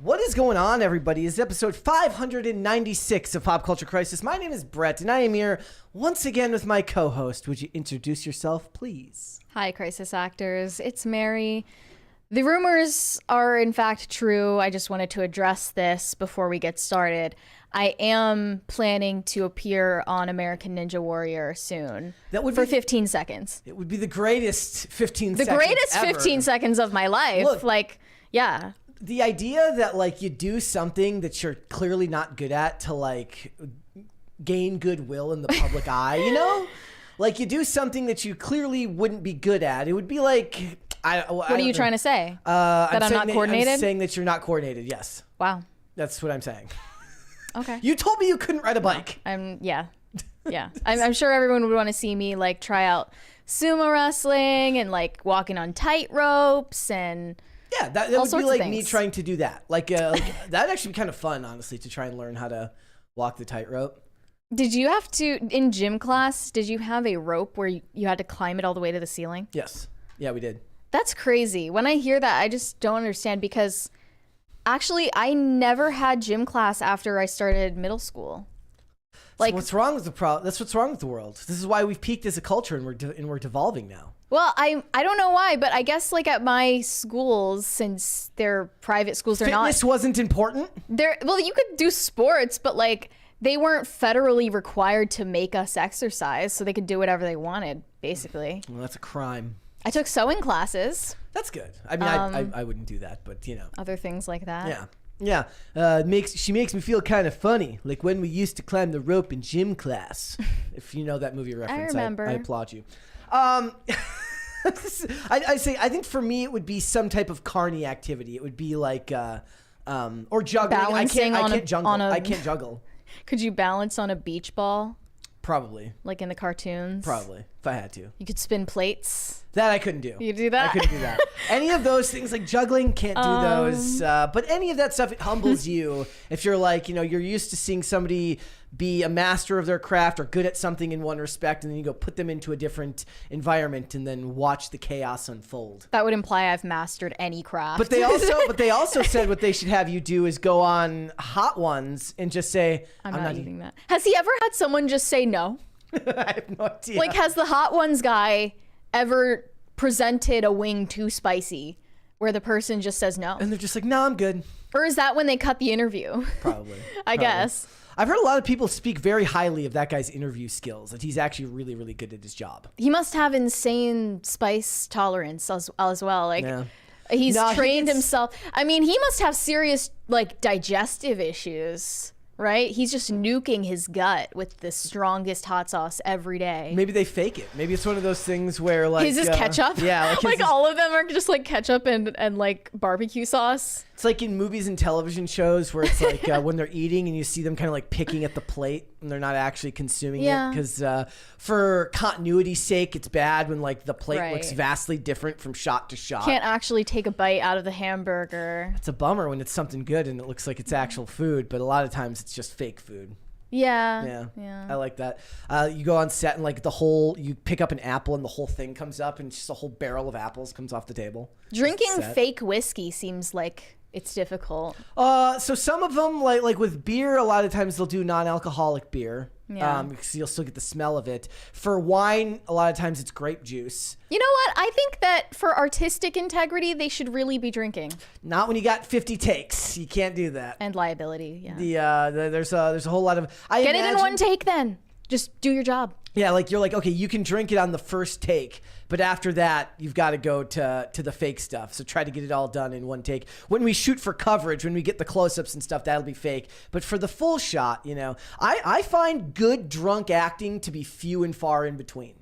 What is going on, everybody? It's episode 596 of Pop Culture Crisis. My name is Brett, and I am here once again with my co-host. Would you introduce yourself, please? Hi, Crisis Actors. It's Mary. The rumors are, in fact, true. I just wanted to address this before we get started. I am planning to appear on American Ninja Warrior soon. That would for be, 15 seconds. It would be the greatest 15 seconds The greatest ever. 15 seconds of my life. Look, yeah. The idea that, like, you do something that you're clearly not good at to, like, gain goodwill in the public eye, you know? Like, you do something that you clearly wouldn't be good at. It would be like... What are you trying to say? That I'm not coordinated? I'm saying that you're not coordinated, yes. Wow. That's what I'm saying. Okay. You told me you couldn't ride a bike. Yeah. I'm sure everyone would want to see me, like, try out sumo wrestling and, like, walking on tight ropes and... Yeah, that would be like me trying to do that. Like that'd actually be kind of fun, honestly, to try and learn how to walk the tightrope. Did you have to, in gym class, did you have a rope where you had to climb it all the way to the ceiling? Yes. Yeah, we did. That's crazy. When I hear that, I just don't understand because actually I never had gym class after I started middle school. Like, so what's wrong with that's what's wrong with the world. This is why we've peaked as a culture and we're devolving now. Well, I don't know why, but I guess like at my schools, since they're private schools, Fitness wasn't important? Well, you could do sports, but like they weren't federally required to make us exercise, so they could do whatever they wanted, basically. Well, that's a crime. I took sewing classes. That's good. I mean, I wouldn't do that, but you know. Other things like that. Yeah. Yeah. She makes me feel kind of funny, like when we used to climb the rope in gym class. If you know that movie reference, I remember. I applaud you. I think for me it would be some type of carny activity. It would be like or juggling. Balancing I can't juggle. Could you balance on a beach ball? Probably. Like in the cartoons? Probably, if I had to. You could spin plates? That I couldn't do. You do that? I couldn't do that. Any of those things, like juggling, can't do those. But any of that stuff, it humbles you. If you're like, you're used to seeing somebody be a master of their craft or good at something in one respect, and then you go put them into a different environment and then watch the chaos unfold. That would imply I've mastered any craft. But they also said what they should have you do is go on Hot Ones and just say, I'm not eating that. Has he ever had someone just say no? I have no idea. Like, has the Hot Ones guy ever presented a wing too spicy where the person just says no? And they're just like, no, I'm good. Or is that when they cut the interview? Probably. I guess. I've heard a lot of people speak very highly of that guy's interview skills, that he's actually really, really good at his job. He must have insane spice tolerance as well. Like, he's trained himself. I mean, he must have serious, like, digestive issues. Right? He's just nuking his gut with the strongest hot sauce every day. Maybe they fake it. Maybe it's one of those things where, like... He's just ketchup? Yeah. Like all of them are just like ketchup and like barbecue sauce. It's like in movies and television shows where it's like when they're eating and you see them kind of like picking at the plate and they're not actually consuming it. Because for continuity's sake, it's bad when like the plate looks vastly different from shot to shot. Can't actually take a bite out of the hamburger. It's a bummer when it's something good and it looks like it's actual food, but a lot of times it's just fake food. Yeah. I like that. You go on set and like you pick up an apple and the whole thing comes up and just a whole barrel of apples comes off the table. Drinking fake whiskey seems like it's difficult. So some of them, like with beer, a lot of times they'll do non-alcoholic beer. Yeah. Because you'll still get the smell of it. For wine, a lot of times it's grape juice. You know what? I think that for artistic integrity, they should really be drinking. Not when you got 50 takes. You can't do that. And liability, yeah. There's a whole lot of... Get it in one take then. Just do your job. Yeah, like you're like, okay, you can drink it on the first take, but after that, you've got to go to the fake stuff. So try to get it all done in one take. When we shoot for coverage, when we get the close-ups and stuff, that'll be fake. But for the full shot, I find good drunk acting to be few and far in between.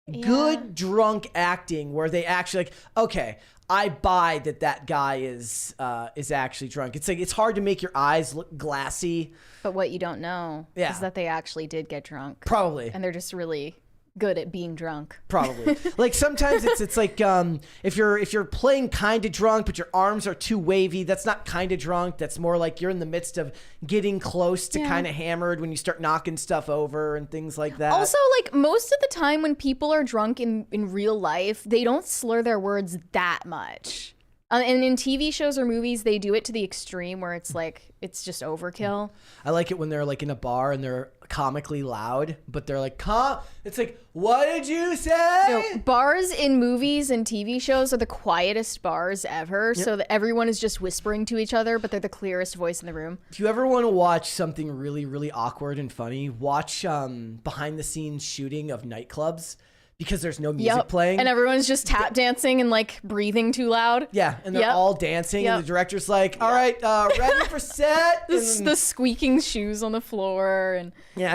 Yeah. Good drunk acting where they actually like, okay, I buy that guy is actually drunk. It's like it's hard to make your eyes look glassy. But what you don't know is that they actually did get drunk. Probably. And they're just really good at being drunk. Probably. Like sometimes it's like if you're playing kind of drunk but your arms are too wavy, that's not kind of drunk. That's more like you're in the midst of getting close to kind of hammered when you start knocking stuff over and things like that. Also, like most of the time when people are drunk in real life, they don't slur their words that much. And in TV shows or movies, they do it to the extreme where it's like, it's just overkill. I like it when they're like in a bar and they're comically loud, but they're like, it's like, what did you say? Bars in movies and TV shows are the quietest bars ever. Yep. So that everyone is just whispering to each other, but they're the clearest voice in the room. If you ever want to watch something really, really awkward and funny, watch behind the scenes shooting of nightclubs. Because there's no music playing. And everyone's just tap dancing and like breathing too loud. Yeah, and they're all dancing and the director's like, all right, ready for set. The squeaking shoes on the floor. And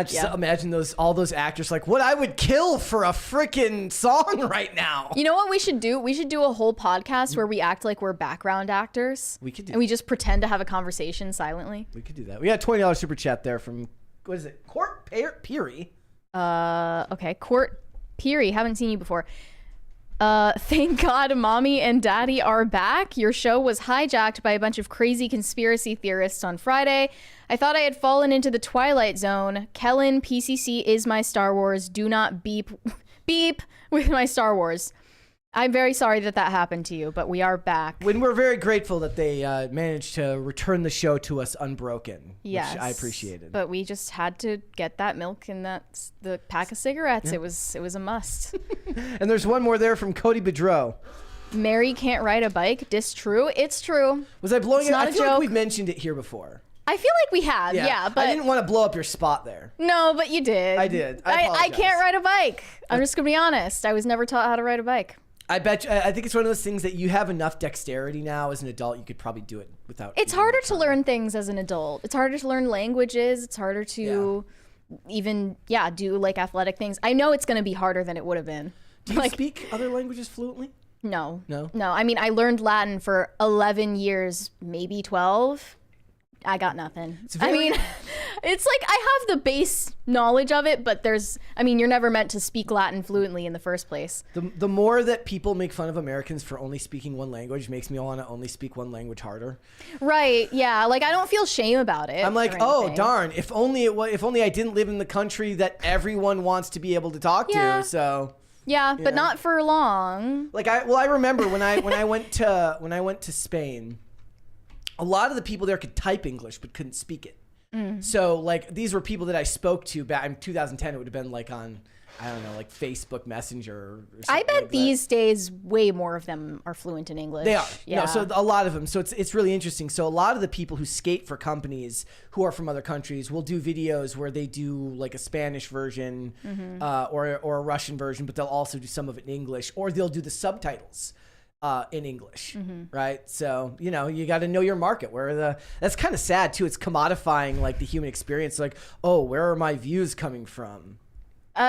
just imagine all those actors like, what I would kill for a freaking song right now. You know what we should do? We should do a whole podcast where we act like we're background actors. We could do and we just pretend to have a conversation silently. We could do that. We got a $20 super chat there from, what is it? Court Peary. Okay, Court Peary, haven't seen you before. Thank God Mommy and Daddy are back. Your show was hijacked by a bunch of crazy conspiracy theorists on Friday. I thought I had fallen into the Twilight Zone. Kellen, PCC is my Star Wars. Do not beep with my Star Wars. I'm very sorry that happened to you, but we are back. When we're very grateful that they managed to return the show to us unbroken, yes, which I appreciated. But we just had to get that milk and the pack of cigarettes. It was a must. And there's one more there from Cody Bedreau. Mary can't ride a bike. Distrue. It's true. Was I blowing it's it? Not I a feel joke. like we've mentioned it here before. I feel like we have, yeah, but I didn't want to blow up your spot there. No, but you did. I did. I can't ride a bike. I'm just gonna be honest. I was never taught how to ride a bike. I bet you, I think it's one of those things that you have enough dexterity now as an adult, you could probably do it without. It's harder to learn things as an adult. It's harder to learn languages. It's harder to even, do like athletic things. I know it's going to be harder than it would have been. Do you speak other languages fluently? No. No? No. I mean, I learned Latin for 11 years, maybe 12. I got nothing. I mean, it's like I have the base knowledge of it, but you're never meant to speak Latin fluently in the first place. The more that people make fun of Americans for only speaking one language makes me want to only speak one language harder. Right. Yeah. Like I don't feel shame about it. I'm like, oh darn! If only I didn't live in the country that everyone wants to be able to talk to. So. Yeah, but not for long. Like I remember when I went to Spain. A lot of the people there could type English but couldn't speak it. So like these were people that I spoke to back in 2010. It would have been like on, I don't know, like Facebook Messenger or something. I bet like these days way more of them are fluent in English. They are. Yeah. No, so a lot of them. So it's really interesting. So a lot of the people who skate for companies who are from other countries will do videos where they do like a Spanish version or a Russian version, but they'll also do some of it in English, or they'll do the subtitles in English, right? So, you got to know your market. That's kind of sad too. It's commodifying like the human experience. Like, oh, where are my views coming from?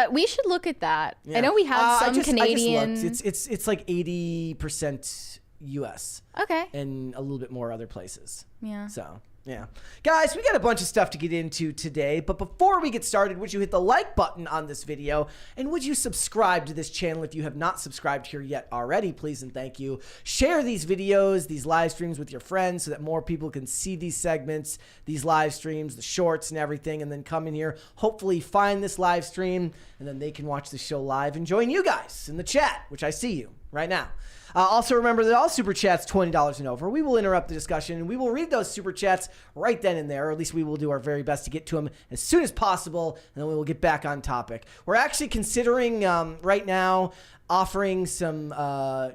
We should look at that. Yeah. I know we have some Canadian. I just looked. It's like 80% US. Okay. And a little bit more other places. Yeah. So. Yeah. Guys, we got a bunch of stuff to get into today, but before we get started, would you hit the like button on this video, and would you subscribe to this channel if you have not subscribed here yet already, please and thank you. Share these videos, these live streams with your friends so that more people can see these segments, these live streams, the shorts and everything, and then come in here, hopefully find this live stream, and then they can watch the show live and join you guys in the chat, which I see you right now. Also remember that all Super Chats $20 and over, we will interrupt the discussion and we will read those Super Chats right then and there, or at least we will do our very best to get to them as soon as possible, and then we will get back on topic. We're actually considering right now offering some we're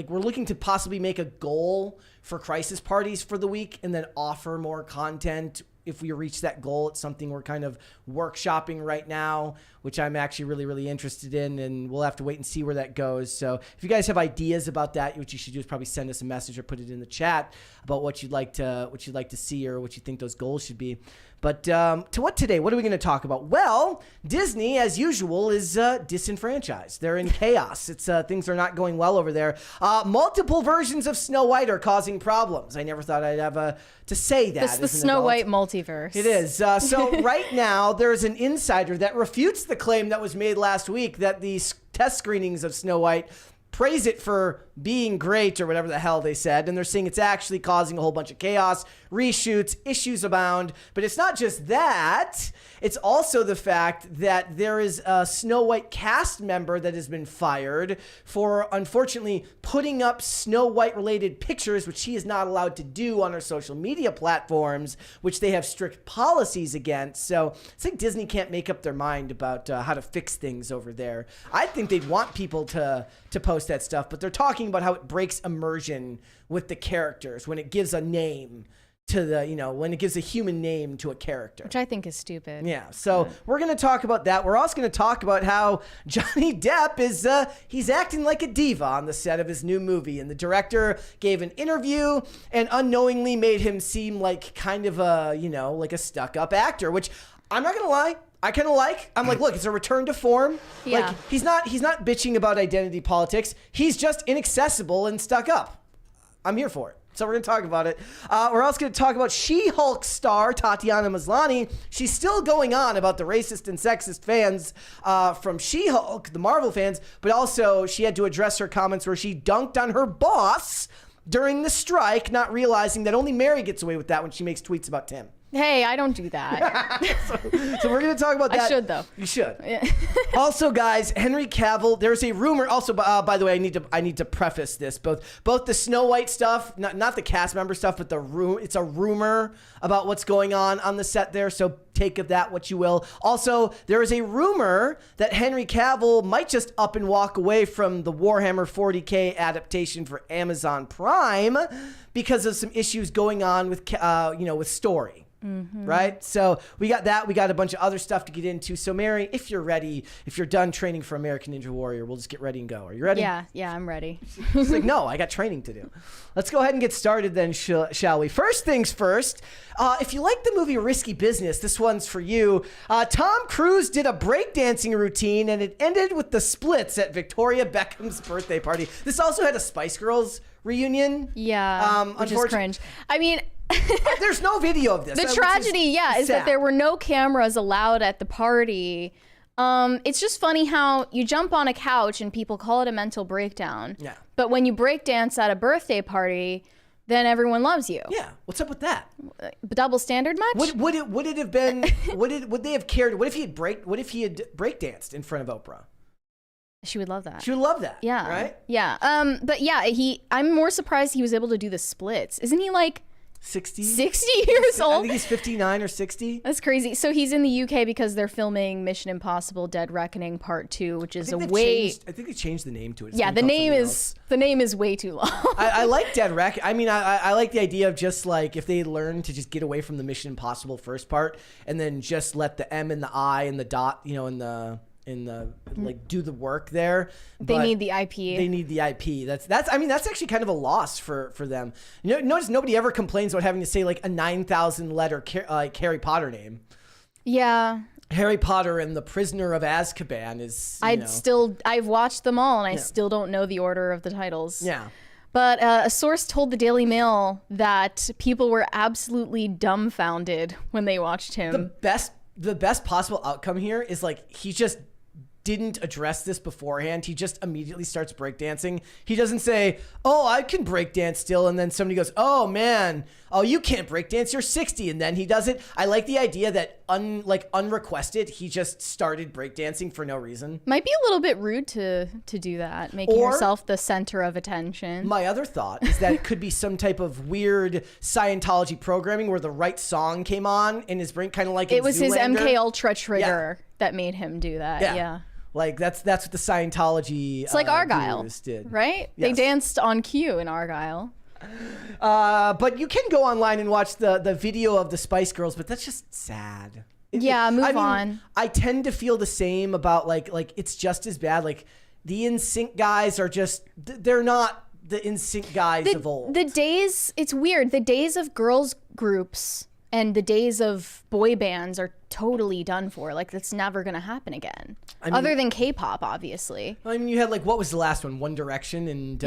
looking to possibly make a goal for crisis parties for the week and then offer more content. If we reach that goal, it's something we're kind of workshopping right now, which I'm actually really, really interested in, and we'll have to wait and see where that goes. So if you guys have ideas about that, what you should do is probably send us a message or put it in the chat about what you'd like to see or what you think those goals should be. But today? What are we going to talk about? Well, Disney, as usual, is disenfranchised. They're in chaos. Things are not going well over there. Multiple versions of Snow White are causing problems. I never thought I'd have to say that. It's the Snow White multiverse. It is. So right now, there's an insider that refutes the claim that was made last week that the test screenings of Snow White praise it for being great or whatever the hell they said. And they're saying it's actually causing a whole bunch of chaos, reshoots, issues abound. But it's not just that. It's also the fact that there is a Snow White cast member that has been fired for, unfortunately, putting up Snow White related pictures, which she is not allowed to do on her social media platforms, which they have strict policies against. So it's like Disney can't make up their mind about how to fix things over there. I think they'd want people to post that stuff, but they're talking about how it breaks immersion with the characters when it gives a name to the, when it gives a human name to a character. Which I think is stupid. Yeah, so we're going to talk about that. We're also going to talk about how Johnny Depp is, he's acting like a diva on the set of his new movie. And the director gave an interview and unknowingly made him seem like kind of a, like a stuck-up actor, which I'm not going to lie, I kind of like. I'm like, look, it's a return to form. Yeah. Like, he's not bitching about identity politics. He's just inaccessible and stuck up. I'm here for it. So we're going to talk about it. We're also going to talk about She-Hulk star Tatiana Maslany. She's still going on about the racist and sexist fans from She-Hulk, the Marvel fans, but also she had to address her comments where she dunked on her boss during the strike, not realizing that only Mary gets away with that when she makes tweets about Tim. Hey, I don't do that. so we're going to talk about that. I should, though. You should. Yeah. Also, guys, Henry Cavill, there's a rumor. Also, by the way, I need to preface this. Both the Snow White stuff, not the cast member stuff, but it's a rumor about what's going on the set there. So take of that what you will. Also, there is a rumor that Henry Cavill might just up and walk away from the Warhammer 40K adaptation for Amazon Prime because of some issues going on with with story. Mm-hmm. Right? So we got that. We got a bunch of other stuff to get into. So Mary, if you're ready, if you're done training for American Ninja Warrior, we'll just get ready and go. Are you ready? Yeah, I'm ready. She's like, no, I got training to do. Let's go ahead and get started then, shall we? First things first, if you like the movie Risky Business, this one's for you. Tom Cruise did a breakdancing routine and it ended with the splits at Victoria Beckham's birthday party. This also had a Spice Girls reunion. Yeah, which is cringe. I mean... There's no video of this. The tragedy, is that there were no cameras allowed at the party. It's just funny how you jump on a couch and people call it a mental breakdown. Yeah. But when you break dance at a birthday party, then everyone loves you. Yeah. What's up with that? Double standard much? Would it have been? Would they have cared? What if he had break danced in front of Oprah? She would love that. She would love that. Yeah. Right. Yeah. But yeah, I'm more surprised he was able to do the splits. Isn't he like 60 years old? I think he's 59 or 60. That's crazy. So he's in the UK because they're filming Mission Impossible: Dead Reckoning Part 2, which is I think they changed the name to it. Yeah, the name is way too long. I like Dead Reckoning. I mean, I like the idea of just like if they learn to just get away from the Mission Impossible first part and then just let the M and the I and the dot, like do the work there. They need the IP. They need the IP. That's actually kind of a loss for them. Notice nobody ever complains about having to say like a 9,000 letter Harry Potter name. Yeah. Harry Potter and the Prisoner of Azkaban is. I've watched them all and I still don't know the order of the titles. Yeah. But a source told the Daily Mail that people were absolutely dumbfounded when they watched him. The best possible outcome here is like he just didn't address this beforehand. He just immediately starts breakdancing. He doesn't say, oh, I can breakdance still. And then somebody goes, oh, man, you can't breakdance. You're 60. And then he does it. I like the idea that unrequested, he just started breakdancing for no reason. Might be a little bit rude to do that, making yourself the center of attention. My other thought is that it could be some type of weird Scientology programming where the right song came on in his brain, kind of like it was Zoolander. His MK Ultra trigger that made him do that. Yeah. Like that's what the Scientology it's like Argyle did. Right? Yes. They danced on cue in Argyle. But you can go online and watch the video of the Spice Girls, but that's just sad. Move on. I tend to feel the same about like it's just as bad. Like the NSYNC guys are just they're not the NSYNC guys of old. It's weird. The days of girls groups and the days of boy bands are totally done for. Like, that's never going to happen again. Other than K-pop, obviously. I mean, you had, like, what was the last one? One Direction and...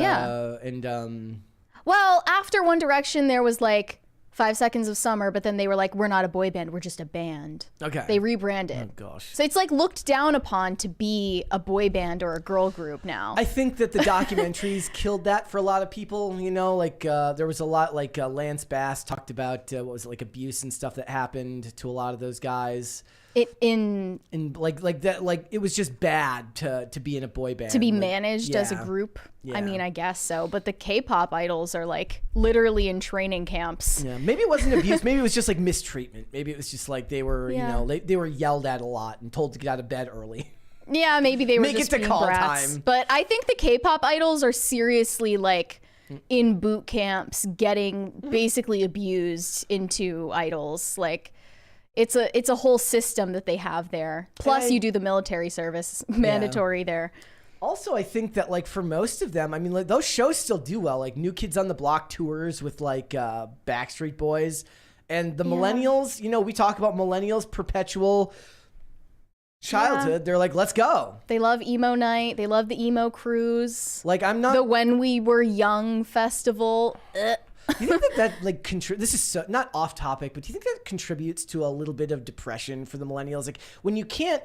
Well, after One Direction, there was, like, 5 Seconds of Summer, but then they were like, we're not a boy band, we're just a band. Okay. They rebranded. Oh, gosh. So it's like looked down upon to be a boy band or a girl group now. I think that the documentaries killed that for a lot of people, you know, like there was a lot, like Lance Bass talked about, what was it, like abuse and stuff that happened to a lot of those guys. In like that, like it was just bad to be in a boy band, to be like, managed as a group. Yeah. I mean, I guess so. But the K-pop idols are like literally in training camps. Yeah, maybe it wasn't abuse. Maybe it was just like mistreatment. Maybe it was just like they were, you know, they were yelled at a lot and told to get out of bed early. Yeah, maybe they were Make just it to being call brats. time. But I think the K-pop idols are seriously like in boot camps, getting basically abused into idols. Like it's a whole system that they have there. Plus, you do the military service mandatory there. Also, I think that like for most of them, I mean, like, those shows still do well. Like New Kids on the Block tours with like Backstreet Boys, and the millennials. You know, we talk about millennials' perpetual childhood. Yeah. They're like, let's go. They love emo night. They love the emo cruise. Like I'm not the When We Were Young festival. Do you think that like this is so, not off topic, but do you think that contributes to a little bit of depression for the millennials? Like when you can't,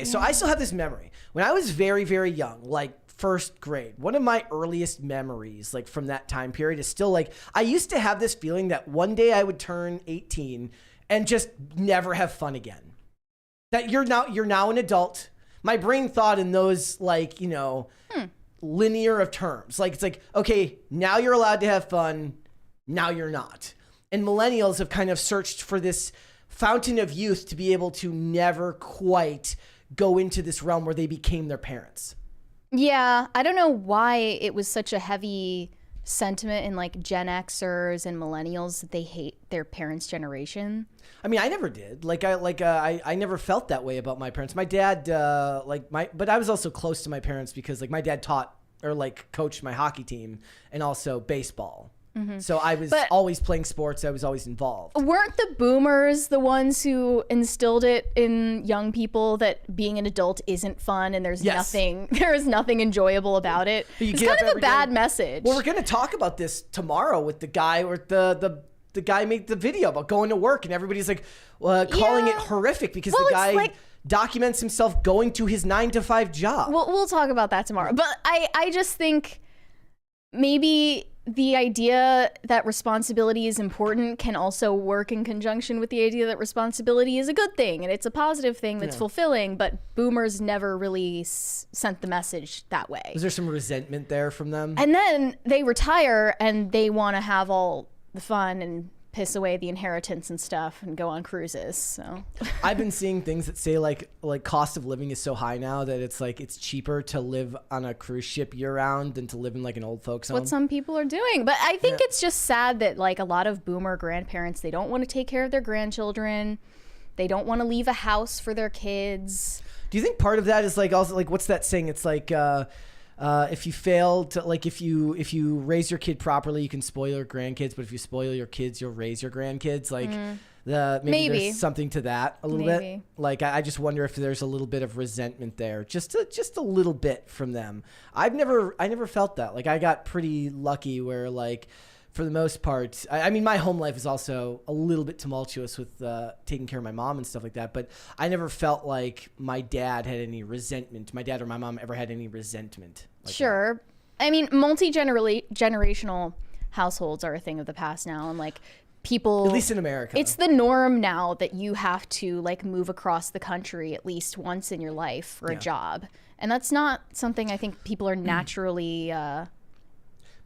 so I still have this memory when I was very, very young, like first grade. One of my earliest memories, like from that time period, is still like I used to have this feeling that one day I would turn 18 and just never have fun again. That you're now an adult. My brain thought in those like, you know, linear of terms. Like it's like, okay, now you're allowed to have fun. Now you're not. And millennials have kind of searched for this fountain of youth to be able to never quite go into this realm where they became their parents. Yeah, I don't know why it was such a heavy sentiment in like Gen Xers and millennials that they hate their parents' generation. I mean, I never did. I never felt that way about my parents. My dad, but I was also close to my parents because like my dad taught or like coached my hockey team and also baseball. Mm-hmm. So I was always playing sports. I was always involved. Weren't the boomers the ones who instilled it in young people that being an adult isn't fun and there's nothing enjoyable about it? It's kind of a bad message. Well, we're going to talk about this tomorrow with the guy or the guy made the video about going to work and everybody's like calling it horrific because the guy documents himself going to his 9-to-5 job. We'll talk about that tomorrow. But I just think maybe the idea that responsibility is important can also work in conjunction with the idea that responsibility is a good thing and it's a positive thing that's fulfilling, but boomers never really sent the message that way. Is there some resentment there from them? And then they retire and they want to have all the fun and piss away the inheritance and stuff and go on cruises. So I've been seeing things that say like cost of living is so high now that it's like it's cheaper to live on a cruise ship year round than to live in like an old folks home. What some people are doing. But I think it's just sad that like a lot of boomer grandparents, they don't want to take care of their grandchildren. They don't want to leave a house for their kids. Do you think part of that is like also like what's that saying? It's like if you fail to like if you raise your kid properly, you can spoil your grandkids, but if you spoil your kids, you'll raise your grandkids. Like maybe there's something to that a little bit. Like I just wonder if there's a little bit of resentment there, just a little bit from them. I never felt that. Like I got pretty lucky where like for the most part, I mean, my home life is also a little bit tumultuous with taking care of my mom and stuff like that. But I never felt like my dad had any resentment. My dad or my mom ever had any resentment. Like that. I mean, multi-generational households are a thing of the past now. And like people, at least in America, it's the norm now that you have to like move across the country at least once in your life for a job. And that's not something I think people are naturally But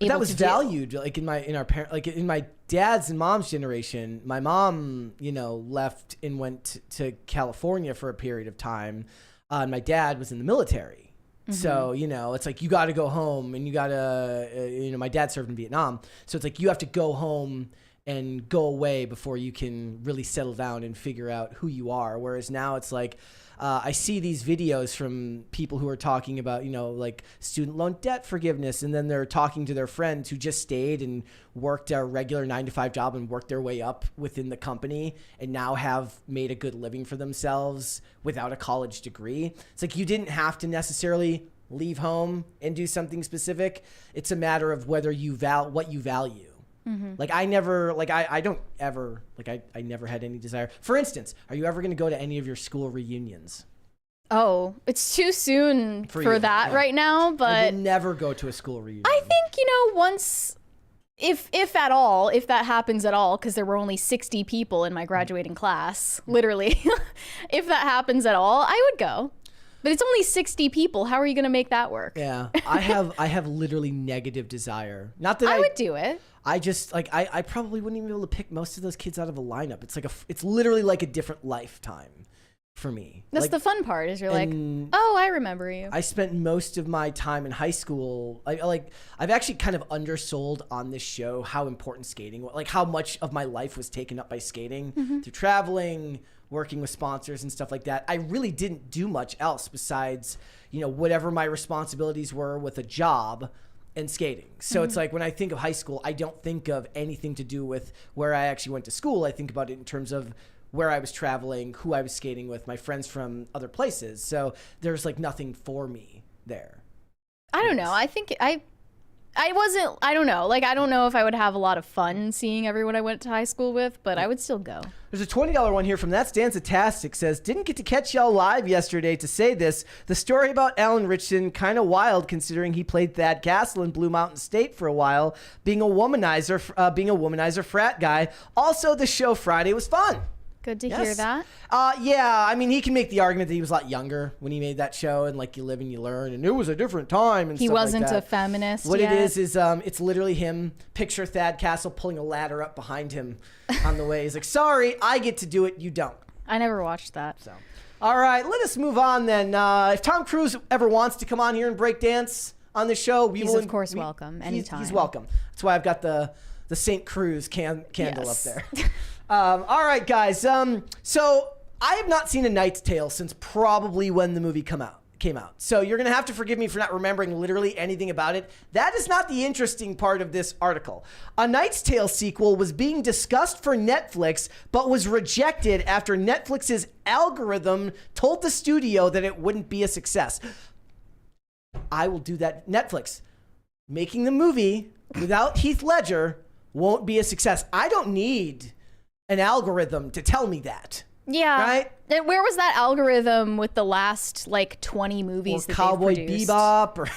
that was valued, like in my dad's and mom's generation. My mom, you know, left and went to California for a period of time. And my dad was in the military. Mm-hmm. So, you know, it's like you got to go home and you got to, you know, my dad served in Vietnam. So it's like you have to go home and go away before you can really settle down and figure out who you are. Whereas now it's like, I see these videos from people who are talking about, you know, like student loan debt forgiveness. And then they're talking to their friends who just stayed and worked a regular 9-to-5 job and worked their way up within the company and now have made a good living for themselves without a college degree. It's like you didn't have to necessarily leave home and do something specific. It's a matter of whether you what you value. Like I never, like I don't ever, like I never had any desire. For instance, are you ever going to go to any of your school reunions? Oh, it's too soon for that right now, but I will never go to a school reunion. I think, once, if at all, if that happens at all, because there were only 60 people in my graduating class, literally, if that happens at all, I would go. But it's only 60 people. How are you going to make that work? Yeah, I have literally negative desire. Not that I would do it. I just like I probably wouldn't even be able to pick most of those kids out of a lineup. It's literally like a different lifetime for me. That's like, the fun part. Is you're like, oh, I remember you. I spent most of my time in high school. I've actually kind of undersold on this show how important skating was. Like how much of my life was taken up by skating through traveling, working with sponsors and stuff like that. I really didn't do much else besides, whatever my responsibilities were with a job and skating. So it's like when I think of high school, I don't think of anything to do with where I actually went to school. I think about it in terms of where I was traveling, who I was skating with, my friends from other places. So there's like nothing for me there. I don't know. I think I don't know. Like, I don't know if I would have a lot of fun seeing everyone I went to high school with, but I would still go. There's a $20 one here from That's Dancetastic. Says, didn't get to catch y'all live yesterday to say this. The story about Alan Richardson, kind of wild considering he played Thad Castle in Blue Mountain State for a while, being a womanizer frat guy. Also, the show Friday was fun. Good to hear that. Yeah, I mean, he can make the argument that he was a lot younger when he made that show, and like you live and you learn, and it was a different time. And he stuff wasn't like that. a feminist. What yet. it is it's literally him. Picture Thad Castle pulling a ladder up behind him on the way. He's like, "Sorry, I get to do it. You don't." I never watched that. So, all right, let us move on then. If Tom Cruise ever wants to come on here and break dance on the show, he's of course welcome anytime. He's welcome. That's why I've got the St. Cruz candle up there. All right, guys. So I have not seen A Knight's Tale since probably when the movie came out. So you're going to have to forgive me for not remembering literally anything about it. That is not the interesting part of this article. A Knight's Tale sequel was being discussed for Netflix, but was rejected after Netflix's algorithm told the studio that it wouldn't be a success. I will do that. Netflix, making the movie without Heath Ledger won't be a success. I don't need an algorithm to tell me that. Yeah. Right? And where was that algorithm with the last 20 movies that Cowboy they've produced? Bebop or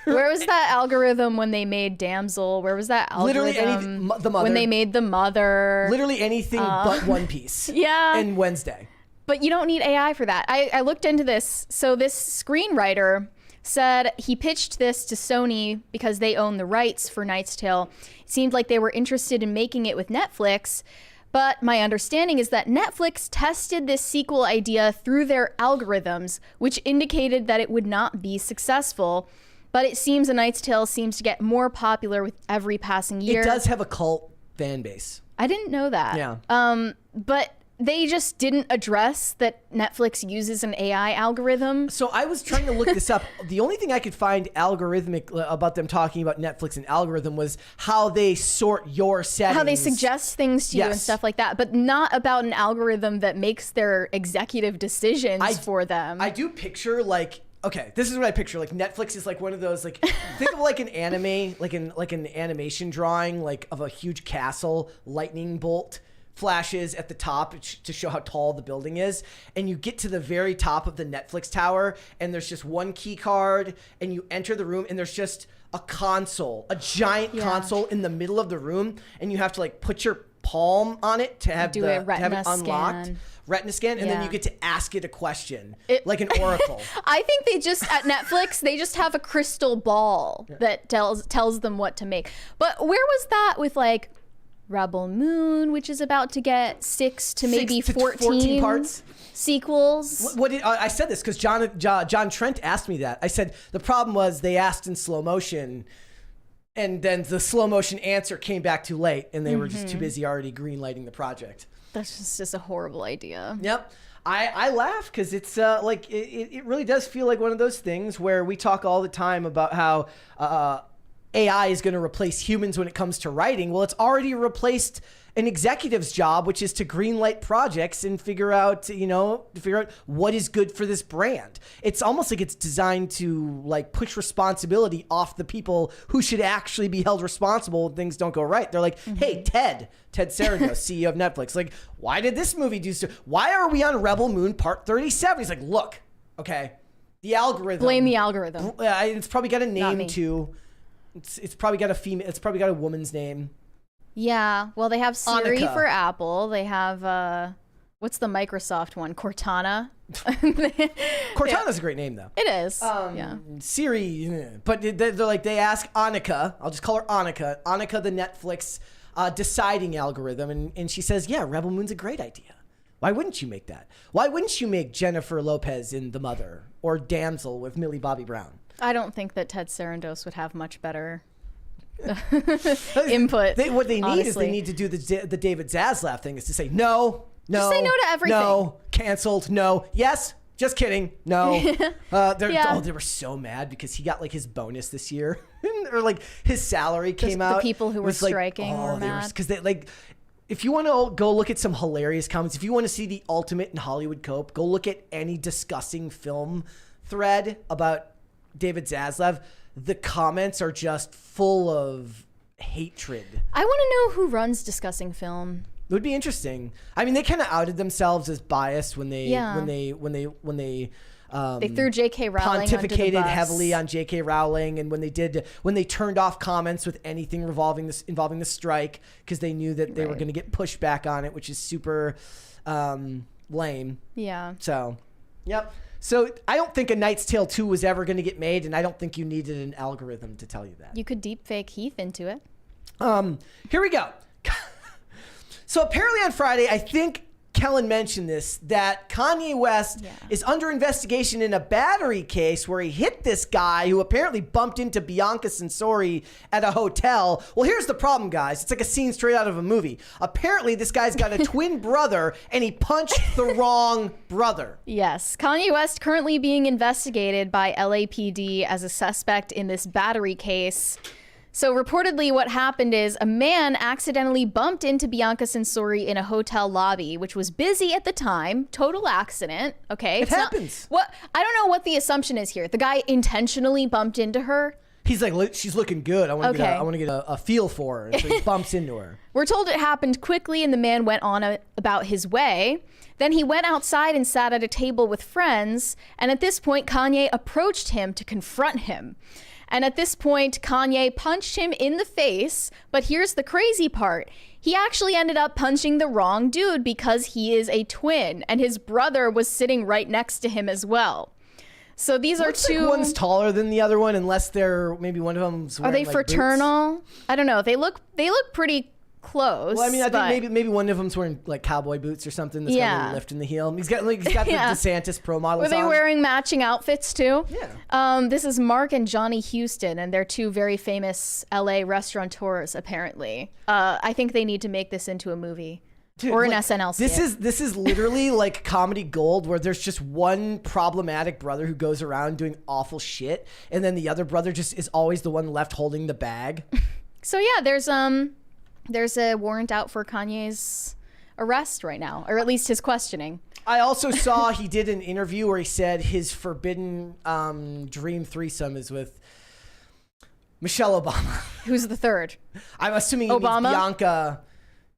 where was that algorithm when they made Damsel? Where was that algorithm literally anything, the Mother. when they made The Mother? Literally anything but One Piece. Yeah. And Wednesday. But you don't need AI for that. I looked into this. So this screenwriter said he pitched this to Sony because they own the rights for Knight's Tale. It seemed like they were interested in making it with Netflix. But my understanding is that Netflix tested this sequel idea through their algorithms, which indicated that it would not be successful. But it seems A Knight's Tale seems to get more popular with every passing year. It does have a cult fan base. I didn't know that. Yeah. But they just didn't address that Netflix uses an AI algorithm. So I was trying to look this up. The only thing I could find algorithmic about them talking about Netflix and algorithm was how they sort your settings. How they suggest things to you and stuff like that, but not about an algorithm that makes their executive decisions for them. I do picture okay, this is what I picture. Like Netflix is like one of those think of like an anime, like an animation drawing of a huge castle, lightning bolt flashes at the top to show how tall the building is, and you get to the very top of the Netflix tower, and there's just one key card, and you enter the room, and there's just a console, a giant console in the middle of the room, and you have to put your palm on it to have it unlocked. Retina scan, and then you get to ask it a question, like an oracle. I think they just, at Netflix, they just have a crystal ball that tells them what to make. But where was that with Rebel Moon, which is about to get 6 to maybe 14 parts sequels? I said this because John Trent asked me that. I said the problem was they asked in slow motion, and then the slow motion answer came back too late, and they were just too busy already green-lighting the project. That's just a horrible idea. Yep. I laugh because it's it really does feel like one of those things where we talk all the time about how AI is going to replace humans when it comes to writing. Well, it's already replaced an executive's job, which is to greenlight projects and figure out what is good for this brand. It's almost like it's designed to like push responsibility off the people who should actually be held responsible when things don't go right. They're like, hey, Ted Sarandos, CEO of Netflix, like, why did this movie do so? Why are we on Rebel Moon Part 37? He's like, look, okay, the algorithm. Blame the algorithm. It's probably got a name too. It's probably got a female. It's probably got a woman's name. Yeah, well, they have Siri Annika. for Apple. They have, what's the Microsoft one? Cortana? Cortana's a great name, though. It is, yeah. Siri, but they're like, they ask Annika, I'll just call her Annika the Netflix deciding algorithm, and she says, yeah, Rebel Moon's a great idea. Why wouldn't you make that? Why wouldn't you make Jennifer Lopez in The Mother or Damsel with Millie Bobby Brown? I don't think that Ted Sarandos would have much better input. What they need honestly. is they need to do the David Zaslav thing, is to say no, just say no to everything. No, canceled. No, yes, just kidding. No. They were so mad because he got like his bonus this year, or like his salary came out. The people who were striking were mad because they like. If you want to go look at some hilarious comments, if you want to see the ultimate in Hollywood cope, go look at any discussing film thread about David Zaslav. The comments are just full of hatred. I want to know who runs Discussing Film. It would be interesting. I mean, they kind of outed themselves as biased when they they threw J.K. Rowling pontificated under the bus. heavily on J.K. Rowling, and when they turned off comments with anything involving the strike because they knew that they were going to get pushback on it, which is super lame. Yeah. So, yep. So I don't think A Knight's Tale 2 was ever going to get made, and I don't think you needed an algorithm to tell you that. You could deep fake Heath into it. Here we go. So apparently on Friday, I think Kellen mentioned this, that Kanye West is under investigation in a battery case where he hit this guy who apparently bumped into Bianca Censori at a hotel. Well, here's the problem, guys. It's like a scene straight out of a movie. Apparently, this guy's got a twin brother, and he punched the wrong brother. Yes. Kanye West currently being investigated by LAPD as a suspect in this battery case. So reportedly what happened is a man accidentally bumped into Bianca Censori in a hotel lobby, which was busy at the time. Total accident. Okay. It happens. I don't know what the assumption is here. The guy intentionally bumped into her. He's like, she's looking good. I want to get a feel for her. And so he bumps into her. We're told it happened quickly and the man went on about his way. Then he went outside and sat at a table with friends. And at this point, Kanye approached him to confront him. And at this point, Kanye punched him in the face. But here's the crazy part. He actually ended up punching the wrong dude because he is a twin. And his brother was sitting right next to him as well. So these are two. Like one's taller than the other one, unless they're maybe one of them's wearing, are they like, fraternal? boots. I don't know. They look pretty close. Well, I mean, I think maybe one of them's wearing like cowboy boots or something. That's got a little lift in the heel. He's got the DeSantis Pro models. Were they wearing matching outfits too? Yeah. This is Mark and Johnny Houston, and they're two very famous LA restaurateurs. Apparently, I think they need to make this into a movie. Dude, or an SNL skit. This is literally like comedy gold, where there's just one problematic brother who goes around doing awful shit, and then the other brother just is always the one left holding the bag. So yeah, there's a warrant out for Kanye's arrest right now, or at least his questioning. I also saw he did an interview where he said his forbidden dream threesome is with Michelle Obama. Who's the third? I'm assuming he means Bianca,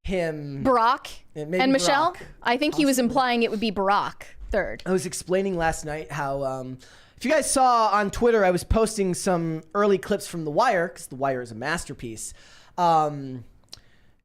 him, Barack, and Michelle. Barack. I think he was implying it would be Barack third. I was explaining last night how if you guys saw on Twitter, I was posting some early clips from The Wire, because The Wire is a masterpiece.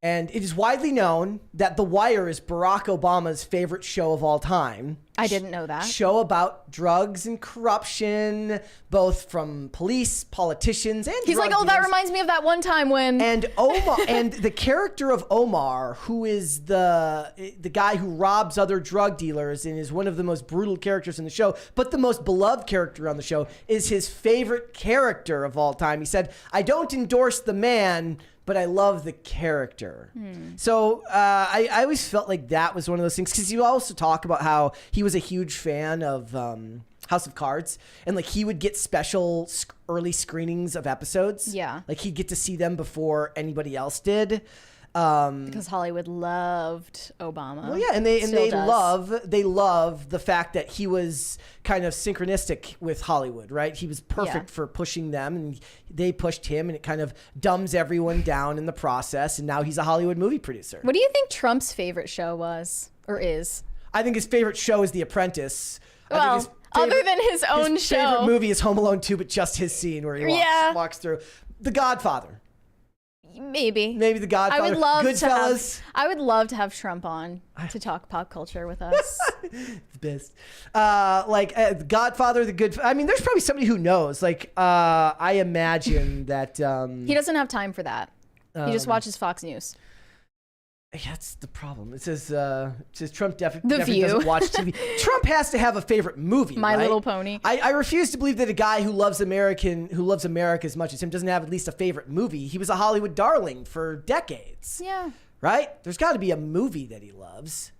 And it is widely known that The Wire is Barack Obama's favorite show of all time. I didn't know that. Show about drugs and corruption, both from police, politicians, and he's like, oh, that reminds me of that one time when. And Omar, and the character of Omar, who is the guy who robs other drug dealers and is one of the most brutal characters in the show, but the most beloved character on the show, is his favorite character of all time. He said, I don't endorse the man, but I love the character. So I always felt like that was one of those things, because you also talk about how he was a huge fan of House of Cards, and like he would get special early screenings of episodes. Yeah. Like he'd get to see them before anybody else did. Because Hollywood loved Obama. Well, yeah, and they love the fact that he was kind of synchronistic with Hollywood, right? He was perfect for pushing them, and they pushed him, and it kind of dumbs everyone down in the process. And now he's a Hollywood movie producer. What do you think Trump's favorite show was or is? I think his favorite show is The Apprentice. Well, other than his own show, his favorite movie is Home Alone 2, but just his scene where he walks through. The Godfather. Maybe The Godfather. I would love Goodfellas. I would love to have Trump on to talk pop culture with us. The best. The Godfather, the good. I mean, there's probably somebody who knows. Like, I imagine that he doesn't have time for that. He just watches Fox News. Yeah, that's the problem. It says Trump definitely View. doesn't watch TV. Trump has to have a favorite movie. My Little Pony. I refuse to believe that a guy who loves America as much as him doesn't have at least a favorite movie. He was a Hollywood darling for decades. Yeah. Right? There's got to be a movie that he loves.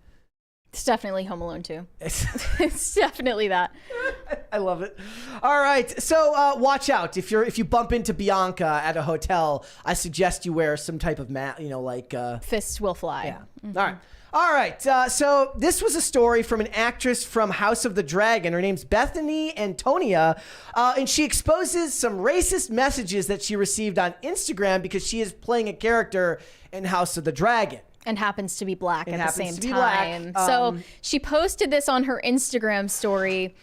It's definitely Home Alone 2. It's definitely that. I love it. All right. So watch out. If you bump into Bianca at a hotel, I suggest you wear some type of fists will fly. Yeah. Mm-hmm. All right. So this was a story from an actress from House of the Dragon. Her name's Bethany Antonia, and she exposes some racist messages that she received on Instagram because she is playing a character in House of the Dragon. And happens to be black at the same black. time. So she posted this on her Instagram story.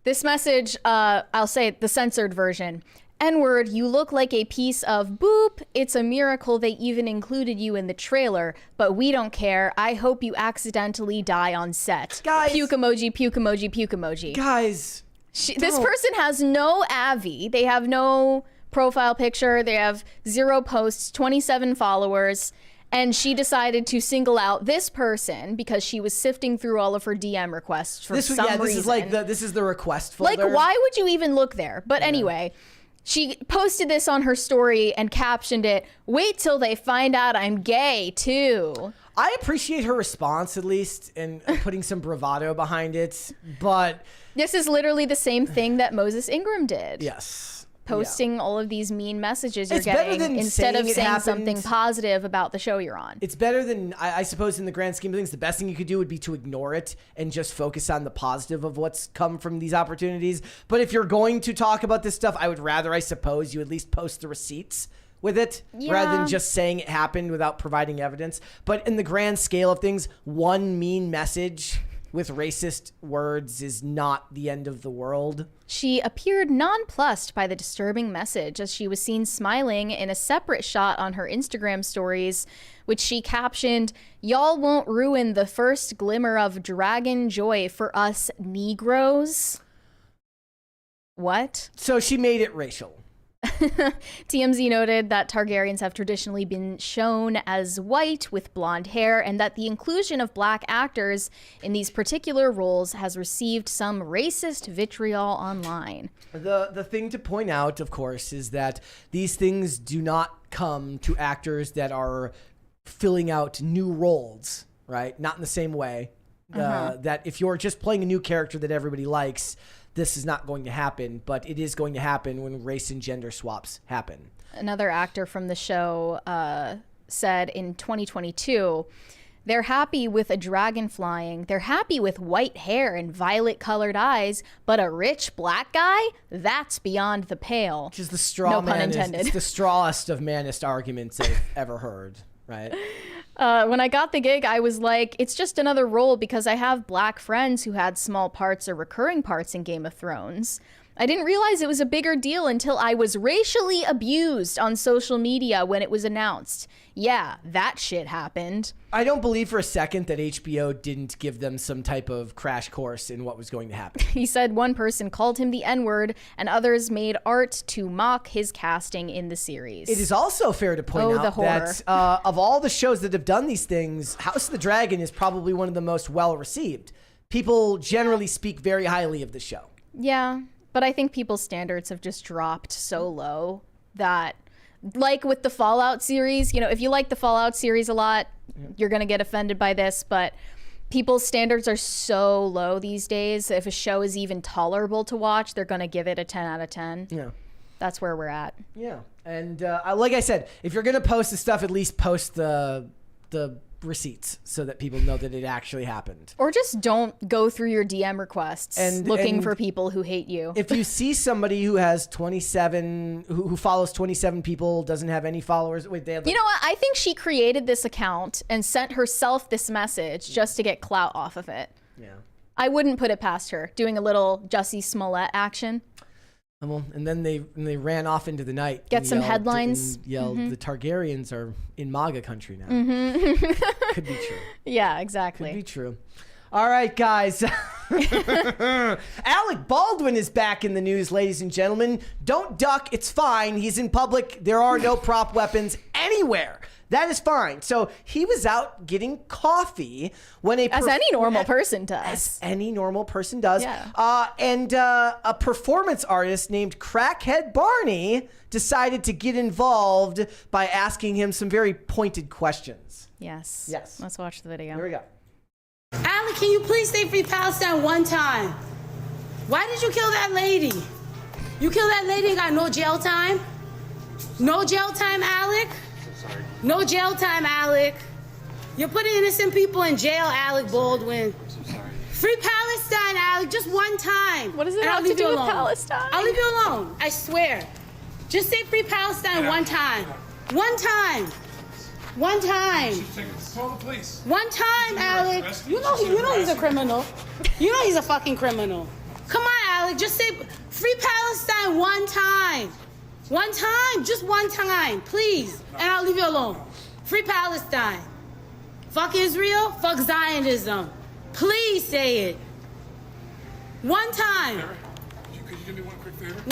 This message, I'll say the censored version. N-word, you look like a piece of boop. It's a miracle they even included you in the trailer, but we don't care. I hope you accidentally die on set. Guys. Puke emoji, puke emoji, puke emoji. Guys. This person has no Avi. They have no profile picture. They have 0 posts, 27 followers. And she decided to single out this person because she was sifting through all of her DM requests for some reason. This is the request folder. Like, why would you even look there? But anyway, she posted this on her story and captioned it, "Wait till they find out I'm gay, too." I appreciate her response, at least, and putting some bravado behind it, but... This is literally the same thing that Moses Ingram did. Yes. Posting all of these mean messages you're getting instead of saying something positive about the show you're on. It's better than, I suppose, in the grand scheme of things, the best thing you could do would be to ignore it and just focus on the positive of what's come from these opportunities. But if you're going to talk about this stuff, I would rather, I suppose, you at least post the receipts with it rather than just saying it happened without providing evidence. But in the grand scale of things, one mean message with racist words is not the end of the world. She appeared nonplussed by the disturbing message as she was seen smiling in a separate shot on her Instagram stories, which she captioned, "Y'all won't ruin the first glimmer of dragon joy for us Negroes." What? So she made it racial. TMZ noted that Targaryens have traditionally been shown as white with blonde hair, and that the inclusion of black actors in these particular roles has received some racist vitriol online. The thing to point out, of course, is that these things do not come to actors that are filling out new roles, right? Not in the same way. That if you're just playing a new character that everybody likes, this is not going to happen, but it is going to happen when race and gender swaps happen. Another actor from the show said in 2022, they're happy with a dragon flying. They're happy with white hair and violet colored eyes, but a rich black guy? That's beyond the pale. Which is the straw no pun intended. It's the strawest of manist arguments I've ever heard, right? When I got the gig, I was like, it's just another role because I have black friends who had small parts or recurring parts in Game of Thrones. I didn't realize it was a bigger deal until I was racially abused on social media when it was announced. Yeah, that shit happened. I don't believe for a second that HBO didn't give them some type of crash course in what was going to happen. He said one person called him the N-word and others made art to mock his casting in the series. It is also fair to point out that of all the shows that have done these things, House of the Dragon is probably one of the most well-received. People generally speak very highly of the show. Yeah. But I think people's standards have just dropped so low that like with the Fallout series, you know, if you like the Fallout series a lot, you're going to get offended by this, but people's standards are so low these days. If a show is even tolerable to watch, they're going to give it a 10 out of 10. Yeah. That's where we're at. Yeah. And like I said, if you're going to post the stuff, at least post the receipts so that people know that it actually happened. Or just don't go through your DM requests looking for people who hate you. If you see somebody who has 27, who follows 27 people, doesn't have any followers. Wait, they have you know what? I think she created this account and sent herself this message just to get clout off of it. Yeah. I wouldn't put it past her doing a little Jussie Smollett action. Well, and then they ran off into the night. Get some headlines. And yelled, the Targaryens are in MAGA country now. Could be true. Yeah, exactly. Could be true. All right, guys. Alec Baldwin is back in the news, ladies and gentlemen. Don't duck. It's fine. He's in public. There are no prop weapons anywhere. That is fine. So he was out getting coffee when as any normal person does. As any normal person does. Yeah. And a performance artist named Crackhead Barney decided to get involved by asking him some very pointed questions. Yes. Yes. Let's watch the video. Here we go. Alec, can you please say Free Palestine one time? Why did you kill that lady? You killed that lady and got no jail time? No jail time, Alec? No jail time, Alec. You're putting innocent people in jail, Alec Baldwin. Free Palestine, Alec, just one time. What does it have to do with Palestine? I'll leave you alone, I swear. Just say Free Palestine one time. One time. One time. Call the police. One time, Alec. You know he's a criminal. You know he's a fucking criminal. Come on, Alec, just say Free Palestine one time. One time, just one time, please. And I'll leave you alone. Free Palestine. Fuck Israel, fuck Zionism. Please say it. One time. Could you do me one quick favor?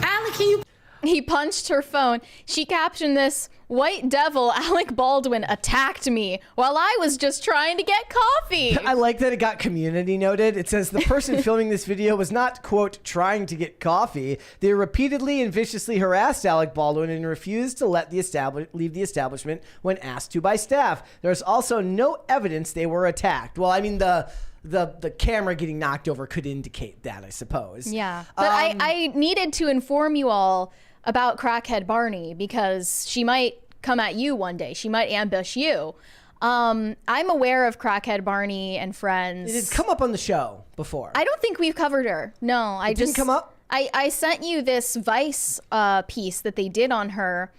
Alec, can you... He punched her phone. She captioned this, "White devil Alec Baldwin attacked me while I was just trying to get coffee." I like that it got community noted. It says the person filming this video was not, quote, trying to get coffee. They repeatedly and viciously harassed Alec Baldwin and refused to let leave the establishment when asked to by staff. There's also no evidence they were attacked. Well, I mean, the camera getting knocked over could indicate that, I suppose. Yeah. But I needed to inform you all about Crackhead Barney because she might come at you one day. She might ambush you. I'm aware of Crackhead Barney and friends. It had come up on the show before. I don't think we've covered her. No, It didn't come up? I sent you this Vice piece that they did on her.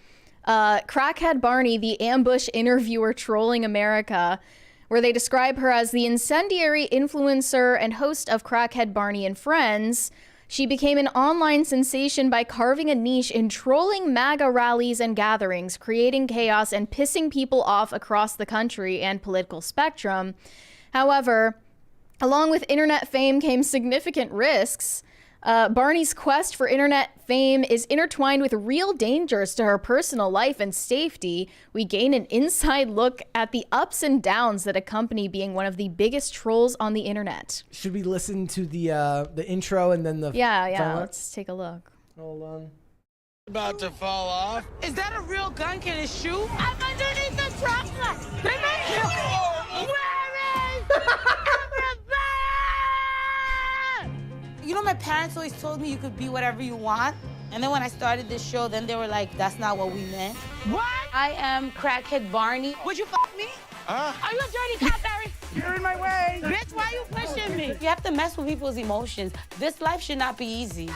Crackhead Barney, the ambush interviewer trolling America, where they describe her as the incendiary influencer and host of Crackhead Barney and Friends. She became an online sensation by carving a niche in trolling MAGA rallies and gatherings, creating chaos and pissing people off across the country and political spectrum. However, along with internet fame came significant risks. Barney's quest for internet fame is intertwined with real dangers to her personal life and safety. We gain an inside look at the ups and downs that accompany being one of the biggest trolls on the internet. Should we listen to the intro and then the... Yeah, let's take a look. Hold on. About to fall off. Is that a real gun? Can it shoot? I'm underneath the truck. They may kill me. Where is everybody? You know, my parents always told me you could be whatever you want. And then when I started this show, then they were like, that's not what we meant. What? I am Crackhead Barney. Would you fuck me? Are you a dirty cop, Barry? You're in my way. Bitch, why you pushing me? You have to mess with people's emotions. This life should not be easy.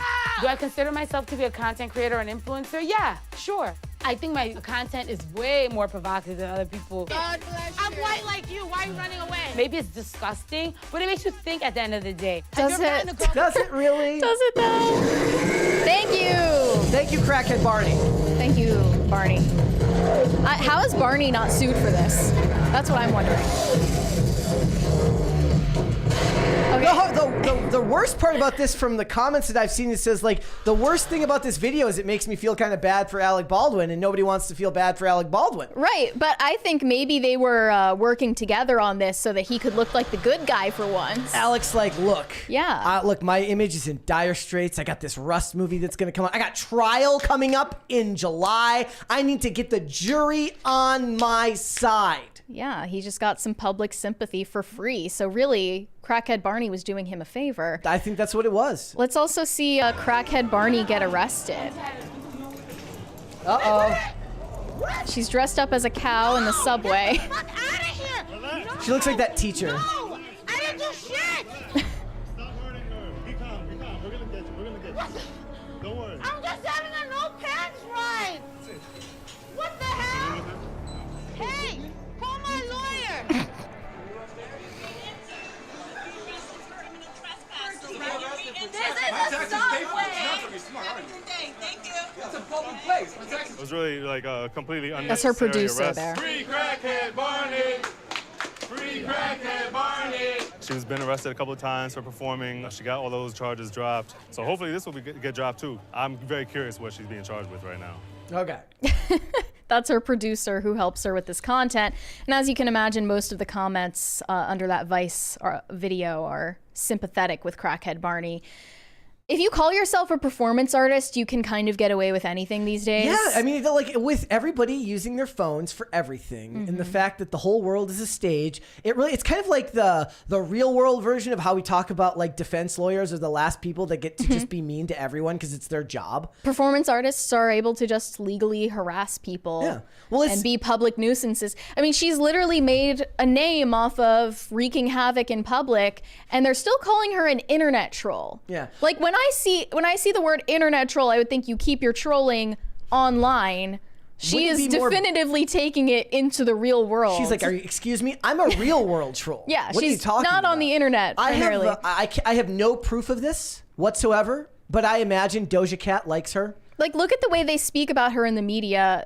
Do I consider myself to be a content creator or an influencer? Yeah, sure. I think my content is way more provocative than other people. God bless you. I'm white like you. Why are you running away? Maybe it's disgusting, but it makes you think at the end of the day. Does it? Does it really? Does it though? Thank you. Thank you, Crackhead Barney. Thank you, Barney. How is Barney not sued for this? That's what I'm wondering. Oh, The worst part about this from the comments that I've seen, it says like the worst thing about this video is it makes me feel kind of bad for Alec Baldwin, and nobody wants to feel bad for Alec Baldwin. Right, but I think maybe they were working together on this so that he could look like the good guy for once. Alec's like, look, look, my image is in dire straits. I got this Rust movie that's gonna come out. I got Trial coming up in July. I need to get the jury on my side. Yeah, he just got some public sympathy for free. So really, Crackhead Barney was doing him a favor. I think that's what it was. Let's also see Crackhead Barney get arrested. Uh-oh. She's dressed up as a cow in the subway. Fuck out of here! No, She looks like that teacher. no, I didn't do shit! Stop hurting her. Be calm, be calm. We're gonna get you. We're gonna get you. Don't worry. I'm just having a no pants ride! What the hell? Hey, call my lawyer! This is a subway! Thank you. It's a public place. My taxes. It was really like a completely unnecessary That's her producer arrest. there. Free crackhead Barney. Free crackhead Barney. She's been arrested a couple of times for performing. She got all those charges dropped. So hopefully this will get dropped too. I'm very curious what she's being charged with right now. Okay. That's her producer who helps her with this content. And as you can imagine, most of the comments under that Vice video are sympathetic with Crackhead Barney. If you call yourself a performance artist, you can kind of get away with anything these days. Yeah, I mean, like with everybody using their phones for everything, and the fact that the whole world is a stage, it's kind of like the real world version of how we talk about like defense lawyers are the last people that get to just be mean to everyone because it's their job. Performance artists are able to just legally harass people and be public nuisances. I mean, she's literally made a name off of wreaking havoc in public, and they're still calling her an internet troll. Yeah. Like when I see the word internet troll, I would think you keep your trolling online. She is definitively taking it into the real world. She's like, excuse me, I'm a real world troll. Yeah, what she's are you talking not about? on the internet primarily. I have no proof of this whatsoever, but I imagine Doja Cat likes her. Like, look at the way they speak about her in the media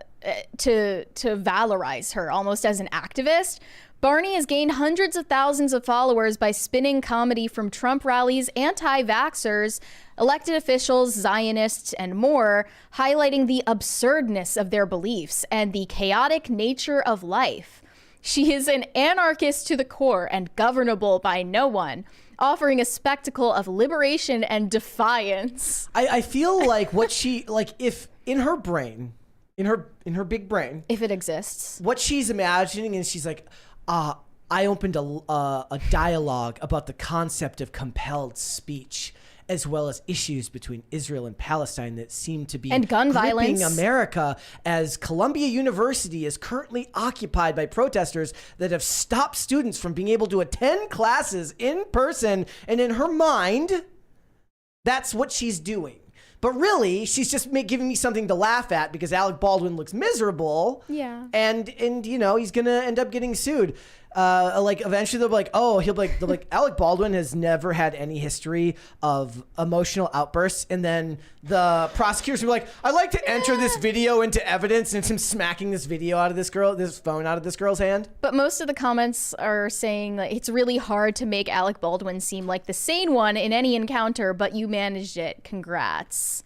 to valorize her almost as an activist. Barney has gained hundreds of thousands of followers by spinning comedy from Trump rallies, anti-vaxxers, elected officials, Zionists, and more, highlighting the absurdness of their beliefs and the chaotic nature of life. She is an anarchist to the core and governable by no one, offering a spectacle of liberation and defiance. I feel like what she, like if in her brain, in her big brain, if it exists, what she's imagining is she's like, I opened a dialogue about the concept of compelled speech, as well as issues between Israel and Palestine that seem to be and gun gripping violence. America, as Columbia University is currently occupied by protesters that have stopped students from being able to attend classes in person. And in her mind, that's what she's doing. But really, she's just giving me something to laugh at because Alec Baldwin looks miserable. Yeah. And you know, he's going to end up getting sued. Like eventually they'll be like, oh, they'll be like, Alec Baldwin has never had any history of emotional outbursts. And then the prosecutors will be like, I'd like to enter this video into evidence, and it's him smacking this video out of this phone out of this girl's hand. But most of the comments are saying that it's really hard to make Alec Baldwin seem like the sane one in any encounter, but you managed it. Congrats.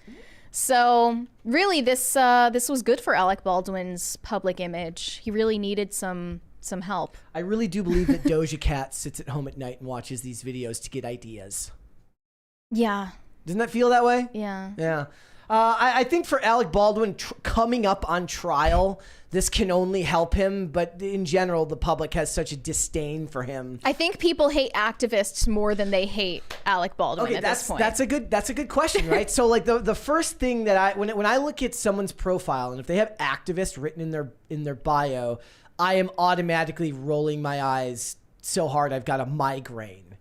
So really, this was good for Alec Baldwin's public image. He really needed some help. I really do believe that Doja Cat sits at home at night and watches these videos to get ideas. Yeah. Doesn't that feel that way? Yeah. Yeah. I think for Alec Baldwin coming up on trial, this can only help him. But in general, the public has such a disdain for him. I think people hate activists more than they hate Alec Baldwin at this point. That's a good question, right? So like the first thing that when I look at someone's profile, and if they have activist written in their bio, I am automatically rolling my eyes so hard I've got a migraine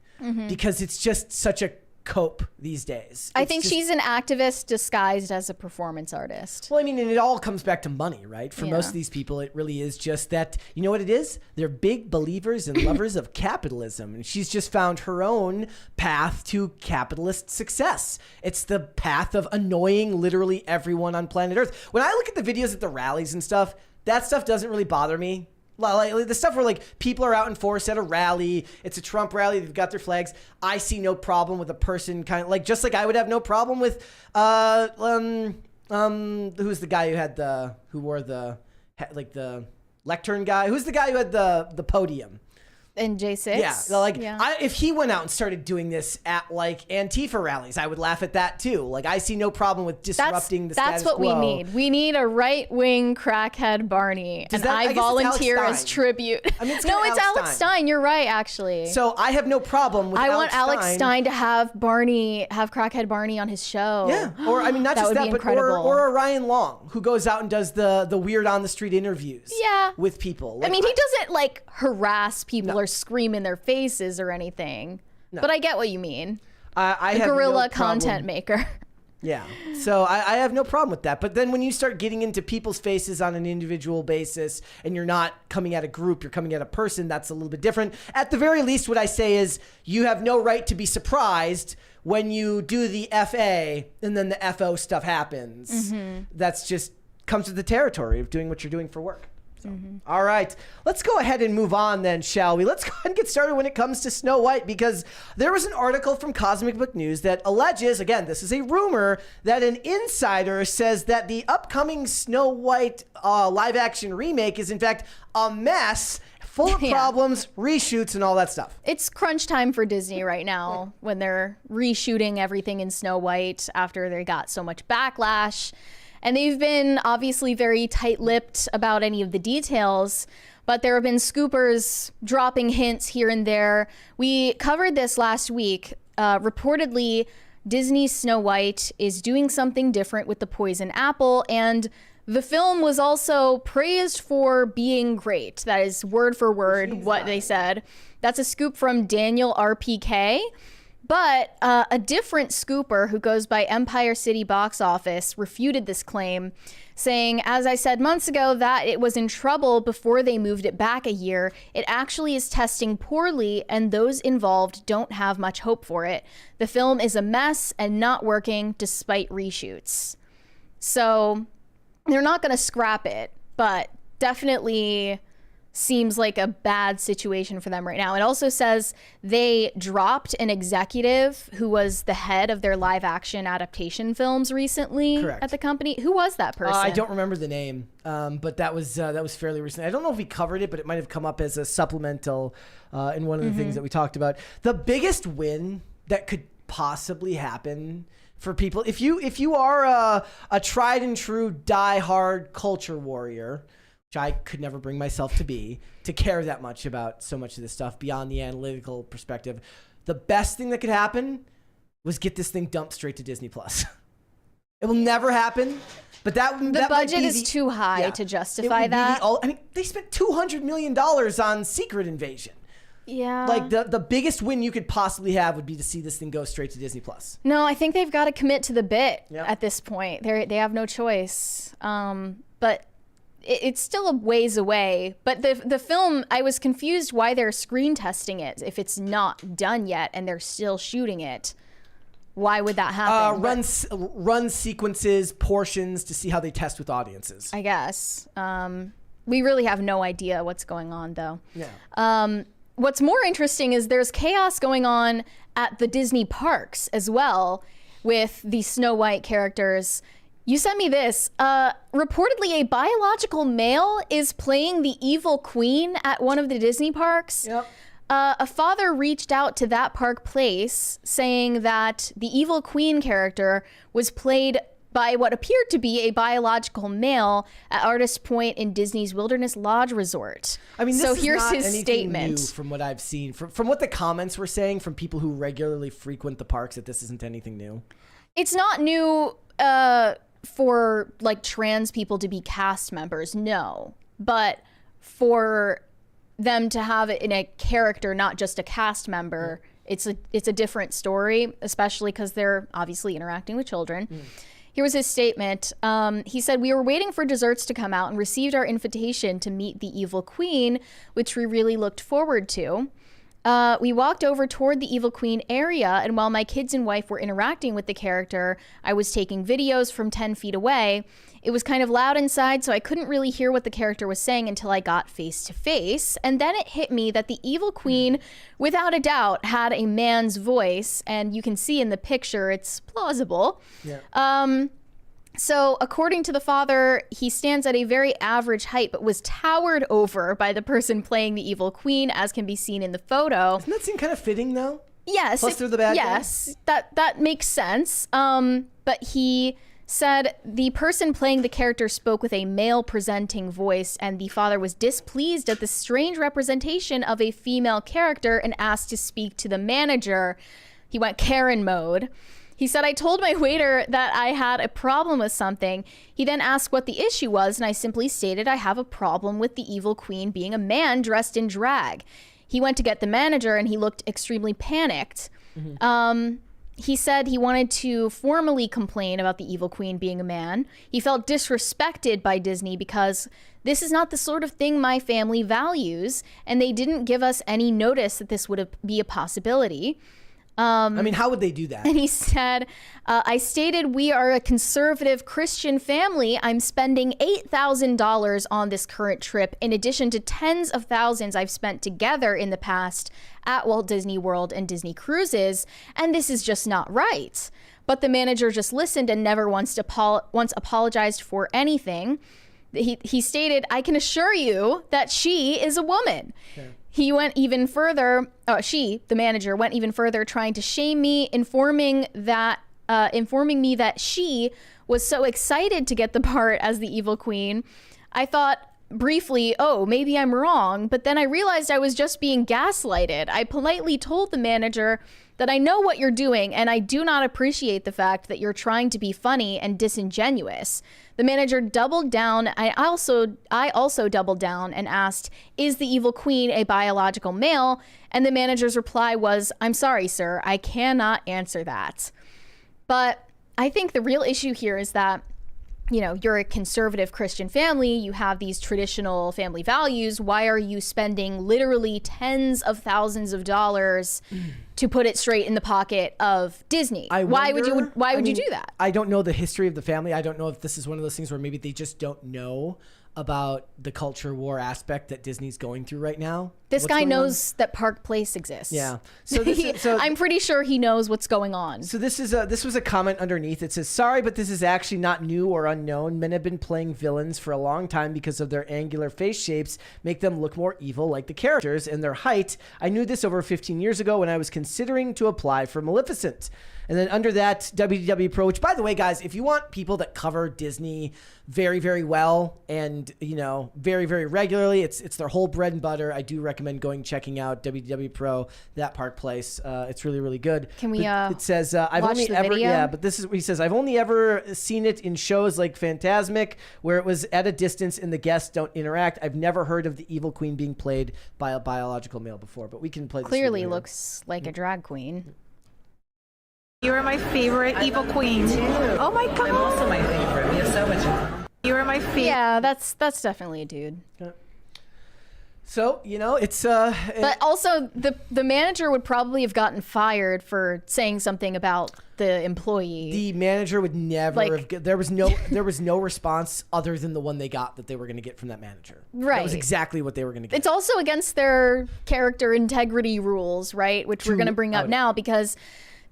because it's just such a cope these days. I think she's an activist disguised as a performance artist. Well, I mean, and it all comes back to money, right? For most of these people, it really is just that, you know what it is? They're big believers and lovers of capitalism. And she's just found her own path to capitalist success. It's the path of annoying literally everyone on planet Earth. When I look at the videos at the rallies and stuff, that stuff doesn't really bother me. Like the stuff where like people are out in force at a rally, it's a Trump rally, they've got their flags. I see no problem with a person kind of like, just like I would have no problem with who's the guy who wore the lectern guy? Who's the guy who had the podium? In J6? Yeah. If he went out and started doing this at like Antifa rallies, I would laugh at that too. Like, I see no problem with disrupting the status quo. That's what we need. We need a right-wing crackhead Barney. I volunteer as tribute. I mean, it's Alex Stein. You're right, actually. So I have no problem with Alex Stein to have crackhead Barney on his show. Yeah. Or, I mean, not just that, but or a Ryan Long who goes out and does the weird on the street interviews with people. Like, I mean, he doesn't like harass people or scream in their faces or anything. No. But I get what you mean. I have guerrilla content maker. Yeah. So I have no problem with that. But then when you start getting into people's faces on an individual basis and you're not coming at a group, you're coming at a person, that's a little bit different. At the very least, what I say is you have no right to be surprised when you do the FA and then the FO stuff happens. That's just comes with the territory of doing what you're doing for work. So, all right, let's go ahead and move on then, shall we? Let's go ahead and get started when it comes to Snow White, because there was an article from Cosmic Book News that alleges, again, this is a rumor, that an insider says that the upcoming Snow White live-action remake is, in fact, a mess, full of problems, reshoots, and all that stuff. It's crunch time for Disney right now when they're reshooting everything in Snow White after they got so much backlash. And they've been obviously very tight-lipped about any of the details, but there have been scoopers dropping hints here and there. We covered this last week. Reportedly, Disney's Snow White is doing something different with the poison apple, and the film was also praised for being great. That is word for word what they said. That's a scoop from Daniel RPK. But a different scooper who goes by Empire City Box Office refuted this claim, saying, as I said months ago, that it was in trouble before they moved it back a year. It actually is testing poorly, and those involved don't have much hope for it. The film is a mess and not working despite reshoots. So they're not going to scrap it, but definitely seems like a bad situation for them right now. It also says they dropped an executive who was the head of their live action adaptation films recently at the company. Who was that person? I don't remember the name, but that was fairly recent. I don't know if we covered it, but it might have come up as a supplemental in one of the things that we talked about. The biggest win that could possibly happen for people, if you are a tried and true die-hard culture warrior, which I could never bring myself to care that much about so much of this stuff beyond the analytical perspective. The best thing that could happen was get this thing dumped straight to Disney Plus. It will never happen, but the budget is too high to justify that. I mean, they spent $200 million on Secret Invasion. Yeah. Like the biggest win you could possibly have would be to see this thing go straight to Disney Plus. No, I think they've got to commit to the bit at this point. They have no choice. But it's still a ways away, but the film, I was confused why they're screen testing it if it's not done yet and they're still shooting it. Why would that happen? Run sequences, portions to see how they test with audiences. I guess. We really have no idea what's going on, though. Yeah. What's more interesting is there's chaos going on at the Disney parks as well with the Snow White characters. You sent me this. Reportedly, a biological male is playing the evil queen at one of the Disney parks. Yep. A father reached out to that park place saying that the evil queen character was played by what appeared to be a biological male at Artist Point in Disney's Wilderness Lodge Resort. I mean, so here's his statement. New from what I've seen, from what the comments were saying from people who regularly frequent the parks, that this isn't anything new. It's not new for like trans people to be cast members, no, but for them to have it in a character, not just a cast member, it's a different story, especially because they're obviously interacting with children. Here was his statement. He said, "We were waiting for desserts to come out and received our invitation to meet the evil queen, which we really looked forward to. We walked over toward the Evil Queen area, and while my kids and wife were interacting with the character, I was taking videos from 10 feet away. It was kind of loud inside, so I couldn't really hear what the character was saying until I got face to face. And then it hit me that the Evil Queen, without a doubt, had a man's voice, and you can see in the picture it's plausible. Yeah. So according to the father, he stands at a very average height, but was towered over by the person playing the Evil Queen, as can be seen in the photo. Doesn't that seem kind of fitting, though? Yes. Plus they're the bad guys. That makes sense. But he said the person playing the character spoke with a male presenting voice, and the father was displeased at the strange representation of a female character and asked to speak to the manager. He went Karen mode. He said, I told my waiter that I had a problem with something. He then asked what the issue was, and I simply stated I have a problem with the Evil Queen being a man dressed in drag. He went to get the manager, and he looked extremely panicked. He said he wanted to formally complain about the Evil Queen being a man. He felt disrespected by Disney because this is not the sort of thing my family values, and they didn't give us any notice that this would be a possibility. I mean, how would they do that? And he said, I stated we are a conservative Christian family. I'm spending $8,000 on this current trip, in addition to tens of thousands I've spent together in the past at Walt Disney World and Disney Cruises, and this is just not right. But the manager just listened and never once apologized for anything. He stated, I can assure you that she is a woman. Yeah. He went even further, the manager, went even further, trying to shame me, informing me that she was so excited to get the part as the Evil Queen. I thought briefly, oh, maybe I'm wrong, but then I realized I was just being gaslighted. I politely told the manager that I know what you're doing, and I do not appreciate the fact that you're trying to be funny and disingenuous. The manager doubled down. I also doubled down and asked, is the Evil Queen a biological male? And the manager's reply was, I'm sorry, sir, I cannot answer that. But I think the real issue here is that, you know, you're a conservative Christian family, you have these traditional family values. Why are you spending literally tens of thousands of dollars to put it straight in the pocket of Disney? Why would you do that? I don't know the history of the family. I don't know if this is one of those things where maybe they just don't know about the culture war aspect that Disney's going through right now. This guy knows that Park Place exists. Yeah. So, I'm pretty sure he knows what's going on. So this was a comment underneath. It says, sorry, but this is actually not new or unknown. Men have been playing villains for a long time because of their angular face shapes make them look more evil like the characters and their height. I knew this over 15 years ago when I was considering to apply for Maleficent. And then under that, WDW Pro, which, by the way, guys, if you want people that cover Disney very, very well and, you know, very, very regularly, it's their whole bread and butter. I do recommend checking out WDW Pro, that Park Place. It's really, really good. Can we it says, I've only ever, video? Yeah, but this is what he says. I've only ever seen it in shows like Fantasmic, where it was at a distance and the guests don't interact. I've never heard of the Evil Queen being played by a biological male before, but we can play this. Clearly looks like a drag queen. You are my favorite Evil Queen. Oh my god. I'm also my favorite. We have so much fun. You are my favorite. Yeah, that's definitely a dude. Yeah. So, you know, it's but also the manager would probably have gotten fired for saying something about the employee. The manager would never have, there was no response other than the one they got that they were going to get from that manager. Right. That was exactly what they were going to get. It's also against their character integrity rules, right? Which we're going to bring up now, because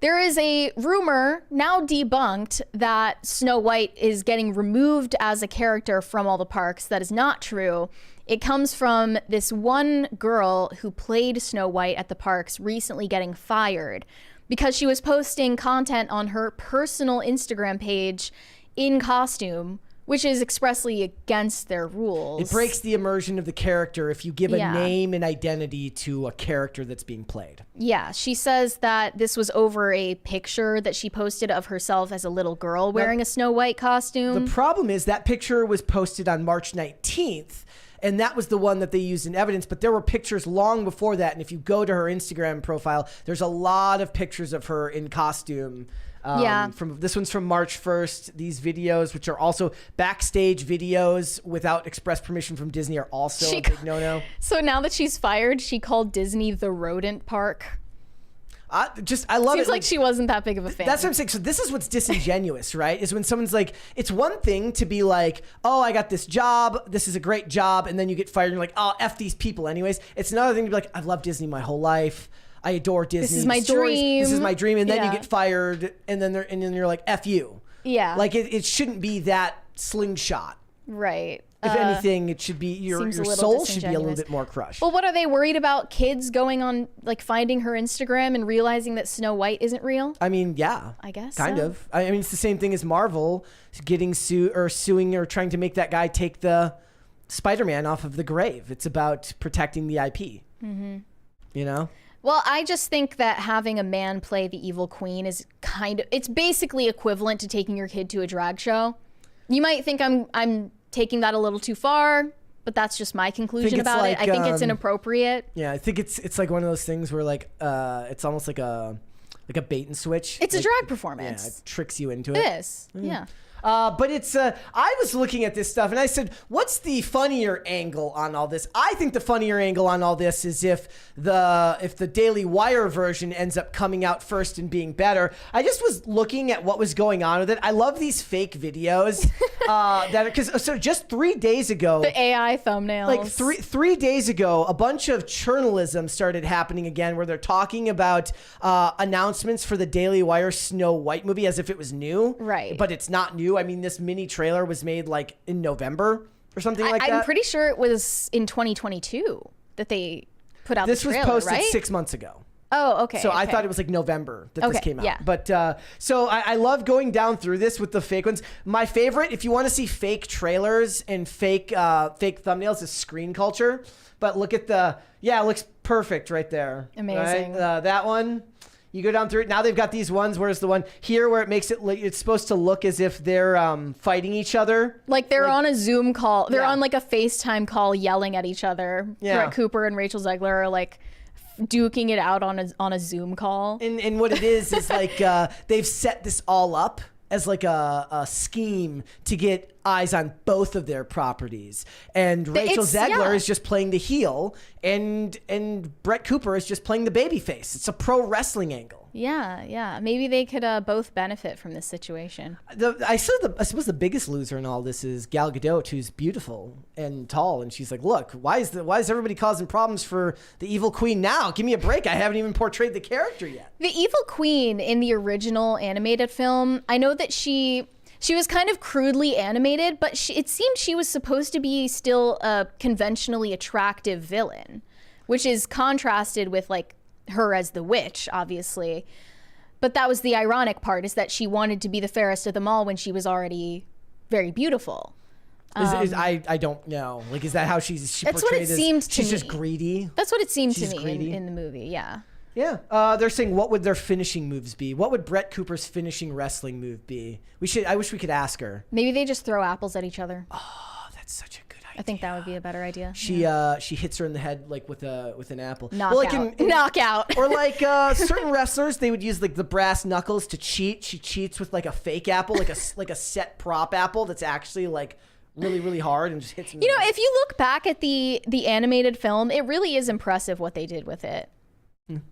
there is a rumor, now debunked, that Snow White is getting removed as a character from all the parks. That is not true. It comes from this one girl who played Snow White at the parks recently getting fired because she was posting content on her personal Instagram page in costume, which is expressly against their rules. It breaks the immersion of the character if you give a name and identity to a character that's being played. Yeah, she says that this was over a picture that she posted of herself as a little girl wearing a Snow White costume. The problem is that picture was posted on March 19th, and that was the one that they used in evidence. But there were pictures long before that, and if you go to her Instagram profile, there's a lot of pictures of her in costume. This one's from March 1st. These videos, which are also backstage videos without express permission from Disney, are also a big no-no. So now that she's fired, she called Disney the rodent park. I love it. Seems like she wasn't that big of a fan. That's what I'm saying. So this is what's disingenuous, right? Is when someone's like, it's one thing to be like, oh, I got this job. This is a great job. And then you get fired and you're like, oh, F these people anyways. It's another thing to be like, I've loved Disney my whole life. I adore Disney. This is my dream. This is my dream. And then you get fired and then you're like, F you. Yeah. Like it shouldn't be that slingshot. Right. If anything, it should be your soul should be a little bit more crushed. Well, what are they worried about? Kids going on, like, finding her Instagram and realizing that Snow White isn't real? I mean, yeah. I guess kind of. I mean, it's the same thing as Marvel getting suing or trying to make that guy take the Spider-Man off of the grave. It's about protecting the IP. Mm-hmm. You know? Well, I just think that having a man play the evil queen is it's basically equivalent to taking your kid to a drag show. You might think I'm taking that a little too far, but that's just my conclusion about it. I think it's inappropriate. Yeah, I think it's like one of those things where like it's almost like a bait and switch. It's like, a drag performance. Yeah, it tricks you into it. It is. Yeah. But it's I was looking at this stuff and I said, what's the funnier angle on all this? I think the funnier angle on all this is if the Daily Wire version ends up coming out first and being better. I just was looking at what was going on with it. I love these fake videos so just 3 days ago, the AI thumbnails. Like three days ago, a bunch of journalism started happening again where they're talking about announcements for the Daily Wire Snow White movie as if it was new. Right. But it's not new. I mean, this mini trailer was made like in November or something like that. I'm pretty sure it was in 2022 that they put out this the trailer, was posted right? 6 months ago. Oh, okay. So I thought it was like November that this came out. Yeah. But so I love going down through this with the fake ones. My favorite, if you want to see fake trailers and fake thumbnails, is Screen Culture. But look at it looks perfect right there. Amazing. Right? That one. You go down through it. Now they've got these ones. Where's the one here where it makes it it's supposed to look as if they're fighting each other? Like they're on a Zoom call. They're on like a FaceTime call yelling at each other. Yeah. Brett Cooper and Rachel Zegler are like duking it out on a Zoom call. And what it is like they've set this all up as like a scheme to get eyes on both of their properties. And Rachel Zegler is just playing the heel and Brett Cooper is just playing the baby face. It's a pro wrestling angle. Yeah. Maybe they could both benefit from this situation. I suppose the biggest loser in all this is Gal Gadot, who's beautiful and tall, and she's like, "Look, why is everybody causing problems for the evil queen now? Give me a break. I haven't even portrayed the character yet." The evil queen in the original animated film, I know that she was kind of crudely animated, but it seemed she was supposed to be still a conventionally attractive villain, which is contrasted with like her as the witch, obviously. But that was the ironic part, is that she wanted to be the fairest of them all when she was already very beautiful. I don't know. Like, is that how she that's portrayed what it seemed to she's me. just greedy? That's what it seemed to me in the movie, yeah. Yeah. They're saying, what would their finishing moves be? What would Brett Cooper's finishing wrestling move be? I wish we could ask her. Maybe they just throw apples at each other. Oh, that's such a good idea. I think that would be a better idea. She hits her in the head like with an apple. Knockout. Or like certain wrestlers, they would use like the brass knuckles to cheat. She cheats with like a fake apple, like a set prop apple that's actually like really, really hard and just hits me. If you look back at the animated film, it really is impressive what they did with it.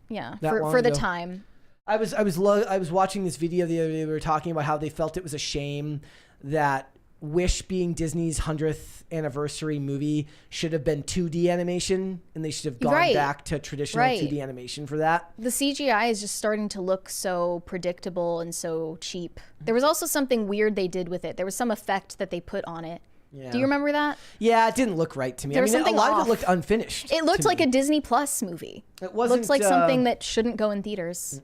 Yeah, for the time. I was watching this video the other day. We were talking about how they felt it was a shame that Wish, being Disney's 100th anniversary movie, should have been 2D animation, and they should have gone back to traditional 2D animation for that. The CGI is just starting to look so predictable and so cheap. There was also something weird they did with it. There was some effect that they put on it. Yeah. Do you remember that? Yeah, it didn't look right to me. A lot of it looked unfinished. It looked like a Disney Plus movie. It wasn't. Looks like something that shouldn't go in theaters.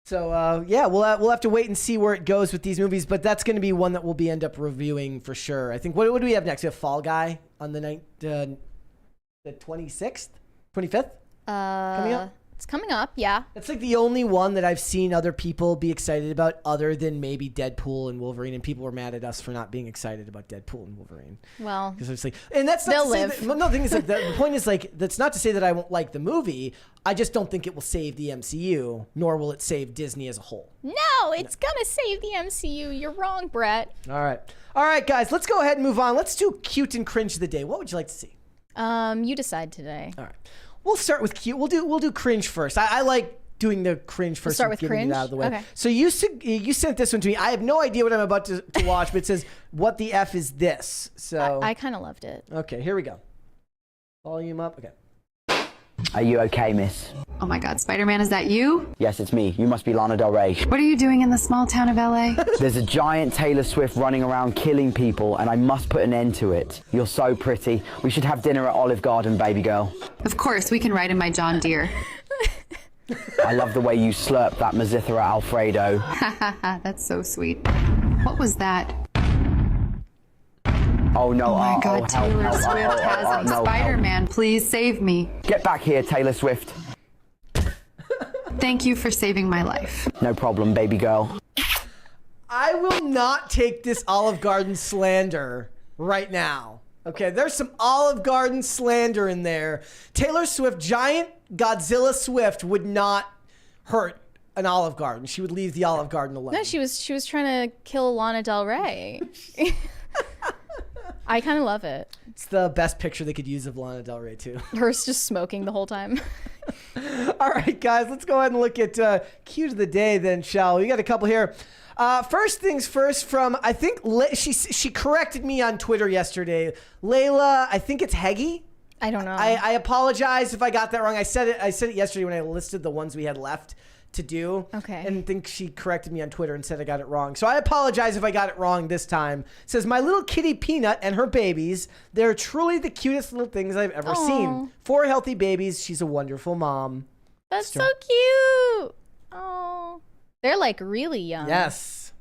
So we'll have to wait and see where it goes with these movies, but that's going to be one that we'll end up reviewing for sure. I think. What do we have next? We have Fall Guy on the 26th, 25th, coming up. It's coming up, yeah. It's like the only one that I've seen other people be excited about other than maybe Deadpool and Wolverine, and people were mad at us for not being excited about Deadpool and Wolverine. Well, because it's like, and that's not they'll to say live. that, no, the thing is, like, the point is, like, that's not to say that I won't like the movie. I just don't think it will save the MCU, nor will it save Disney as a whole. No, it's gonna save the MCU. You're wrong, Brett. All right, guys, let's go ahead and move on. Let's do cute and cringe of the day. What would you like to see? You decide today. All right. We'll start with cute. We'll do cringe first. I like doing the cringe first. We'll start and with getting cringe? it out of the way. Okay. So you sent this one to me. I have no idea what I'm about to watch, but it says, "What the F is this?" So I kind of loved it. Okay, here we go. Volume up. Okay. Are you okay, miss? Oh my God, Spider-Man, is that you? Yes, it's me. You must be Lana Del Rey. What are you doing in the small town of LA? There's a giant Taylor Swift running around killing people, and I must put an end to it. You're so pretty. We should have dinner at Olive Garden, baby girl. Of course, we can ride in my John Deere. I love the way you slurp that Mazithera Alfredo. That's so sweet. What was that? Oh no, Oh my God, help, Taylor help, Swift has me. no, Spider-Man, please save me. Get back here, Taylor Swift. Thank you for saving my life. No problem, baby girl. I will not take this Olive Garden slander right now. Okay, there's some Olive Garden slander in there. Taylor Swift, giant Godzilla Swift, would not hurt an Olive Garden. She would leave the Olive Garden alone. No, she was trying to kill Lana Del Rey. I kind of love it. It's the best picture they could use of Lana Del Rey, too. Her's just smoking the whole time. All right, guys, let's go ahead and look at cute of the day then, shall we? We got a couple here. First things first from, I think, she corrected me on Twitter yesterday. Layla, I think it's Heggie. I don't know. I apologize if I got that wrong. I said it yesterday when I listed the ones we had left to do. Okay. And I think she corrected me on Twitter and said I got it wrong. So I apologize if I got it wrong this time. It says, my little kitty Peanut and her babies, they're truly the cutest little things I've ever seen. 4 healthy babies. She's a wonderful mom. That's so cute. Oh, they're like really young. Yes.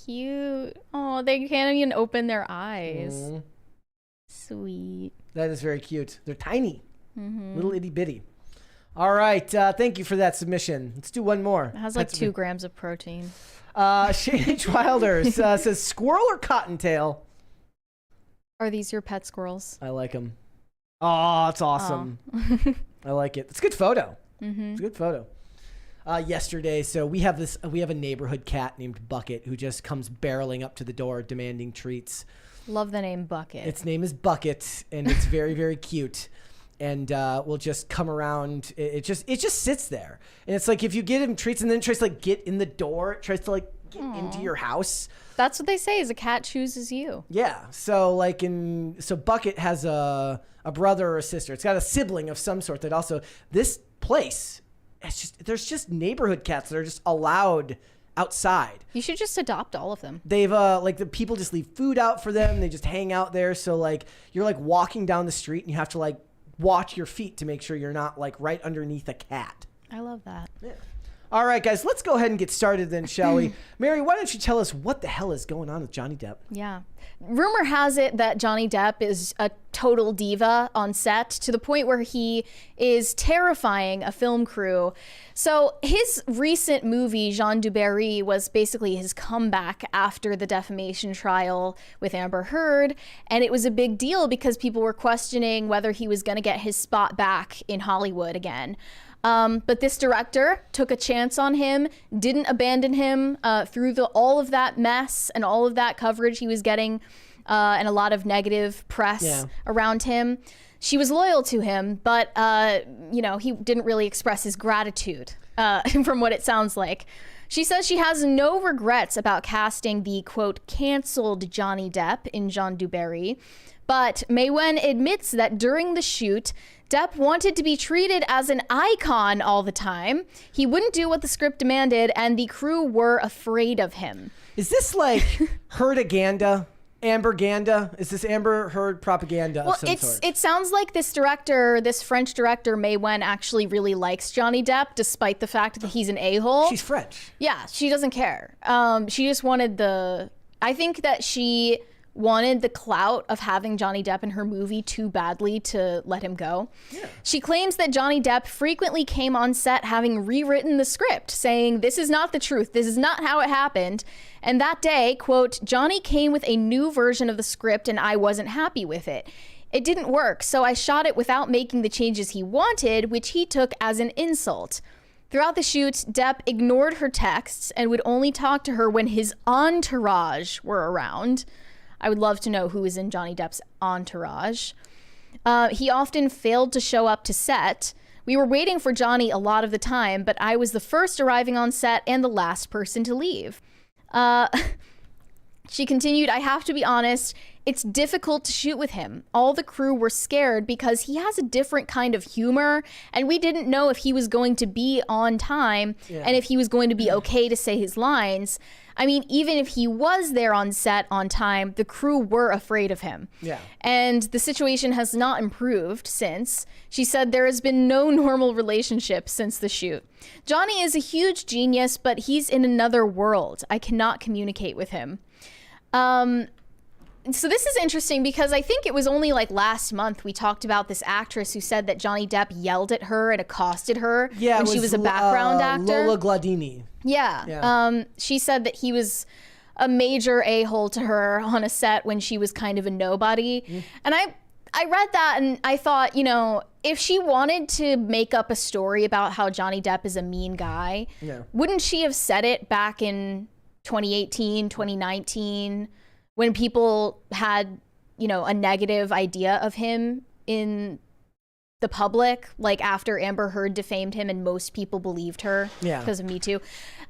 Cute. Oh, they can't even open their eyes. Sweet. That is very cute. They're tiny. Little itty bitty. All right. Thank you for that submission. Let's do one more. It has like 2 grams of protein. Shane H. Wilder says, squirrel or cottontail? Are these your pet squirrels? I like them. Oh, it's awesome. I like it. It's a good photo. It's a good photo. Yesterday, so we have a neighborhood cat named Bucket who just comes barreling up to the door demanding treats. Love the name Bucket. Its name is Bucket, and it's very, very cute. And will just come around. It just sits there, and it's like if you give him treats and then it tries to like get in the door, it tries to like get into your house. That's what they say: is a cat chooses you. Yeah. So Bucket has a brother or a sister. It's got a sibling of some sort that also this place. There's just neighborhood cats that are just allowed outside. You should just adopt all of them. They've the people just leave food out for them. They just hang out there. So like you're like walking down the street and you have to like watch your feet to make sure you're not like right underneath a cat. I love that. Yeah. All right, guys, let's go ahead and get started then, shall we? Mary, why don't you tell us what the hell is going on with Johnny Depp? Yeah. Rumor has it that Johnny Depp is a total diva on set to the point where he is terrifying a film crew. So his recent movie, Jean du Barry, was basically his comeback after the defamation trial with Amber Heard. And it was a big deal because people were questioning whether he was going to get his spot back in Hollywood again. But this director took a chance on him, didn't abandon him through all of that mess and all of that coverage he was getting and a lot of negative press around him. She was loyal to him, but, he didn't really express his gratitude from what it sounds like. She says she has no regrets about casting the, quote, canceled Johnny Depp in Jean du Barry. But Mae Wen admits that during the shoot, Depp wanted to be treated as an icon all the time. He wouldn't do what the script demanded, and the crew were afraid of him. Is this like Heardaganda? Amberganda? Is this Amber Heard propaganda of some sort? It sounds like this French director, Mae Wen, actually really likes Johnny Depp, despite the fact that he's an a-hole. She's French. Yeah, she doesn't care. She just wanted I think that she wanted the clout of having Johnny Depp in her movie too badly to let him go. Yeah. She claims that Johnny Depp frequently came on set having rewritten the script, saying, "This is not the truth. This is not how it happened." And that day, quote, "Johnny came with a new version of the script and I wasn't happy with it. It didn't work, so I shot it without making the changes he wanted, which he took as an insult." Throughout the shoot, Depp ignored her texts and would only talk to her when his entourage were around. I would love to know who is in Johnny Depp's entourage. He often failed to show up to set. We were waiting for Johnny a lot of the time, but I was the first arriving on set and the last person to leave. She continued, "I have to be honest, it's difficult to shoot with him. All the crew were scared because he has a different kind of humor, and we didn't know if he was going to be on time and if he was going to be okay to say his lines. I mean, even if he was there on set on time, the crew were afraid of him. Yeah. And the situation has not improved since." She said there has been no normal relationship since the shoot. "Johnny is a huge genius, but he's in another world. I cannot communicate with him." So this is interesting because I think it was only like last month we talked about this actress who said that Johnny Depp yelled at her and accosted her when she was a background actor. Lola Gladini. Yeah. She said that he was a major a-hole to her on a set when she was kind of a nobody. And I read that and I thought, you know, if she wanted to make up a story about how Johnny Depp is a mean guy, wouldn't she have said it back in 2018, 2019, when people had, you know, a negative idea of him in the public, like after Amber Heard defamed him and most people believed her because of Me Too.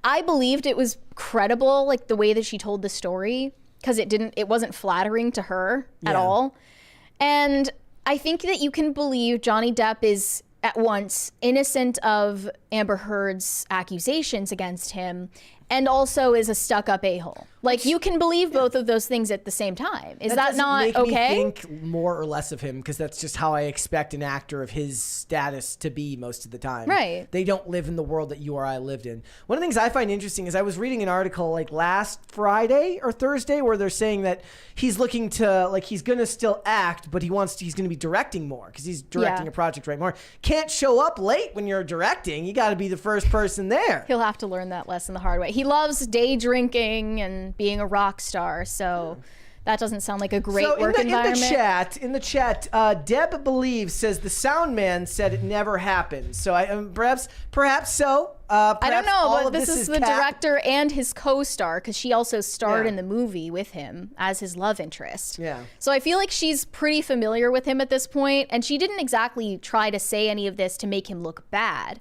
I believed it was credible, like the way that she told the story, because it wasn't flattering to her at all. And I think that you can believe Johnny Depp is at once innocent of Amber Heard's accusations against him and also is a stuck-up a-hole. Like, you can believe both of those things at the same time. Is that not okay? That doesn't make me think more or less of him, because that's just how I expect an actor of his status to be most of the time. Right. They don't live in the world that you or I lived in. One of the things I find interesting is I was reading an article like last Friday or Thursday where they're saying that he's looking to, like, he's going to still act, but he's going to be directing more because he's directing a project right more. Can't show up late when you're directing. You got to be the first person there. He'll have to learn that lesson the hard way. He loves day drinking and being a rock star, so that doesn't sound like a great work environment. In the chat, Deb says the sound man said it never happened. So perhaps so. I don't know, but this is the director and his co-star, because she also starred in the movie with him as his love interest. Yeah. So I feel like she's pretty familiar with him at this point, and she didn't exactly try to say any of this to make him look bad.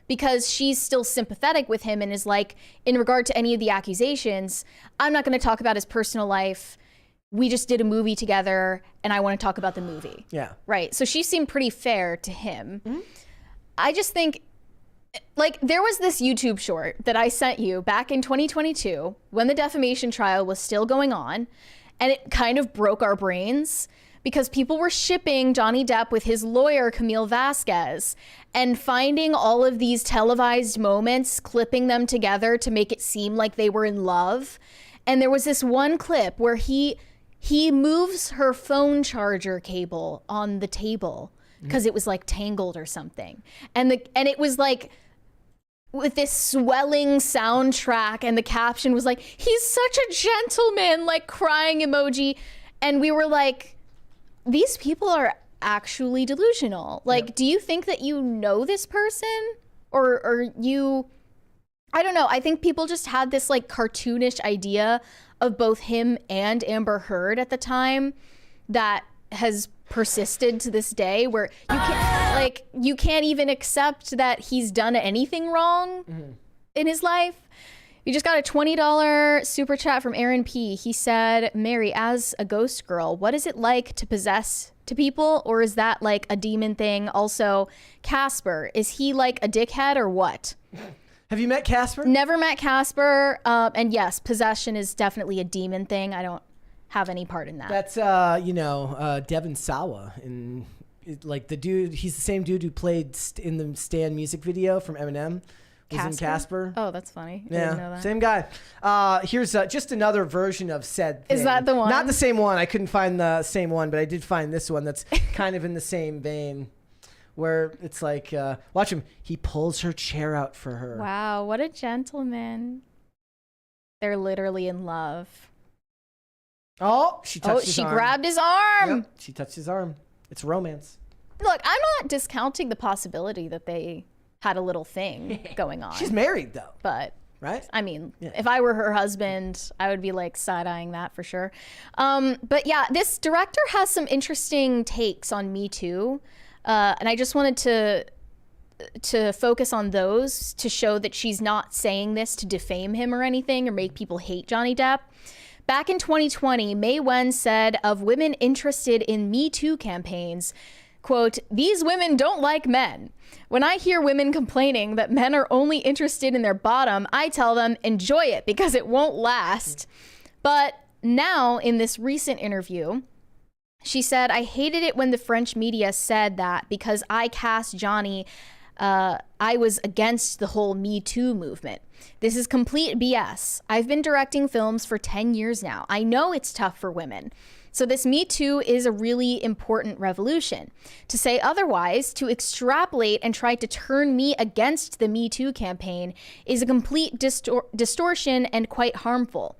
Because she's still sympathetic with him and is like, in regard to any of the accusations, I'm not going to talk about his personal life. We just did a movie together and I want to talk about the movie. Yeah. Right. So she seemed pretty fair to him. Mm-hmm. I just think, like, there was this YouTube short that I sent you back in 2022 when the defamation trial was still going on, and it kind of broke our brains because people were shipping Johnny Depp with his lawyer, Camille Vasquez, and finding all of these televised moments, clipping them together to make it seem like they were in love. And there was this one clip where he moves her phone charger cable on the table because it was like tangled or something. And it was like with this swelling soundtrack, and the caption was like, "He's such a gentleman," like crying emoji. And we were like, these people are actually delusional. Like, do you think that you know this person? Or you, I don't know. I think people just had this like cartoonish idea of both him and Amber Heard at the time that has persisted to this day, where you can't even accept that he's done anything wrong in his life. We just got a $20 super chat from Aaron P. He said, "Mary, as a ghost girl, what is it like to possess to people, or is that like a demon thing? Also, Casper, is he like a dickhead or what?" Have you met Casper? Never met Casper. And yes, possession is definitely a demon thing. I don't have any part in that. That's, Devin Sawa. Like the dude, he's the same dude who played in the Stan music video from Eminem, was in Casper. Oh, that's funny. I Yeah, didn't know that. same guy. Here's just another version of said thing. Is that the one? Not the same one. I couldn't find the same one, but I did find this one that's kind of in the same vein, where it's like, watch him. He pulls her chair out for her. Wow, what a gentleman. They're literally in love. Oh, she touched his arm. She grabbed his arm. Yep, she touched his arm. It's romance. Look, I'm not discounting the possibility that they had a little thing going on. She's married, though. But, right? I mean, if I were her husband, I would be like side-eyeing that for sure. But yeah, this director has some interesting takes on Me Too. And I just wanted to focus on those to show that she's not saying this to defame him or anything or make people hate Johnny Depp. Back in 2020, Mae Wen said of women interested in Me Too campaigns, quote, "These women don't like men. When I hear women complaining that men are only interested in their bottom, I tell them, enjoy it because it won't last." But now in this recent interview, she said, "I hated it when the French media said that because I cast Johnny, I was against the whole Me Too movement. This is complete BS. I've been directing films for 10 years now. I know it's tough for women. So this Me Too is a really important revolution. To say otherwise, to extrapolate and try to turn me against the Me Too campaign is a complete distortion and quite harmful.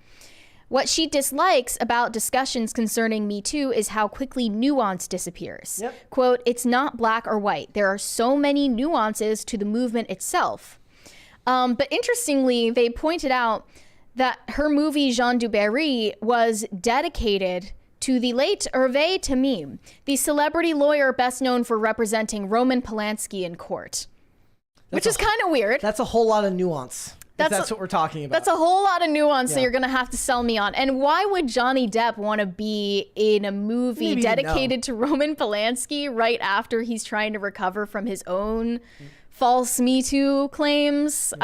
What she dislikes about discussions concerning Me Too is how quickly nuance disappears. Yep. Quote, "It's not black or white. There are so many nuances to the movement itself." But interestingly, they pointed out that her movie Jean du Barry was dedicated to the late Hervé Tamim, the celebrity lawyer best known for representing Roman Polanski in court. Which is kind of weird. That's a whole lot of nuance. That's what we're talking about. That's a whole lot of nuance that you're going to have to sell me on. And why would Johnny Depp want to be in a movie dedicated to Roman Polanski right after he's trying to recover from his own false Me Too claims?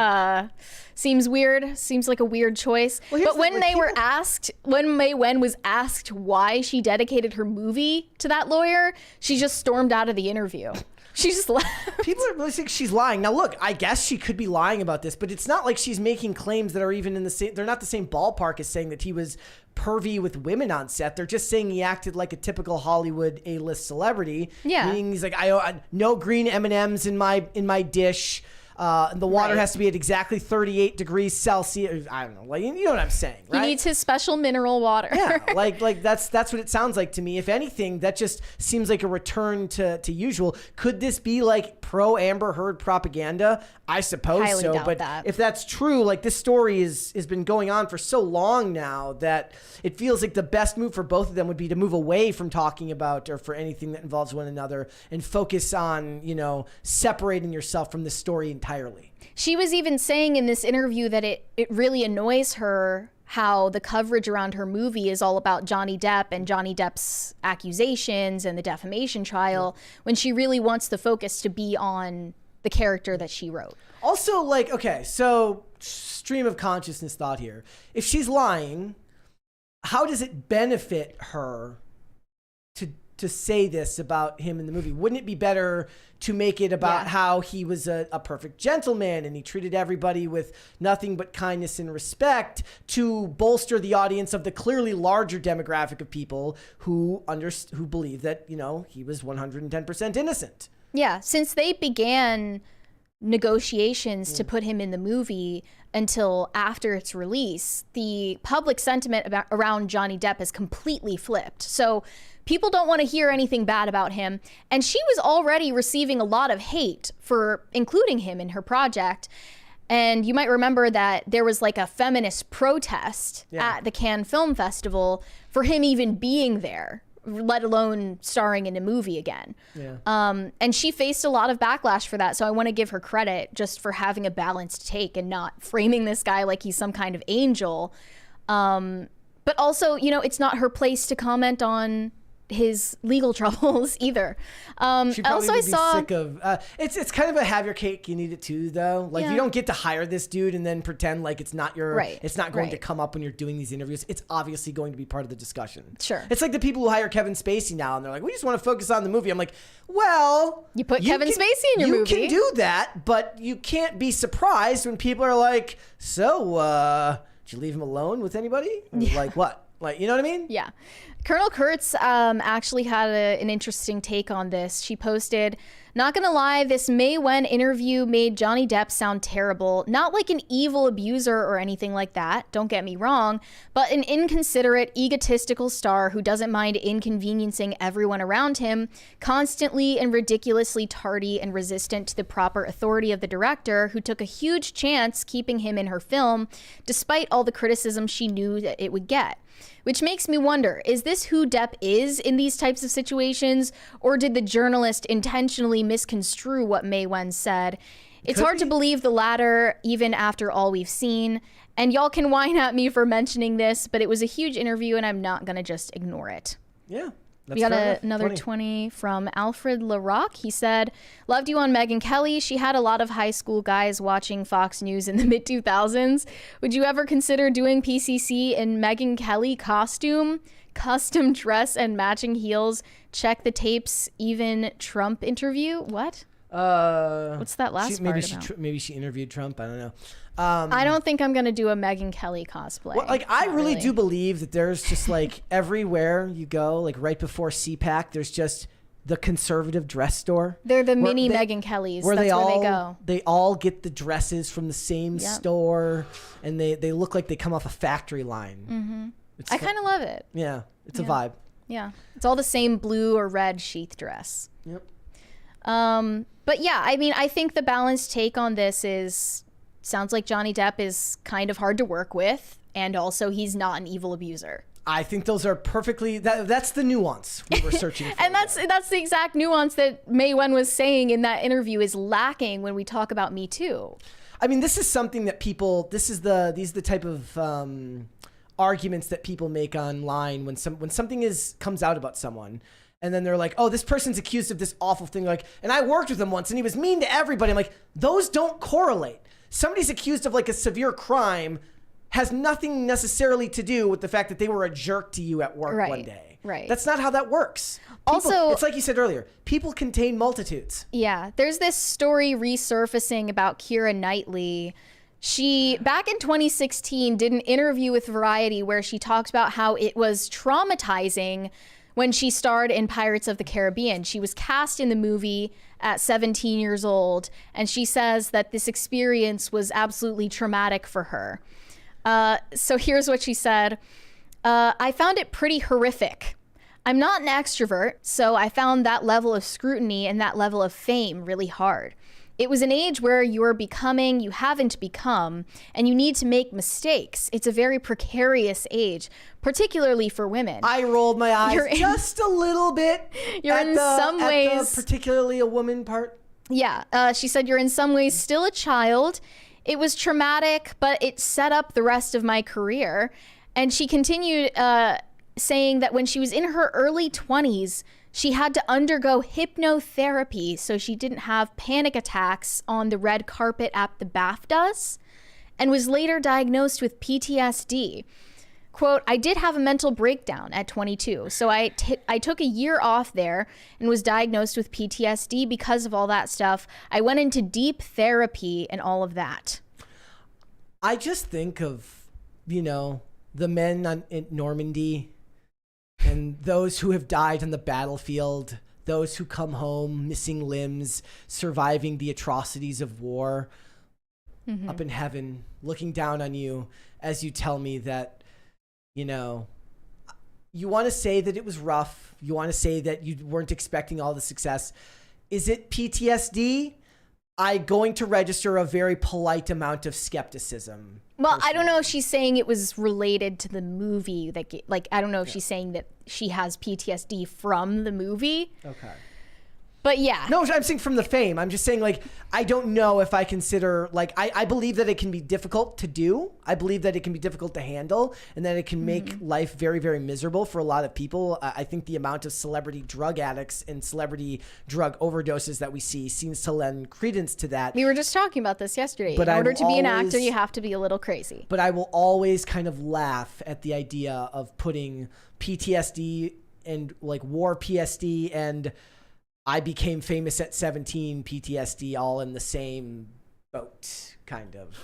Seems weird. Seems like a weird choice. Well, but when when Mae Wen was asked why she dedicated her movie to that lawyer, she just stormed out of the interview. She just left. People are really saying she's lying. Now, look, I guess she could be lying about this, but it's not like she's making claims that are even in the same. They're not the same ballpark as saying that he was pervy with women on set. They're just saying he acted like a typical Hollywood A-list celebrity. Yeah, meaning he's like, I no green M&Ms in my dish. The water has to be at exactly 38 degrees Celsius. I don't know. Like, you know what I'm saying, right? He needs his special mineral water. Yeah, like that's what it sounds like to me. If anything, that just seems like a return to usual. Could this be like pro Amber Heard propaganda? I suppose Highly so. doubt But that. if that's true, like this story has been going on for so long now that it feels like the best move for both of them would be to move away from talking about or for anything that involves one another and focus on, separating yourself from the story entirely. She was even saying in this interview that it really annoys her how the coverage around her movie is all about Johnny Depp and Johnny Depp's accusations and the defamation trial, when she really wants the focus to be on the character that she wrote. Also, so stream of consciousness thought here. If she's lying, how does it benefit her to say this about him in the movie? Wouldn't it be better to make it about how he was a perfect gentleman and he treated everybody with nothing but kindness and respect, to bolster the audience of the clearly larger demographic of people who believe that, he was 110% innocent? Yeah, since they began negotiations to put him in the movie until after its release, the public sentiment around Johnny Depp has completely flipped. So people don't want to hear anything bad about him. And she was already receiving a lot of hate for including him in her project. And you might remember that there was like a feminist protest at the Cannes Film Festival for him even being there, let alone starring in a movie again. And she faced a lot of backlash for that. So I want to give her credit just for having a balanced take and not framing this guy like he's some kind of angel. But also, it's not her place to comment on his legal troubles either. She probably would be sick of. It's kind of a have your cake, you need it too, though. Like you don't get to hire this dude and then pretend like it's not your. Right. It's not going to come up when you're doing these interviews. It's obviously going to be part of the discussion. Sure. It's like the people who hire Kevin Spacey now, and they're like, we just want to focus on the movie. I'm like, well, you put Kevin Spacey in your movie. You can do that, but you can't be surprised when people are like, so, did you leave him alone with anybody? Like what? Like, you know what I mean? Yeah. Colonel Kurtz actually had an interesting take on this. She posted, not gonna lie, this May Wen interview made Johnny Depp sound terrible. Not like an evil abuser or anything like that, don't get me wrong, but an inconsiderate, egotistical star who doesn't mind inconveniencing everyone around him, constantly and ridiculously tardy and resistant to the proper authority of the director, who took a huge chance keeping him in her film, despite all the criticism she knew that it would get. Which makes me wonder, is this who Depp is in these types of situations, or did the journalist intentionally misconstrue what May Wen said? It's hard to believe the latter, even after all we've seen. And y'all can whine at me for mentioning this, but it was a huge interview and I'm not going to just ignore it. Yeah. We got another 20 from Alfred LaRock. He said, loved you on Megyn Kelly. She had a lot of high school guys watching Fox News in the mid-2000s. Would you ever consider doing PCC in Megyn Kelly costume, custom dress and matching heels? Check the tapes, even Trump interview? What? What's that last part about? Maybe she interviewed Trump. I don't know. I don't think I'm going to do a Megyn Kelly cosplay. Well, like, I really do believe that there's just like everywhere you go, like right before CPAC, there's just the conservative dress store. They're the mini Megyn Kellys. That's where they go. They all get the dresses from the same store, and they look like they come off a factory line. Mm-hmm. I kind of love it. Yeah, it's a vibe. Yeah, it's all the same blue or red sheath dress. Yep. But yeah, I mean, I think the balanced take on this is, sounds like Johnny Depp is kind of hard to work with, and also he's not an evil abuser. I think those are perfectly, that's the nuance we were searching for. And that's the exact nuance that May Wen was saying in that interview is lacking when we talk about Me Too. I mean, this is something that these are the type of arguments that people make online when something comes out about someone. And then they're like, oh, this person's accused of this awful thing. Like, and I worked with him once and he was mean to everybody. I'm like, those don't correlate. Somebody's accused of like a severe crime has nothing necessarily to do with the fact that they were a jerk to you at work one day. Right. That's not how that works. Also, it's like you said earlier, people contain multitudes. Yeah. There's this story resurfacing about Keira Knightley. She, back in 2016, did an interview with Variety where she talked about how it was traumatizing when she starred in Pirates of the Caribbean. She was cast in the movie at 17 years old, and she says that this experience was absolutely traumatic for her. So here's what she said. I found it pretty horrific. I'm not an extrovert, so I found that level of scrutiny and that level of fame really hard. It was an age where you're becoming, you haven't become, and you need to make mistakes. It's a very precarious age, particularly for women. I rolled my eyes just a little bit. You're in some ways, particularly a woman part. Yeah, she said, you're in some ways still a child. It was traumatic, but it set up the rest of my career. And she continued saying that when she was in her early 20s, she had to undergo hypnotherapy so she didn't have panic attacks on the red carpet at the BAFTAs, and was later diagnosed with PTSD. Quote, I did have a mental breakdown at 22, so I took a year off there and was diagnosed with PTSD because of all that stuff. I went into deep therapy and all of that. I just think of, the men in Normandy and those who have died on the battlefield, those who come home missing limbs, surviving the atrocities of war, up in heaven, looking down on you as you tell me that, you want to say that it was rough. You want to say that you weren't expecting all the success. Is it PTSD? I'm going to register a very polite amount of skepticism. Well, personally. I don't know if she's saying it was related to the movie. I don't know if she's saying that she has PTSD from the movie. Okay. But yeah. No, I'm saying from the fame. I'm just saying, like, I don't know if I consider, like, I believe that it can be difficult to do. I believe that it can be difficult to handle and that it can make life very, very miserable for a lot of people. I think the amount of celebrity drug addicts and celebrity drug overdoses that we see seems to lend credence to that. We were just talking about this yesterday. But in order to be an actor, you have to be a little crazy. But I will always kind of laugh at the idea of putting PTSD and, like, war PTSD and I became famous at 17 PTSD all in the same boat, kind of.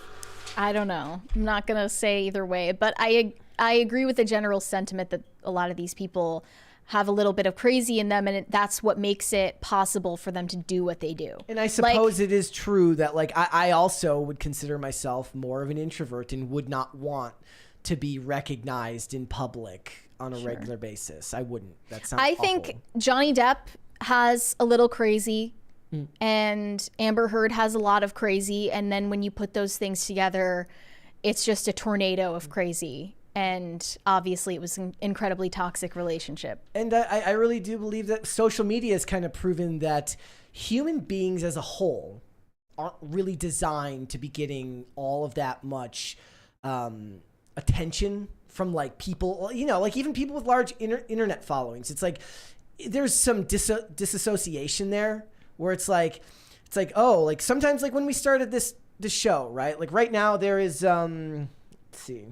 I don't know. I'm not going to say either way, but I agree with the general sentiment that a lot of these people have a little bit of crazy in them, and that's what makes it possible for them to do what they do. And I suppose it is true that, like, I also would consider myself more of an introvert and would not want to be recognized in public on a regular basis. I wouldn't. That sounds awful. Think Johnny Depp has a little crazy and Amber Heard has a lot of crazy, and then when you put those things together, it's just a tornado of crazy. And obviously it was an incredibly toxic relationship. And I really do believe that social media has kind of proven that human beings as a whole aren't really designed to be getting all of that much attention from, like, people, you know, like even people with large internet followings. It's like there's some disassociation there where it's like, oh, like sometimes, like when we started this show, right? Like right now there is, let's see,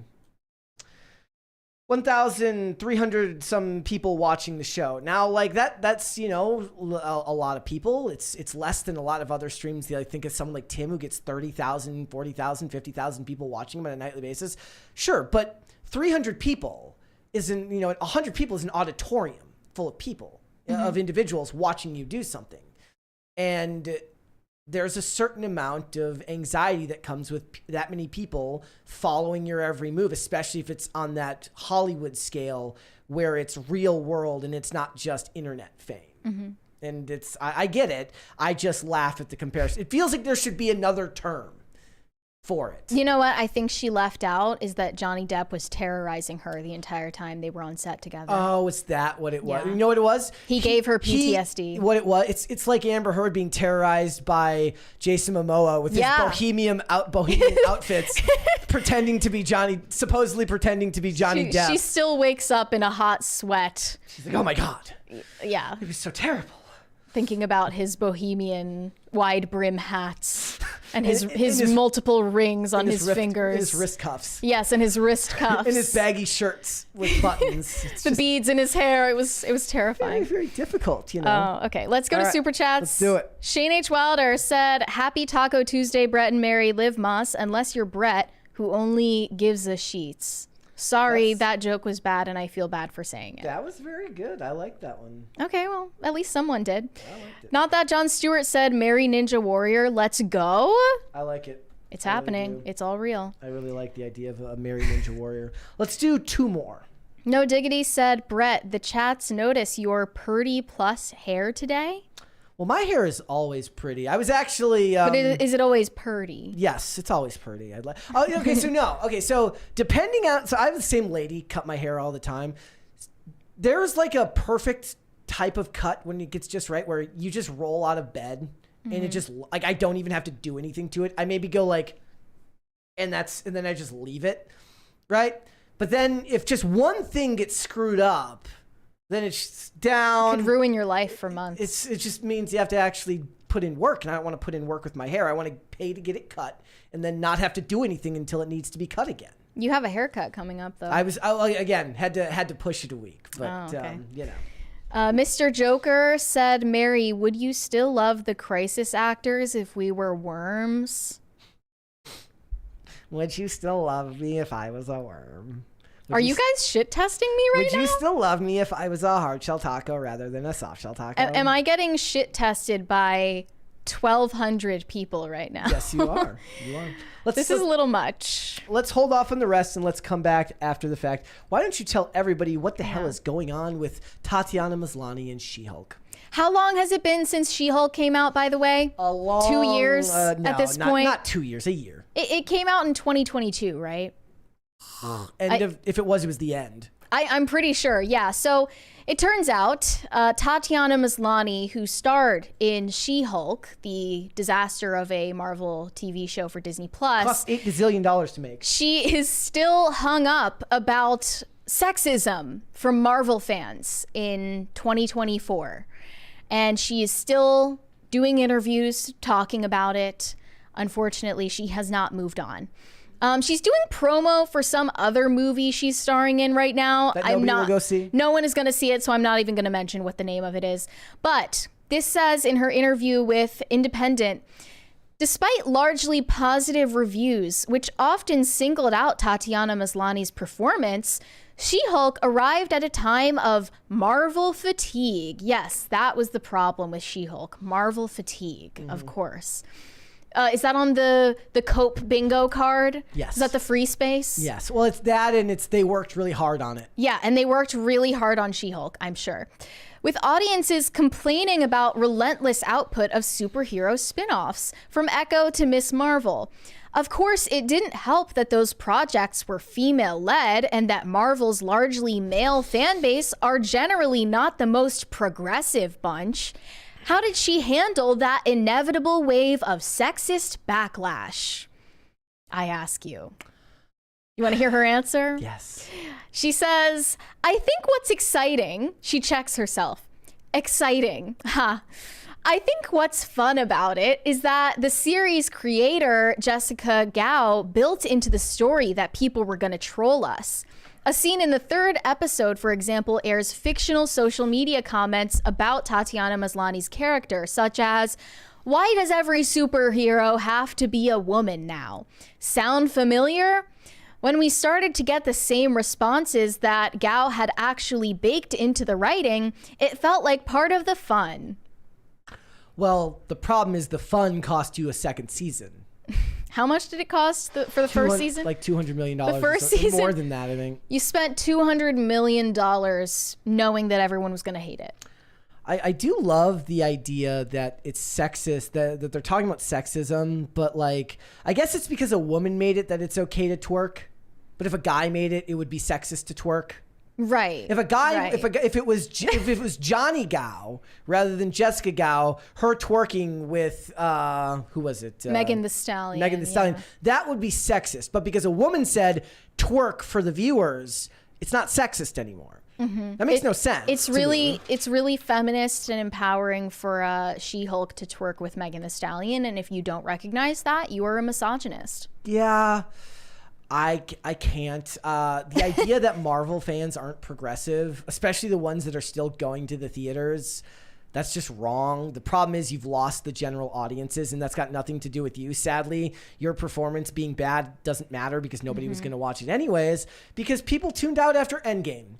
1,300 some people watching the show. Now, like that's, you know, a lot of people. It's less than a lot of other streams. I think it's someone like Tim who gets 30,000, 40,000, 50,000 people watching him on a nightly basis. Sure. But 300 people isn't, you know, 100 people is an auditorium full of people, of individuals watching you do something. And there's a certain amount of anxiety that comes with that many people following your every move, especially if it's on that Hollywood scale where it's real world and it's not just internet fame. And it's, I get it. I just laugh at the comparison. It feels like there should be another term for it. You know what I think she left out is that Johnny Depp was terrorizing her the entire time they were on set together. Oh, is that what it was? You know what it was? He gave her PTSD. What it was? It's like Amber Heard being terrorized by Jason Momoa with his bohemian outfits, supposedly pretending to be Johnny Depp. She still wakes up in a hot sweat. She's like, oh my God. Yeah. It was so terrible. Thinking about his bohemian wide brim hats and his multiple rings on his fingers. And his wrist cuffs. Yes, and his wrist cuffs. And his baggy shirts with buttons. The beads in his hair. It was terrifying. Very, very difficult, you know. Oh, okay. Let's go to Super Chats. Let's do it. Shane H. Wilder said, happy Taco Tuesday, Brett and Mary. Live Moss, unless you're Brett, who only gives the sheets. Sorry, that joke was bad, and I feel bad for saying it. That was very good. I like that one. Okay, well, at least someone did. I liked it. Not that Jon Stewart said, Mary Ninja Warrior, let's go. I like it. It's happening. It's all real. I really like the idea of a Mary Ninja Warrior. Let's do two more. No Diggity said, Brett, the chats notice your purdy plus hair today. Well, my hair is always pretty. I was actually... but is it always purdy? Yes, it's always purdy. So depending on... So I have the same lady cut my hair all the time. There's like a perfect type of cut when it gets just right, where you just roll out of bed and it just... Like, I don't even have to do anything to it. I maybe go like... And then I just leave it, right? But then if just one thing gets screwed up... Then it's down. It could ruin your life for months. It just means you have to actually put in work, and I don't want to put in work with my hair. I want to pay to get it cut and then not have to do anything until it needs to be cut again. You have a haircut coming up, though. I had to push it a week, but you know. Mr. Joker said, Mary, would you still love the crisis actors if we were worms? Would you still love me if I was a worm? Are you guys shit testing me right now? Would you still love me if I was a hard shell taco rather than a soft shell taco? Am I getting shit tested by 1,200 people right now? Yes, you are. You are. This is a little much. Let's hold off on the rest and let's come back after the fact. Why don't you tell everybody what the hell is going on with Tatiana Maslany and She-Hulk? How long has it been since She-Hulk came out, by the way? 2 years at this point? Not 2 years, a year. It came out in 2022, right? If it was the end. I'm pretty sure. Yeah. So it turns out Tatiana Maslany, who starred in She-Hulk, the disaster of a Marvel TV show for Disney Plus, cost $8 gazillion to make. She is still hung up about sexism from Marvel fans in 2024. And she is still doing interviews, talking about it. Unfortunately, she has not moved on. She's doing promo for some other movie she's starring in right now. That nobody will go see? No one is going to see it, so I'm not even going to mention what the name of it is. But this says in her interview with Independent, despite largely positive reviews, which often singled out Tatiana Maslany's performance, She-Hulk arrived at a time of Marvel fatigue. Yes, that was the problem with She-Hulk. Marvel fatigue, of course. Is that on the Cope bingo card? Yes. Is that the free space? Yes. Well, it's that, and they worked really hard on it. Yeah, and they worked really hard on She-Hulk, I'm sure. With audiences complaining about relentless output of superhero spin-offs, from Echo to Miss Marvel. Of course, it didn't help that those projects were female-led and that Marvel's largely male fan base are generally not the most progressive bunch. How did she handle that inevitable wave of sexist backlash? I ask you. You want to hear her answer? Yes. She says, I think what's exciting, she checks herself. Exciting. Ha. I think what's fun about it is that the series creator, Jessica Gao, built into the story that people were going to troll us. A scene in the 3rd episode, for example, airs fictional social media comments about Tatiana Maslany's character, such as, why does every superhero have to be a woman now? Sound familiar? When we started to get the same responses that Gao had actually baked into the writing, it felt like part of the fun. Well, the problem is the fun cost you a second season. How much did it cost for the first season? Like $200 million. The first season? More than that, I think. You spent $200 million knowing that everyone was going to hate it. I do love the idea that it's sexist, that they're talking about sexism, but like, I guess it's because a woman made it that it's okay to twerk. But if a guy made it, it would be sexist to twerk. Right. If a guy, right. if it was Johnny Gao rather than Jessica Gao, her twerking with who was it? Megan Thee Stallion. Megan Thee Stallion. That would be sexist. But because a woman said twerk for the viewers, it's not sexist anymore. Mm-hmm. That makes no sense. It's really feminist and empowering for She-Hulk to twerk with Megan Thee Stallion. And if you don't recognize that, you are a misogynist. Yeah. I can't. The idea that Marvel fans aren't progressive, especially the ones that are still going to the theaters, that's just wrong. The problem is you've lost the general audiences, and that's got nothing to do with you. Sadly, your performance being bad doesn't matter because nobody was going to watch it anyways, because people tuned out after Endgame.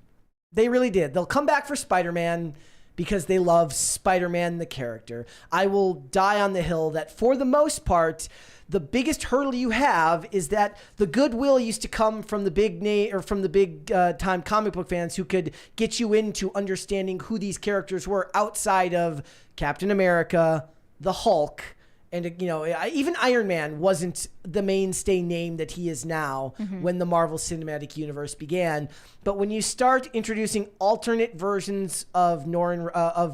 They really did. They'll come back for Spider-Man because they love Spider-Man, the character. I will die on the hill that for the most part, the biggest hurdle you have is that the goodwill used to come from the big name or from the big time comic book fans who could get you into understanding who these characters were outside of Captain America, the Hulk, and even Iron Man wasn't the mainstay name that he is now when the Marvel Cinematic Universe began. But when you start introducing alternate versions of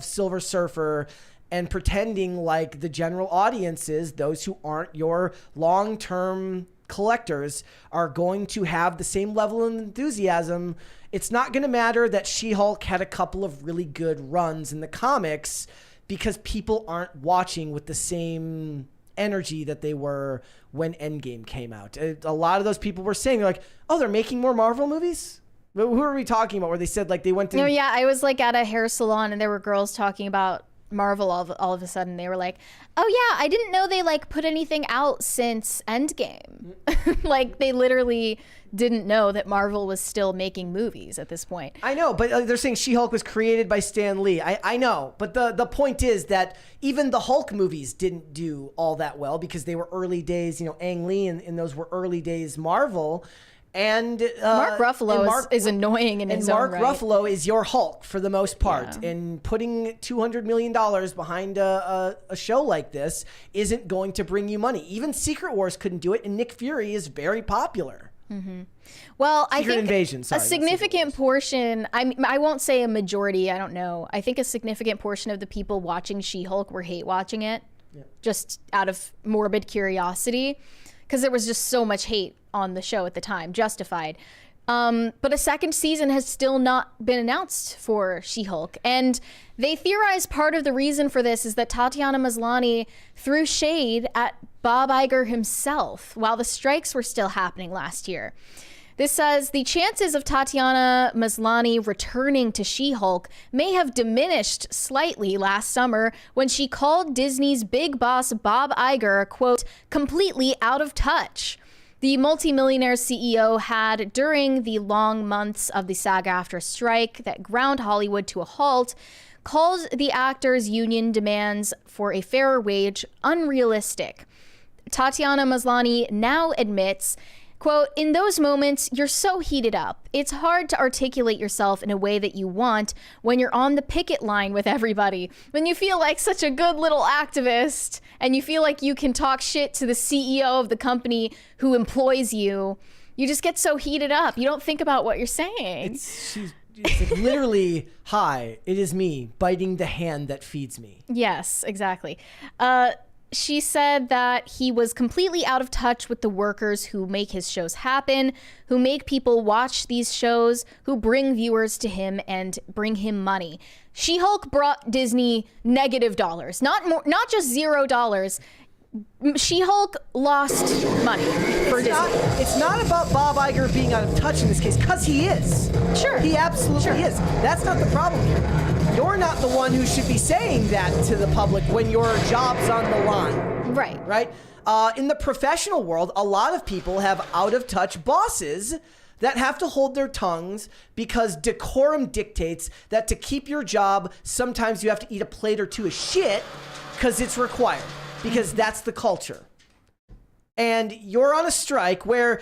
Silver Surfer and pretending like the general audiences, those who aren't your long-term collectors, are going to have the same level of enthusiasm, it's not going to matter that She-Hulk had a couple of really good runs in the comics because people aren't watching with the same energy that they were when Endgame came out. A lot of those people were saying, they're like, oh, they're making more Marvel movies? Who are we talking about? Where they said like they went to... No, yeah, I was like at a hair salon and there were girls talking about Marvel all of a sudden. They were like, oh yeah, I didn't know they like put anything out since Endgame. Like they literally didn't know that Marvel was still making movies at this point. I know, but they're saying She-Hulk was created by Stan Lee. I know, but the point is that even the Hulk movies didn't do all that well because they were early days, Ang Lee and those were early days Marvel. And Mark Ruffalo is annoying in his own right. And Mark Ruffalo is your Hulk for the most part. Yeah. And putting $200 million behind a show like this isn't going to bring you money. Even Secret Wars couldn't do it, and Nick Fury is very popular. Well, I Secret think Invasion, sorry, a significant portion, I won't say a majority, I don't know. I think a significant portion of the people watching She-Hulk were hate watching it, just out of morbid curiosity, because there was just so much hate on the show at the time, justified. But a second season has still not been announced for She-Hulk. And they theorize part of the reason for this is that Tatiana Maslany threw shade at Bob Iger himself while the strikes were still happening last year. This says the chances of Tatiana Maslany returning to She-Hulk may have diminished slightly last summer when she called Disney's big boss Bob Iger, quote, completely out of touch. The multimillionaire CEO had, during the long months of the SAG-AFTRA strike that ground Hollywood to a halt, called the actors' union demands for a fairer wage unrealistic. Tatiana Maslany now admits, quote, in those moments, you're so heated up. It's hard to articulate yourself in a way that you want when you're on the picket line with everybody. When you feel like such a good little activist and you feel like you can talk shit to the CEO of the company who employs you, you just get so heated up. You don't think about what you're saying. It's like literally, hi, it is me biting the hand that feeds me. Yes, exactly. She said that he was completely out of touch with the workers who make his shows happen, who make people watch these shows, who bring viewers to him and bring him money. She-Hulk brought Disney negative dollars, not just $0. She-Hulk lost money for Disney. It's not about Bob Iger being out of touch in this case, because he is. Sure. He absolutely is. That's not the problem here. You're not the one who should be saying that to the public when your job's on the line. Right. Right? In the professional world, a lot of people have out-of-touch bosses that have to hold their tongues because decorum dictates that to keep your job, sometimes you have to eat a plate or two of shit because it's required. Because that's the culture. And you're on a strike where,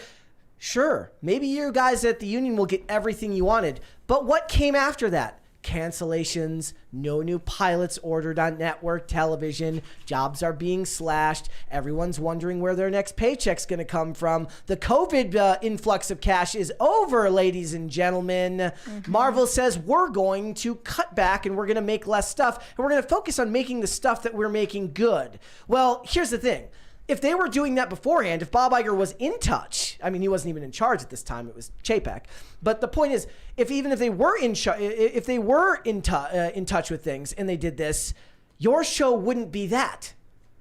sure, maybe you guys at the union will get everything you wanted. But what came after that? Cancellations, no new pilots ordered on network television, jobs are being slashed, everyone's wondering where their next paycheck's going to come from. The COVID influx of cash is over, ladies and gentlemen. Marvel says we're going to cut back and we're going to make less stuff and we're going to focus on making the stuff that we're making good. Well, here's the thing. If they were doing that beforehand, if Bob Iger was in touch, I mean, he wasn't even in charge at this time, it was Chapek. But the point is, if they were in touch with things and they did this, your show wouldn't be that.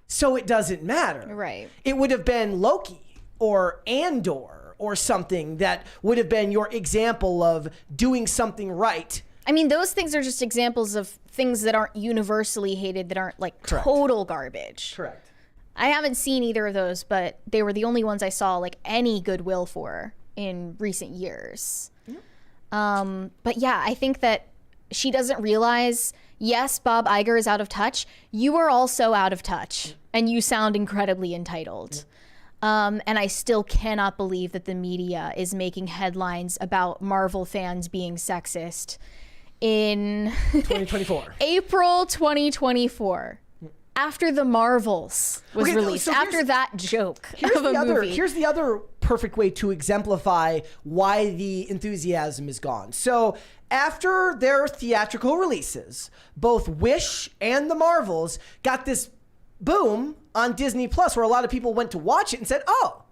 So it doesn't matter. Right. It would have been Loki or Andor or something that would have been your example of doing something right. I mean, those things are just examples of things that aren't universally hated, that aren't like Correct. Total garbage. Correct. I haven't seen either of those, but they were the only ones I saw like any goodwill for in recent years. But yeah, I think that she doesn't realize, yes, Bob Iger is out of touch. You are also out of touch and you sound incredibly entitled. And I still cannot believe that the media is making headlines about Marvel fans being sexist in 2024. April 2024. After The Marvels was released, so after that joke of a movie. Here's the other perfect way to exemplify why the enthusiasm is gone. So after their theatrical releases, both Wish and The Marvels got this boom on Disney Plus where a lot of people went to watch it and said, oh,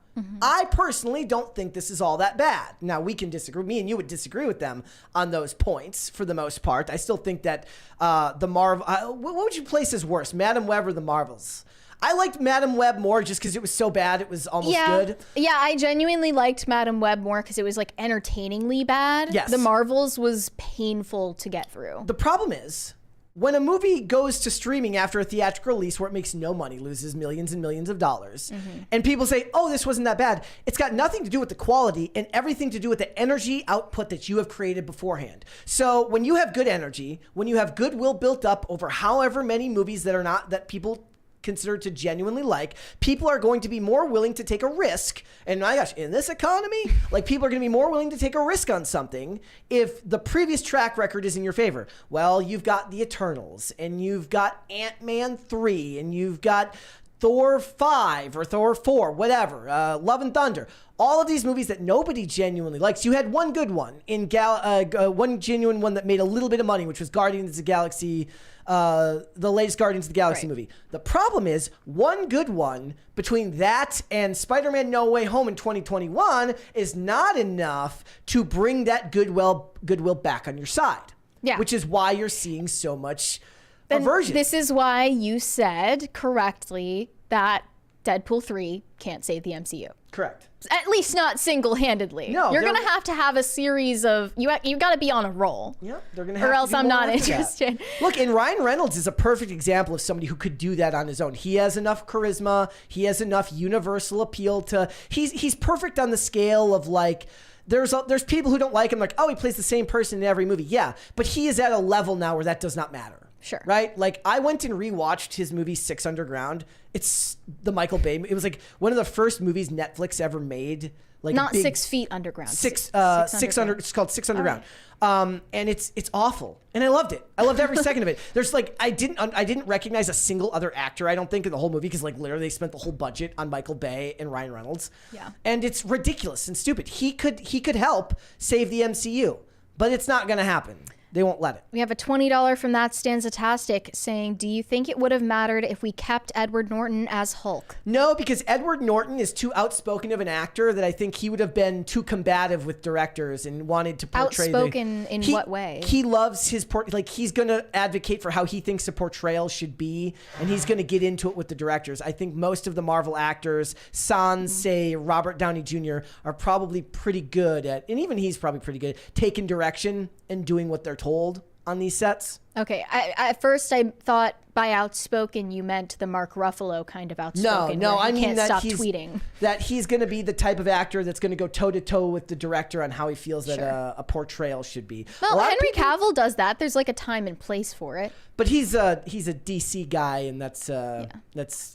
I personally don't think this is all that bad. Now, we can disagree. Me and you would disagree with them on those points for the most part. I still think that the Marvel... what would you place as worse, Madam Web or the Marvels? I liked Madam Web more just because it was so bad it was almost good. Yeah, I genuinely liked Madam Web more because it was like entertainingly bad. Yes. The Marvels was painful to get through. The problem is, when a movie goes to streaming after a theatrical release where it makes no money, loses millions and millions of dollars, and people say, oh, this wasn't that bad, it's got nothing to do with the quality and everything to do with the energy output that you have created beforehand. So when you have good energy, when you have goodwill built up over however many movies that people consider to genuinely like, people are going to be more willing to take a risk. And my gosh, in this economy, like people are going to be more willing to take a risk on something if the previous track record is in your favor. Well, you've got The Eternals and you've got Ant-Man 3 and you've got Thor 5 or Thor 4, whatever, Love and Thunder, all of these movies that nobody genuinely likes. You had one good one in one genuine one that made a little bit of money, which was Guardians of the Galaxy, the latest Guardians of the Galaxy movie. The problem is one good one between that and Spider-Man No Way Home in 2021 is not enough to bring that goodwill back on your side. Yeah. Which is why you're seeing so much aversion. This is why you said correctly that Deadpool 3 can't save the MCU. Correct. At least not single-handedly. No, you're gonna have a series of you got to be on a roll. Yeah, they're gonna have or to else do I'm more not after interested. That. Look, and Ryan Reynolds is a perfect example of somebody who could do that on his own. He has enough charisma. He has enough universal appeal to. He's perfect on the scale of like. There's people who don't like him, like, oh, he plays the same person in every movie. Yeah, but he is at a level now where that does not matter. Sure. Right? Like, I went and rewatched his movie 6 Underground. It's the Michael Bay. It was like one of the first movies Netflix ever made. Like not 6 feet underground. Six Underground. It's called 6 Underground. Right. And it's awful. And I loved it. I loved every second of it. There's like, I didn't recognize a single other actor, I don't think, in the whole movie, because like literally they spent the whole budget on Michael Bay and Ryan Reynolds. Yeah. And it's ridiculous and stupid. He could help save the MCU, but it's not going to happen. They won't let it. We have a $20 from That Stanzatastic saying, do you think it would have mattered if we kept Edward Norton as Hulk? No, because Edward Norton is too outspoken of an actor that I think he would have been too combative with directors and wanted to portray outspoken in what way? He loves his he's going to advocate for how he thinks a portrayal should be, and he's going to get into it with the directors. I think most of the Marvel actors, sans say Robert Downey Jr., are probably pretty good at, and even he's probably pretty good, taking direction and doing what they're told on these sets. Okay, at first I thought by outspoken you meant the Mark Ruffalo kind of outspoken. No, I mean can't that stop tweeting. That he's going to be the type of actor that's going to go toe to toe with the director on how he feels that a portrayal should be. Well, Henry Cavill does that. There's like a time and place for it. But he's a DC guy, and that's and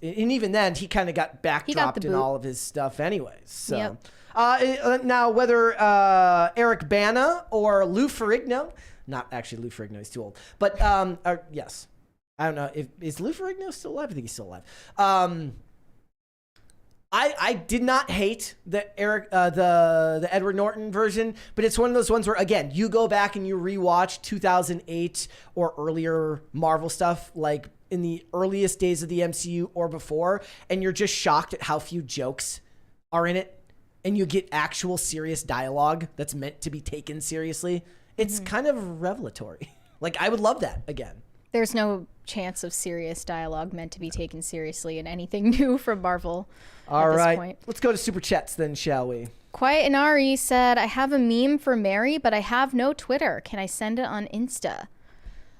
even then he kind of got backdropped in all of his stuff anyways. So. Yep. Now, whether Eric Bana or Lou Ferrigno, not actually Lou Ferrigno, he's too old, but yes, I don't know, is Lou Ferrigno still alive? I think he's still alive. I did not hate the Edward Norton version, but it's one of those ones where, again, you go back and you rewatch 2008 or earlier Marvel stuff, like in the earliest days of the MCU or before, and you're just shocked at how few jokes are in it. And you get actual serious dialogue that's meant to be taken seriously. It's kind of revelatory. Like, I would love that again. There's no chance of serious dialogue meant to be taken seriously in anything new from Marvel at this point. Let's go to Super Chats then, shall we? Quiet Inari said, I have a meme for Mary, but I have no Twitter. Can I send it on Insta?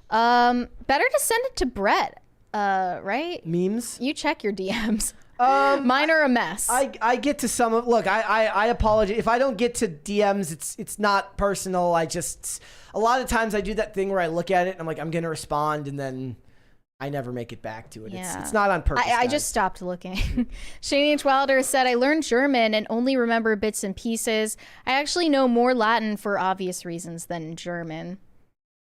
Better to send it to Brett, right? Memes? You check your DMs. Mine are a mess. I get to some of, look, I apologize if I don't get to DMs. It's not personal. I just, a lot of times I do that thing where I look at it and I'm like, I'm gonna respond, and then I never make it back to it. Yeah. It's not on purpose. I just stopped looking. Shane H. Wilder said, I learned German and only remember bits and pieces. I actually know more Latin for obvious reasons than German.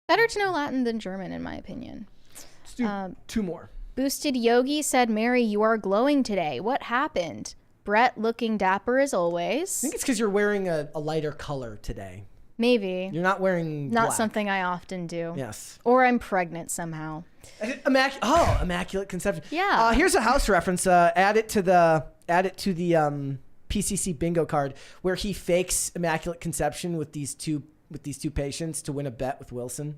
Better to know Latin than German, in my opinion. Let's do 2 more. Boosted Yogi said, Mary, you are glowing today. What happened? Brett looking dapper as always. I think it's because you're wearing a lighter color today. Maybe. You're not wearing black. Something I often do. Yes. Or I'm pregnant somehow. Immaculate Conception. Yeah. Here's a house reference. Add it to the PCC bingo card where he fakes Immaculate Conception with these two patients to win a bet with Wilson.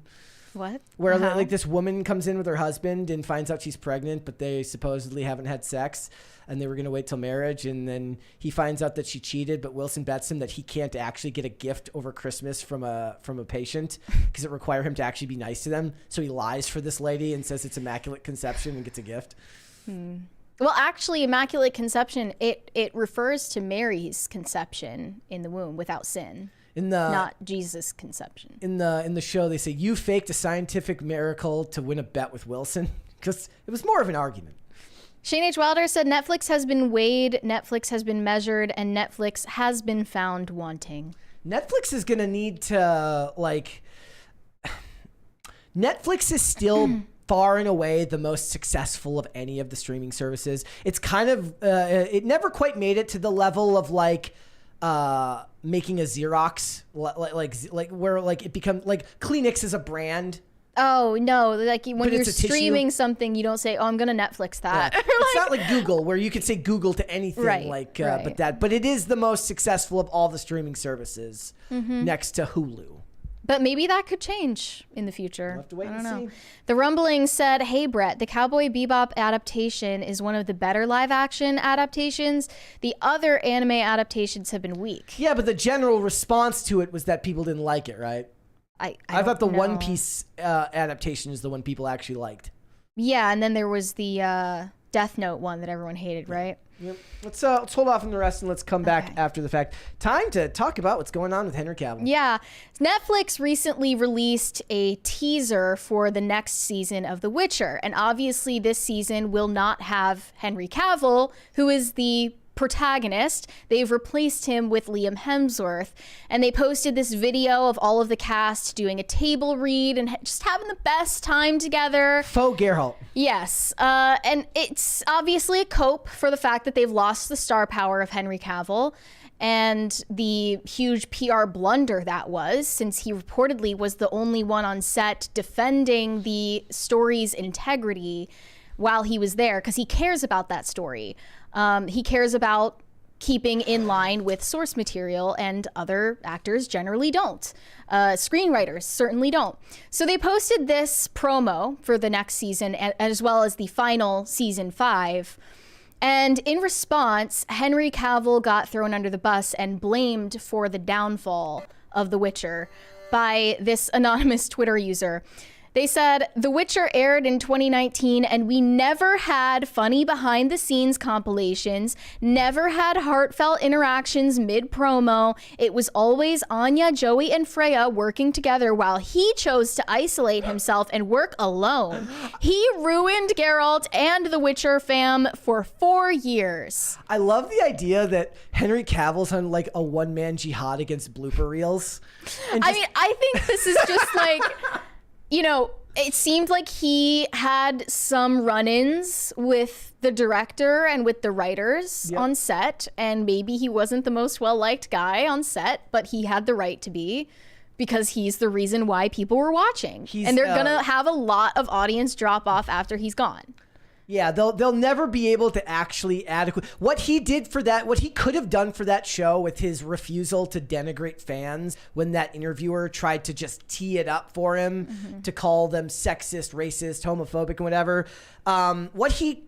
What? Where like this woman comes in with her husband and finds out she's pregnant, but they supposedly haven't had sex, and they were going to wait till marriage, and then he finds out that she cheated, but Wilson bets him that he can't actually get a gift over Christmas from a patient because it requires him to actually be nice to them. So he lies for this lady and says it's Immaculate Conception and gets a gift. Well, actually, Immaculate Conception, it refers to Mary's conception in the womb without sin. Not Jesus' conception. In the show, they say, you faked a scientific miracle to win a bet with Wilson, because it was more of an argument. Shane H. Wilder said, Netflix has been weighed, Netflix has been measured, and Netflix has been found wanting. Netflix is going to need to, like... Netflix is still far and away the most successful of any of the streaming services. It's kind of it never quite made it to the level of like making a Xerox, like where like it becomes like Kleenex is a brand. Oh no! Like when you're streaming something, you don't say, "Oh, I'm gonna Netflix that." Yeah. It's not like Google, where you could say Google to anything. Right, But it is the most successful of all the streaming services, next to Hulu. But maybe that could change in the future. We'll have to wait I don't and know. see. The Rumbling said, "Hey Brett, the Cowboy Bebop adaptation is one of the better live-action adaptations. The other anime adaptations have been weak." Yeah, but the general response to it was that people didn't like it, right? I thought the don't know. One Piece adaptation is the one people actually liked. Yeah, and then there was the Death Note one that everyone hated, right? Yep. Let's hold off on the rest and let's come back after the fact. Time to talk about what's going on with Henry Cavill. Yeah. Netflix recently released a teaser for the next season of The Witcher. And obviously this season will not have Henry Cavill, who is the protagonist. They've replaced him with Liam Hemsworth. And they posted this video of all of the cast doing a table read and just having the best time together. Faux Geralt. Yes. And it's obviously a cope for the fact that they've lost the star power of Henry Cavill and the huge PR blunder that was, since he reportedly was the only one on set defending the story's integrity while he was there, because he cares about that story. He cares about keeping in line with source material, and other actors generally don't. Screenwriters certainly don't. So they posted this promo for the next season, as well as the final season 5. And in response, Henry Cavill got thrown under the bus and blamed for the downfall of The Witcher by this anonymous Twitter user. They said, "The Witcher aired in 2019 and we never had funny behind the scenes compilations, never had heartfelt interactions mid-promo. It was always Anya, Joey, and Freya working together while he chose to isolate himself and work alone. He ruined Geralt and the Witcher fam for 4 years." I love the idea that Henry Cavill's on like a one-man jihad against blooper reels. I mean, I think this is just like... You know, it seemed like he had some run-ins with the director and with the writers on set, and maybe he wasn't the most well-liked guy on set, but he had the right to be, because he's the reason why people were watching. And they're gonna have a lot of audience drop off after he's gone. Yeah, they'll never be able to actually what he did for that, what he could have done for that show with his refusal to denigrate fans when that interviewer tried to just tee it up for him to call them sexist, racist, homophobic, and whatever. What he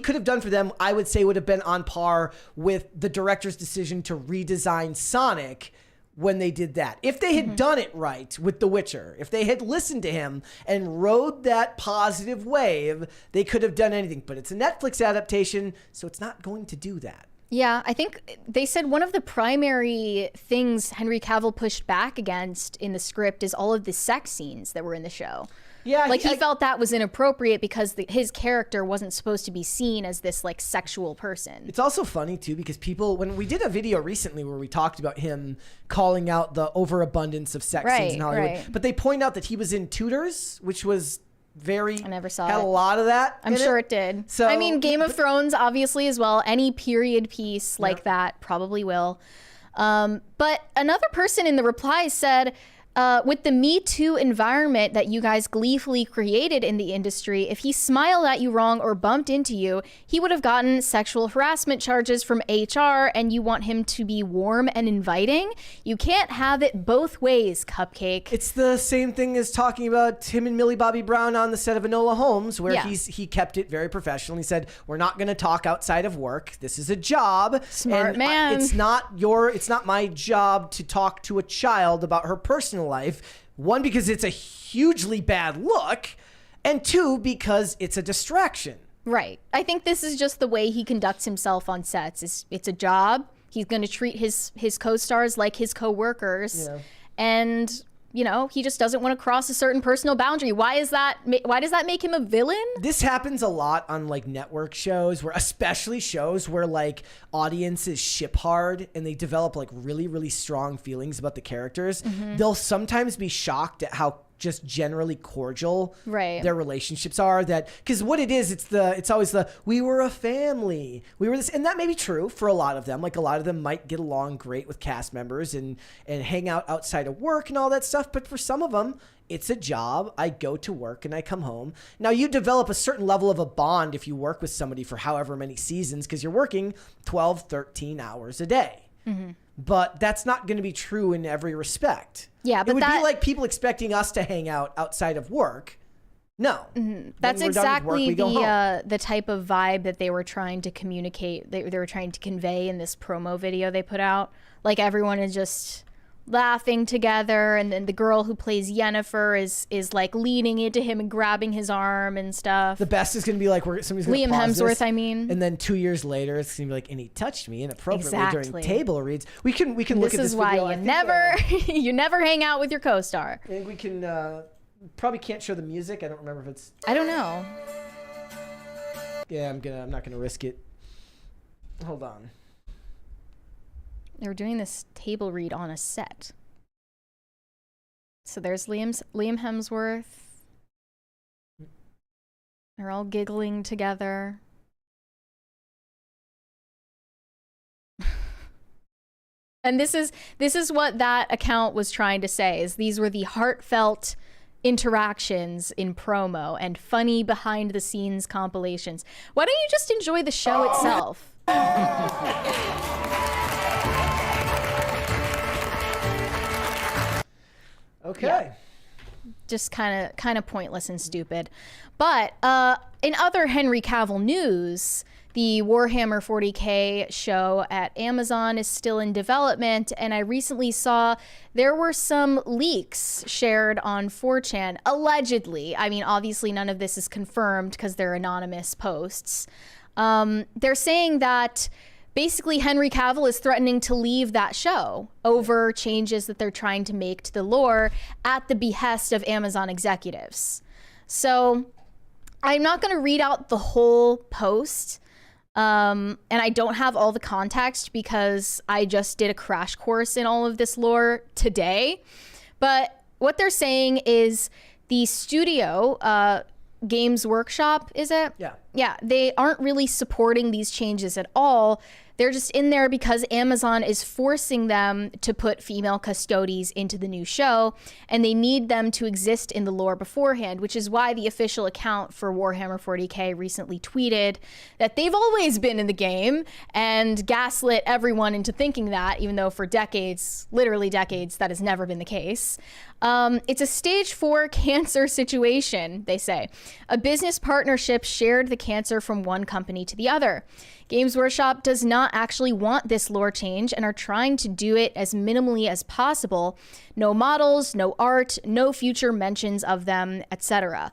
could have done for them, I would say, would have been on par with the director's decision to redesign Sonic when they did that. If they had done it right with The Witcher, if they had listened to him and rode that positive wave, they could have done anything. But it's a Netflix adaptation, so it's not going to do that. Yeah, I think they said one of the primary things Henry Cavill pushed back against in the script is all of the sex scenes that were in the show. Yeah, like he felt that was inappropriate because his character wasn't supposed to be seen as this like sexual person. It's also funny too because people, when we did a video recently where we talked about him calling out the overabundance of sex scenes in Hollywood, but they point out that he was in Tudors, which was I never saw had a lot of that. I'm sure it did. So I mean, Game of Thrones obviously as well. Any period piece like that probably will. But another person in the reply said, with the Me Too environment that you guys gleefully created in the industry, if he smiled at you wrong or bumped into you, he would have gotten sexual harassment charges from HR, and you want him to be warm and inviting? You can't have it both ways, Cupcake. It's the same thing as talking about him and Millie Bobby Brown on the set of Enola Holmes, where he kept it very professional. He said, "We're not going to talk outside of work. This is a job. Smart man. It's not my job to talk to a child about her personal life." One, because it's a hugely bad look, and two, because it's a distraction. Right. I think this is just the way he conducts himself on sets. It's a job. He's going to treat his co-stars like his co-workers. Yeah. And, you know, he just doesn't want to cross a certain personal boundary. Why does that make him a villain? This happens a lot on like network shows, especially shows where like audiences ship hard and they develop like really, really strong feelings about the characters. They'll sometimes be shocked at how just generally cordial right. their relationships are. That because what it is, it's always the we were a family, we were this, and that may be true for a lot of them. Like a lot of them might get along great with cast members and hang out outside of work and all that stuff. But for some of them, it's a job. I go to work and I come home. Now you develop a certain level of a bond if you work with somebody for however many seasons because you're working 12, 13 hours a day. Mm-hmm. But that's not going to be true in every respect. Yeah, but it would be like people expecting us to hang out outside of work. No, that's exactly the type of vibe that they were trying to communicate. They were trying to convey in this promo video they put out. Like everyone is just laughing together, and then the girl who plays Yennefer is like leaning into him and grabbing his arm and stuff. The best is going to be like somebody's going to Liam Hemsworth, I mean. And then 2 years later, it's going to be like, and he touched me inappropriately during table reads. We can look at this video. This is why you never hang out with your co-star. And we can probably can't show the music. I don't remember if it's. I don't know. Yeah, I'm not gonna risk it. Hold on. They were doing this table read on a set. So there's Liam Hemsworth. They're all giggling together. And this is what that account was trying to say, is these were the heartfelt interactions in promo and funny behind the scenes compilations. Why don't you just enjoy the show itself? Okay. Yeah. Just kind of pointless and stupid. But in other Henry Cavill news, the Warhammer 40K show at Amazon is still in development, and I recently saw there were some leaks shared on 4chan, allegedly. I mean, obviously none of this is confirmed because they're anonymous posts. They're saying that basically Henry Cavill is threatening to leave that show over changes that they're trying to make to the lore at the behest of Amazon executives. So I'm not going to read out the whole post. And I don't have all the context because I just did a crash course in all of this lore today. But what they're saying is the studio, Games Workshop, is it? Yeah. Yeah, they aren't really supporting these changes at all. They're just in there because Amazon is forcing them to put female custodies into the new show, and they need them to exist in the lore beforehand, which is why the official account for Warhammer 40K recently tweeted that they've always been in the game and gaslit everyone into thinking that, even though for decades, literally decades, that has never been the case. It's a stage 4 cancer situation, they say. A business partnership shared the cancer from one company to the other. Games Workshop does not actually want this lore change and are trying to do it as minimally as possible. No models, no art, no future mentions of them, etc.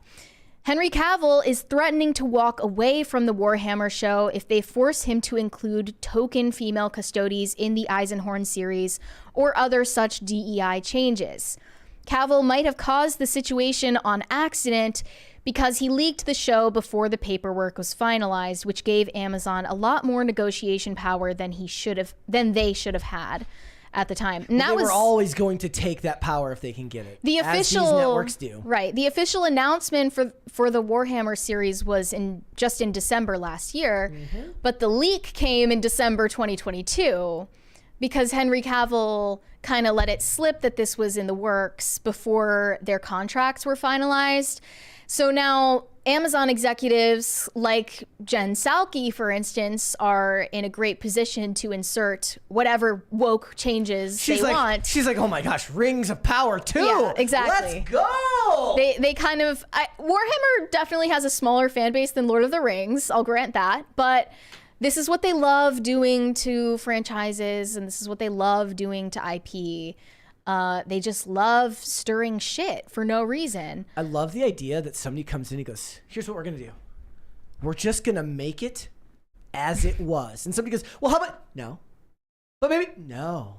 Henry Cavill is threatening to walk away from the Warhammer show if they force him to include token female custodies in the Eisenhorn series or other such DEI changes. Cavill might have caused the situation on accident because he leaked the show before the paperwork was finalized, which gave Amazon a lot more negotiation power than they should have had at the time. And they were always going to take that power if they can get it. The official, as these networks do. Right. The official announcement for the Warhammer series was just in December last year, but the leak came in December 2022 because Henry Cavill kind of let it slip that this was in the works before their contracts were finalized. So now Amazon executives like Jen Psaki, for instance, are in a great position to insert whatever woke changes they want. She's like, oh my gosh, rings of power too. Yeah, exactly. Let's go. They kind of, Warhammer definitely has a smaller fan base than Lord of the Rings. I'll grant that. But this is what they love doing to franchises, and this is what they love doing to IP. They just love stirring shit for no reason. I love the idea that somebody comes in and goes, here's what we're going to do. We're just going to make it as it was. And somebody goes, well, how about, no. But maybe, no.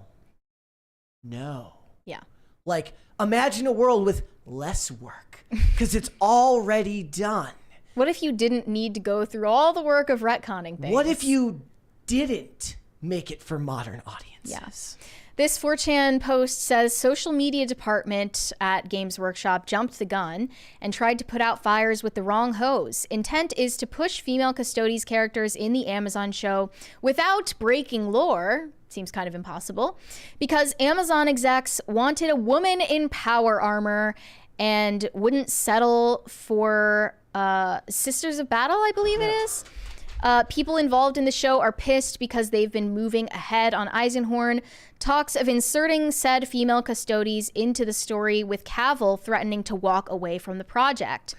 Yeah. Like, imagine a world with less work because it's already done. What if you didn't need to go through all the work of retconning things? What if you didn't make it for modern audiences? Yes. This 4chan post says social media department at Games Workshop jumped the gun and tried to put out fires with the wrong hose. Intent is to push female Custodes characters in the Amazon show without breaking lore. Seems kind of impossible because Amazon execs wanted a woman in power armor and wouldn't settle for Sisters of Battle, I believe it is. People involved in the show are pissed because they've been moving ahead on Eisenhorn. Talks of inserting said female Custodes into the story, with Cavill threatening to walk away from the project.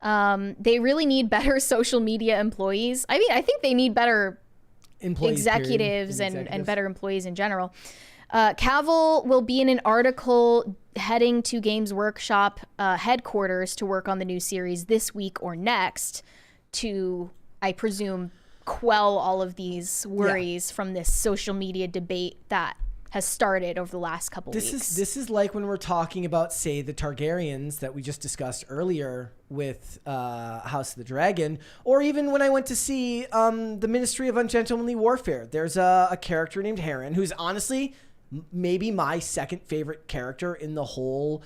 They really need better social media employees. I mean, I think they need better executives and better employees in general. Cavill will be in an article heading to Games Workshop headquarters to work on the new series this week or next to, I presume, quell all of these worries from this social media debate that has started over the last couple weeks. This is like when we're talking about, say, the Targaryens that we just discussed earlier with House of the Dragon, or even when I went to see the Ministry of Ungentlemanly Warfare. There's a character named Heron who's honestly maybe my second favorite character in the whole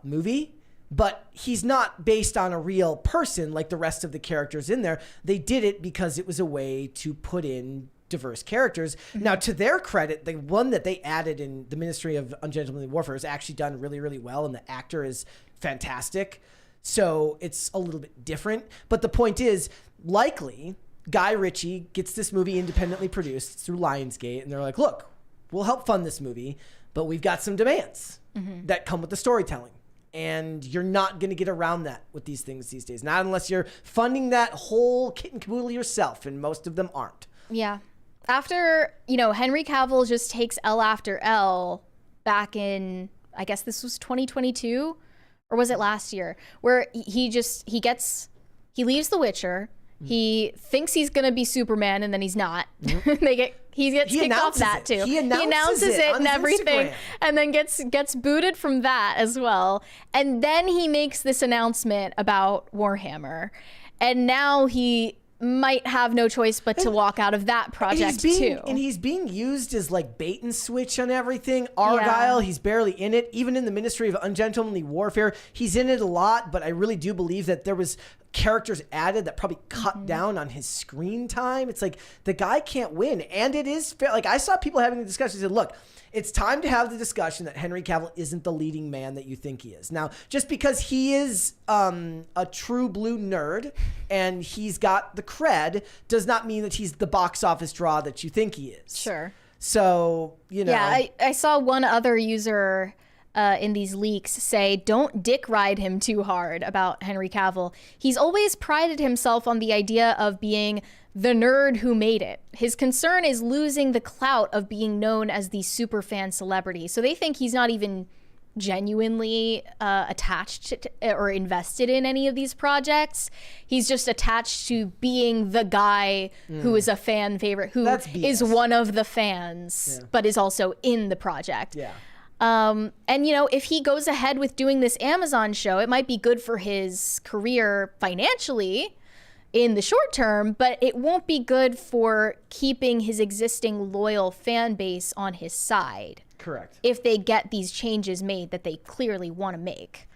movie. But he's not based on a real person like the rest of the characters in there. They did it because it was a way to put in diverse characters. Now, to their credit, the one that they added in the Ministry of Ungentlemanly Warfare is actually done really, really well, and the actor is fantastic. So it's a little bit different. But the point is, likely, Guy Ritchie gets this movie independently produced through Lionsgate, and they're like, look, we'll help fund this movie, but we've got some demands that come with the storytelling. And you're not going to get around that with these things these days. Not unless you're funding that whole kit and caboodle yourself, and most of them aren't. Yeah. After, Henry Cavill just takes L after L back in, I guess this was 2022, or was it last year, where he leaves The Witcher. He thinks he's going to be Superman, and then he's not. He gets kicked off that too. He announces it and everything, Instagram. And then gets booted from that as well. And then he makes this announcement about Warhammer, and now he might have no choice but to walk out of that project too. And he's being used as like bait and switch on everything. Argyle, he's barely in it. Even in the Ministry of Ungentlemanly Warfare, he's in it a lot. But I really do believe that there was characters added that probably cut down on his screen time. It's like the guy can't win, and it is fair. Like I saw people having the discussion. They said, "Look, it's time to have the discussion that Henry Cavill isn't the leading man that you think he is." Now, just because he is a true blue nerd and he's got the cred does not mean that he's the box office draw that you think he is. Sure. So, Yeah, I saw one other user in these leaks say, don't dick ride him too hard about Henry Cavill. He's always prided himself on the idea of being the nerd who made it. His concern is losing the clout of being known as the superfan celebrity. So they think he's not even genuinely attached to, or invested in any of these projects. He's just attached to being the guy who is a fan favorite, who is one of the fans, but is also in the project. Yeah. And, if he goes ahead with doing this Amazon show, it might be good for his career financially in the short term, but it won't be good for keeping his existing loyal fan base on his side. Correct. If they get these changes made that they clearly want to make.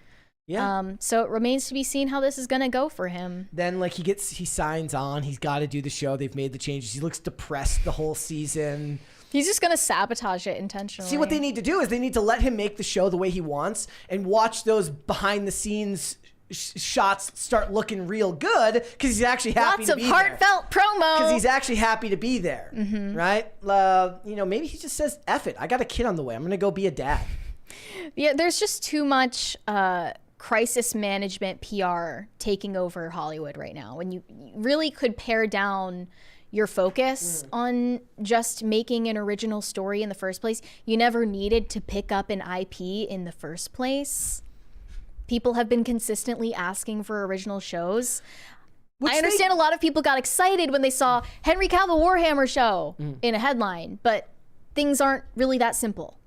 Yeah. So it remains to be seen how this is going to go for him. Then he signs on, he's got to do the show. They've made the changes. He looks depressed the whole season. He's just going to sabotage it intentionally. See, what they need to do is they need to let him make the show the way he wants and watch those behind the scenes shots start looking real good because he's actually happy to be there. Lots of heartfelt promo. Because he's actually happy to be there, right? Maybe he just says, F it. I got a kid on the way. I'm going to go be a dad. Yeah, there's just too much crisis management PR taking over Hollywood right now. When you really could pare down your focus on just making an original story in the first place. You never needed to pick up an IP in the first place. People have been consistently asking for original shows. I understand a lot of people got excited when they saw Henry Cavill Warhammer show in a headline, but things aren't really that simple.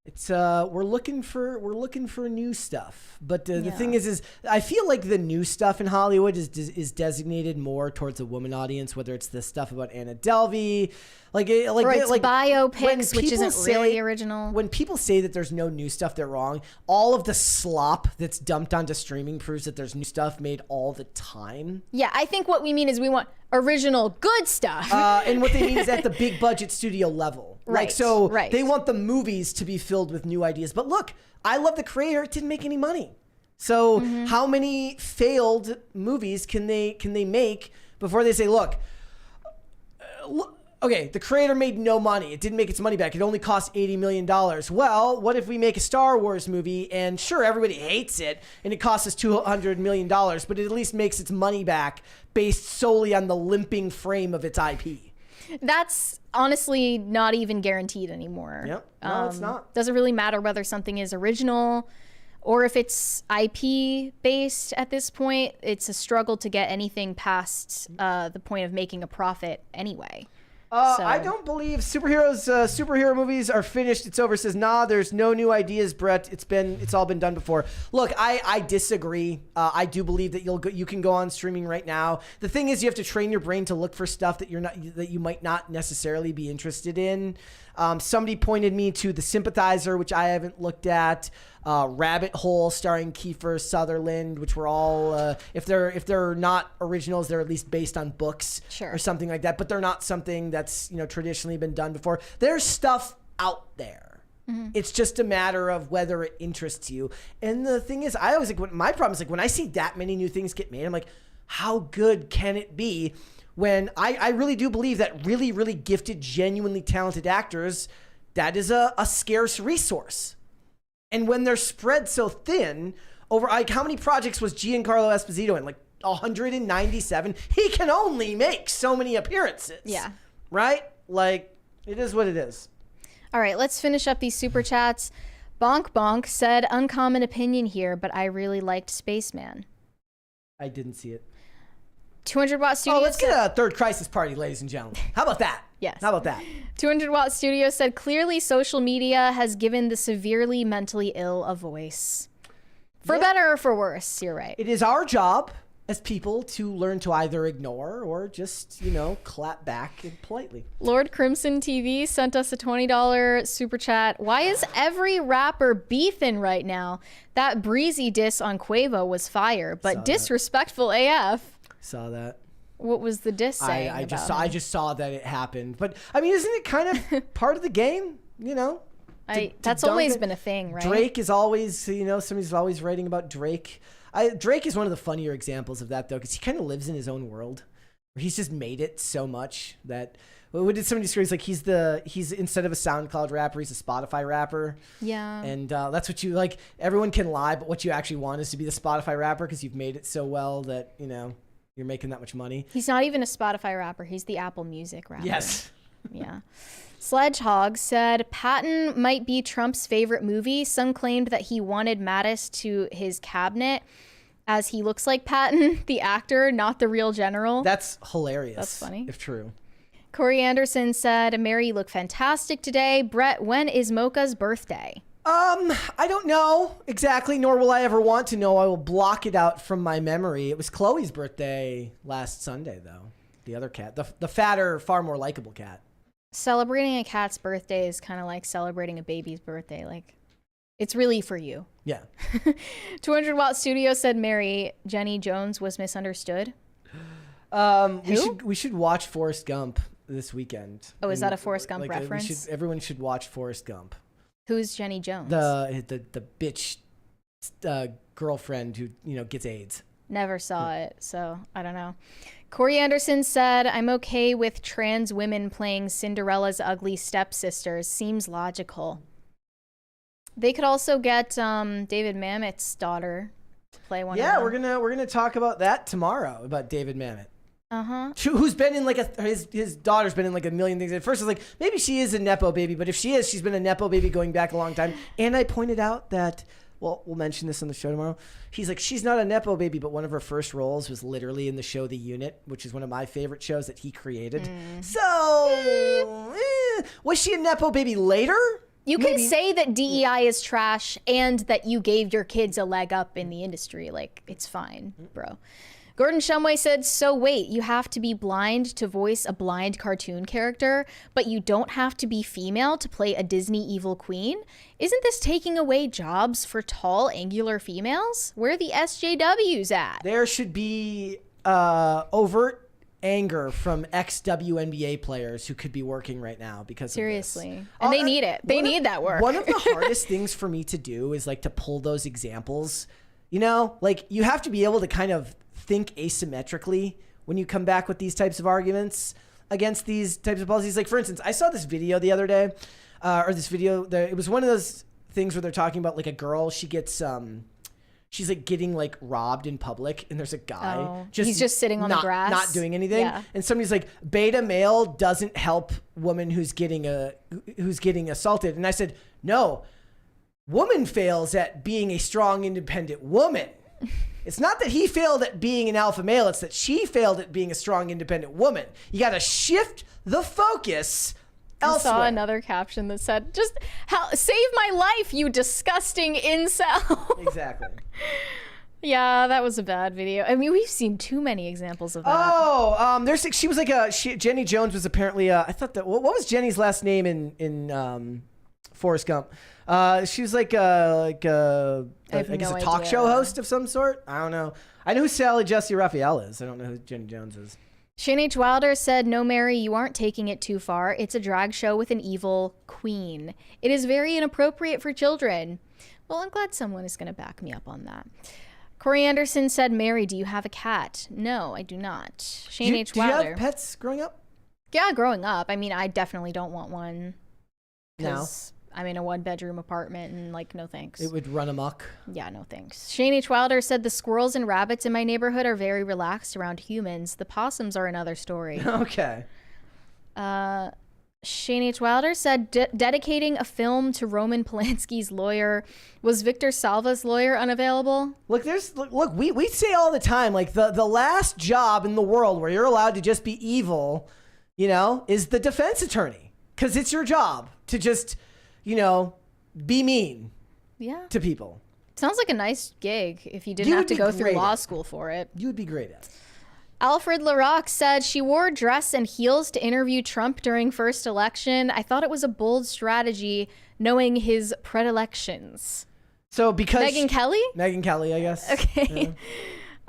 It's we're looking for new stuff, but the thing is I feel like the new stuff in Hollywood is designated more towards a woman audience, whether it's the stuff about Anna Delvey, Or it's biopics, which isn't really original. When people say that there's no new stuff, they're wrong. All of the slop that's dumped onto streaming proves that there's new stuff made all the time. Yeah, I think what we mean is we want original good stuff. And what they mean is at the big budget studio level. Right. They want the movies to be filled with new ideas. But look, I love the creator. It didn't make any money. So how many failed movies can they make before they say, look, okay, the creator made no money. It didn't make its money back. It only cost $80 million. Well, what if we make a Star Wars movie and sure, everybody hates it and it costs us $200 million, but it at least makes its money back based solely on the limping frame of its IP. That's honestly not even guaranteed anymore. Yep. No, it's not. Doesn't really matter whether something is original or if it's IP based at this point. It's a struggle to get anything past the point of making a profit anyway. I don't believe superhero movies are finished. It's over. Says, nah, there's no new ideas, Brett. It's all been done before. Look, I disagree. I do believe that you can go on streaming right now. The thing is, you have to train your brain to look for stuff that you might not necessarily be interested in. Somebody pointed me to The Sympathizer, which I haven't looked at. Rabbit Hole starring Kiefer Sutherland, which were all if they're not originals, they're at least based on books or something like that, but they're not something that's traditionally been done before. There's stuff out there. It's just a matter of whether it interests you. And the thing is, I always my problem is when I see that many new things get made, I'm like, how good can it be? When I really do believe that really, really gifted, genuinely talented actors, that is a scarce resource. And when they're spread so thin over, how many projects was Giancarlo Esposito in? 197. He can only make so many appearances. Yeah. Right? It is what it is. All right, let's finish up these super chats. Bonk Bonk said, uncommon opinion here, but I really liked Spaceman. I didn't see it. 200 Watt Studio. Oh, let's get a third crisis party, ladies and gentlemen. How about that? Yes. How about that? 200 Watt Studio said, clearly social media has given the severely mentally ill a voice. For better or for worse, you're right. It is our job as people to learn to either ignore or just, clap back politely. Lord Crimson TV sent us a $20 super chat. Why is every rapper beefing right now? That Breezy diss on Quavo was fire, but disrespectful AF. Saw that. What was the diss saying? I just saw that it happened. But I mean, isn't it kind of part of the game? That's always been a thing, right? Drake is always, somebody's always writing about Drake. Drake is one of the funnier examples of that, though, because he kind of lives in his own world. He's just made it so much that. What did somebody describe? He's instead of a SoundCloud rapper, he's a Spotify rapper. Yeah. And that's what you like. Everyone can lie, but what you actually want is to be the Spotify rapper because you've made it so well that you're making that much money. He's not even a Spotify rapper. He's the Apple Music rapper. Yes. Yeah. Sledgehog said, Patton might be Trump's favorite movie. Some claimed that he wanted Mattis to his cabinet as he looks like Patton, the actor, not the real general. That's hilarious. That's funny. If true. Corey Anderson said, Mary, you look fantastic today. Brett, when is Mocha's birthday? I don't know exactly, nor will I ever want to know. I will block it out from my memory. It was Chloe's birthday last Sunday, though. The other cat, the fatter, far more likable cat. Celebrating a cat's birthday is kind of like celebrating a baby's birthday. It's really for you. Yeah. 200 Watt Studio said, Mary, Jenny Jones was misunderstood. We should watch Forrest Gump this weekend. Oh, is that a Forrest Gump reference? Everyone should watch Forrest Gump. Who's Jenny Jones? The bitch girlfriend who gets AIDS. Never saw it, so I don't know. Corey Anderson said, I'm okay with trans women playing Cinderella's ugly stepsisters. Seems logical. They could also get David Mamet's daughter to play one. Yeah, we're gonna talk about that tomorrow, about David Mamet. Uh-huh. Who's been in his daughter's been in a million things. At first, I was like, maybe she is a Nepo baby, but if she is, she's been a Nepo baby going back a long time. And I pointed out that, well, we'll mention this on the show tomorrow. He's like, she's not a Nepo baby, but one of her first roles was literally in the show The Unit, which is one of my favorite shows that he created. So, was she a Nepo baby later? You can say that DEI is trash and that you gave your kids a leg up in the industry. It's fine, bro. Gordon Shumway said, so wait, you have to be blind to voice a blind cartoon character, but you don't have to be female to play a Disney evil queen? Isn't this taking away jobs for tall, angular females? Where are the SJWs at? There should be overt anger from ex-WNBA players who could be working right now because seriously. Of this. And they need it. They need that work. One of the hardest things for me to do is like to pull those examples. You know, like you have to be able to kind of think asymmetrically when you come back with these types of arguments against these types of policies. Like, for instance, I saw this video the other day, it was one of those things where they're talking about like a girl, she gets, she's like getting like robbed in public and there's a guy he's just sitting on the grass, not doing anything. Yeah. And somebody's like, beta male doesn't help woman who's getting assaulted. And I said, no, woman fails at being a strong, independent woman. It's not that he failed at being an alpha male. It's that she failed at being a strong, independent woman. You got to shift the focus elsewhere. I saw another caption that said, just save my life, you disgusting incel. Exactly. Yeah, that was a bad video. I mean, we've seen too many examples of that. She was like Jenny Jones was apparently, I thought that, what was Jenny's last name in Forrest Gump? She was like I guess a talk show host of some sort. I don't know. I know who Sally Jesse Raphael is. I don't know who Jenny Jones is. Shane H. Wilder said, no, Mary, you aren't taking it too far. It's a drag show with an evil queen. It is very inappropriate for children. Well, I'm glad someone is going to back me up on that. Corey Anderson said, Mary, do you have a cat? No, I do not. Shane H. Wilder. Did you have pets growing up? Yeah, growing up. I mean, I definitely don't want one. No. I'm in a 1-bedroom apartment and like, no thanks. It would run amok. Yeah, no thanks. Shane H. Wilder said the squirrels and rabbits in my neighborhood are very relaxed around humans. The possums are another story. Okay. Shane H. Wilder said dedicating a film to Roman Polanski's lawyer. Was Victor Salva's lawyer unavailable? Look, we say all the time, like the last job in the world where you're allowed to just be evil, you know, is the defense attorney. Because it's your job to just, you know, be mean to people. Sounds like a nice gig if you didn't have to go through law school for it. You would be great at it. Alfred LaRock said she wore a dress and heels to interview Trump during first election. I thought it was a bold strategy knowing his predilections. So because Megyn Kelly? Megyn Kelly, I guess. Okay. Yeah.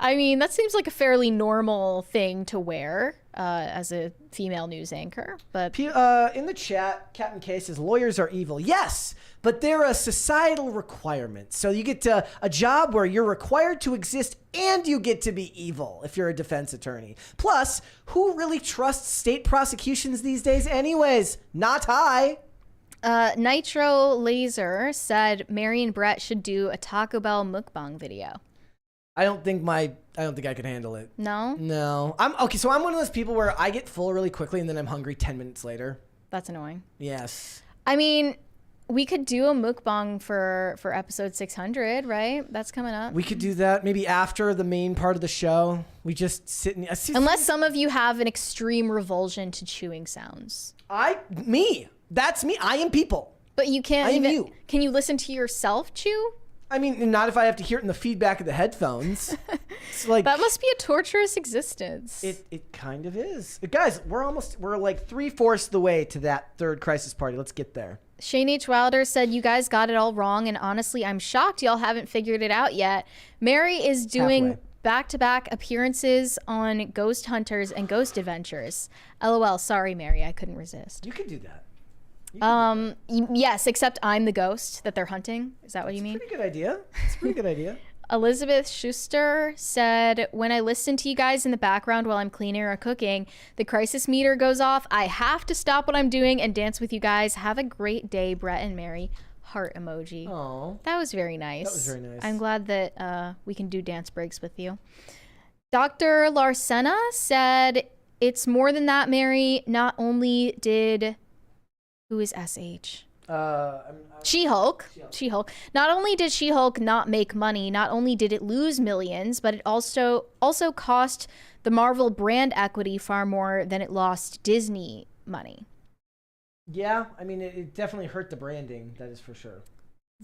I mean, that seems like a fairly normal thing to wear as a female news anchor. But in the chat, Captain K says lawyers are evil. Yes, but they're a societal requirement. So you get a job where you're required to exist and you get to be evil if you're a defense attorney. Plus, who really trusts state prosecutions these days anyways? Not I. Nitro Laser said Mary and Brett should do a Taco Bell mukbang video. I don't think I could handle it. No? No. I'm one of those people where I get full really quickly and then I'm hungry 10 minutes later. That's annoying. Yes. I mean, we could do a mukbang for episode 600, right? That's coming up. We could do that maybe after the main part of the show. We just sit in... Unless some of you have an extreme revulsion to chewing sounds. That's me. I am people. But you can't you. Can you listen to yourself chew? I mean, not if I have to hear it in the feedback of the headphones. It's like that must be a torturous existence. It kind of is. Guys, we're like 3/4 the way to that third crisis party. Let's get there. Shane H. Wilder said, you guys got it all wrong, and honestly, I'm shocked y'all haven't figured it out yet. Mary is doing back-to-back appearances on Ghost Hunters and Ghost Adventures. LOL, sorry, Mary, I couldn't resist. You could do that. Yes, except I'm the ghost that they're hunting. Is that what you mean? Pretty good idea. It's a pretty good idea. Elizabeth Schuster said, when I listen to you guys in the background while I'm cleaning or cooking, the crisis meter goes off. I have to stop what I'm doing and dance with you guys. Have a great day, Brett and Mary. Heart emoji. Oh, that was very nice. That was very nice. I'm glad that we can do dance breaks with you. Dr. Larsena said, it's more than that, Mary. Not only did... Who is SH? She-Hulk. She-Hulk. Not only did She-Hulk not make money, not only did it lose millions, but it also cost the Marvel brand equity far more than it lost Disney money. Yeah, I mean, it definitely hurt the branding. That is for sure.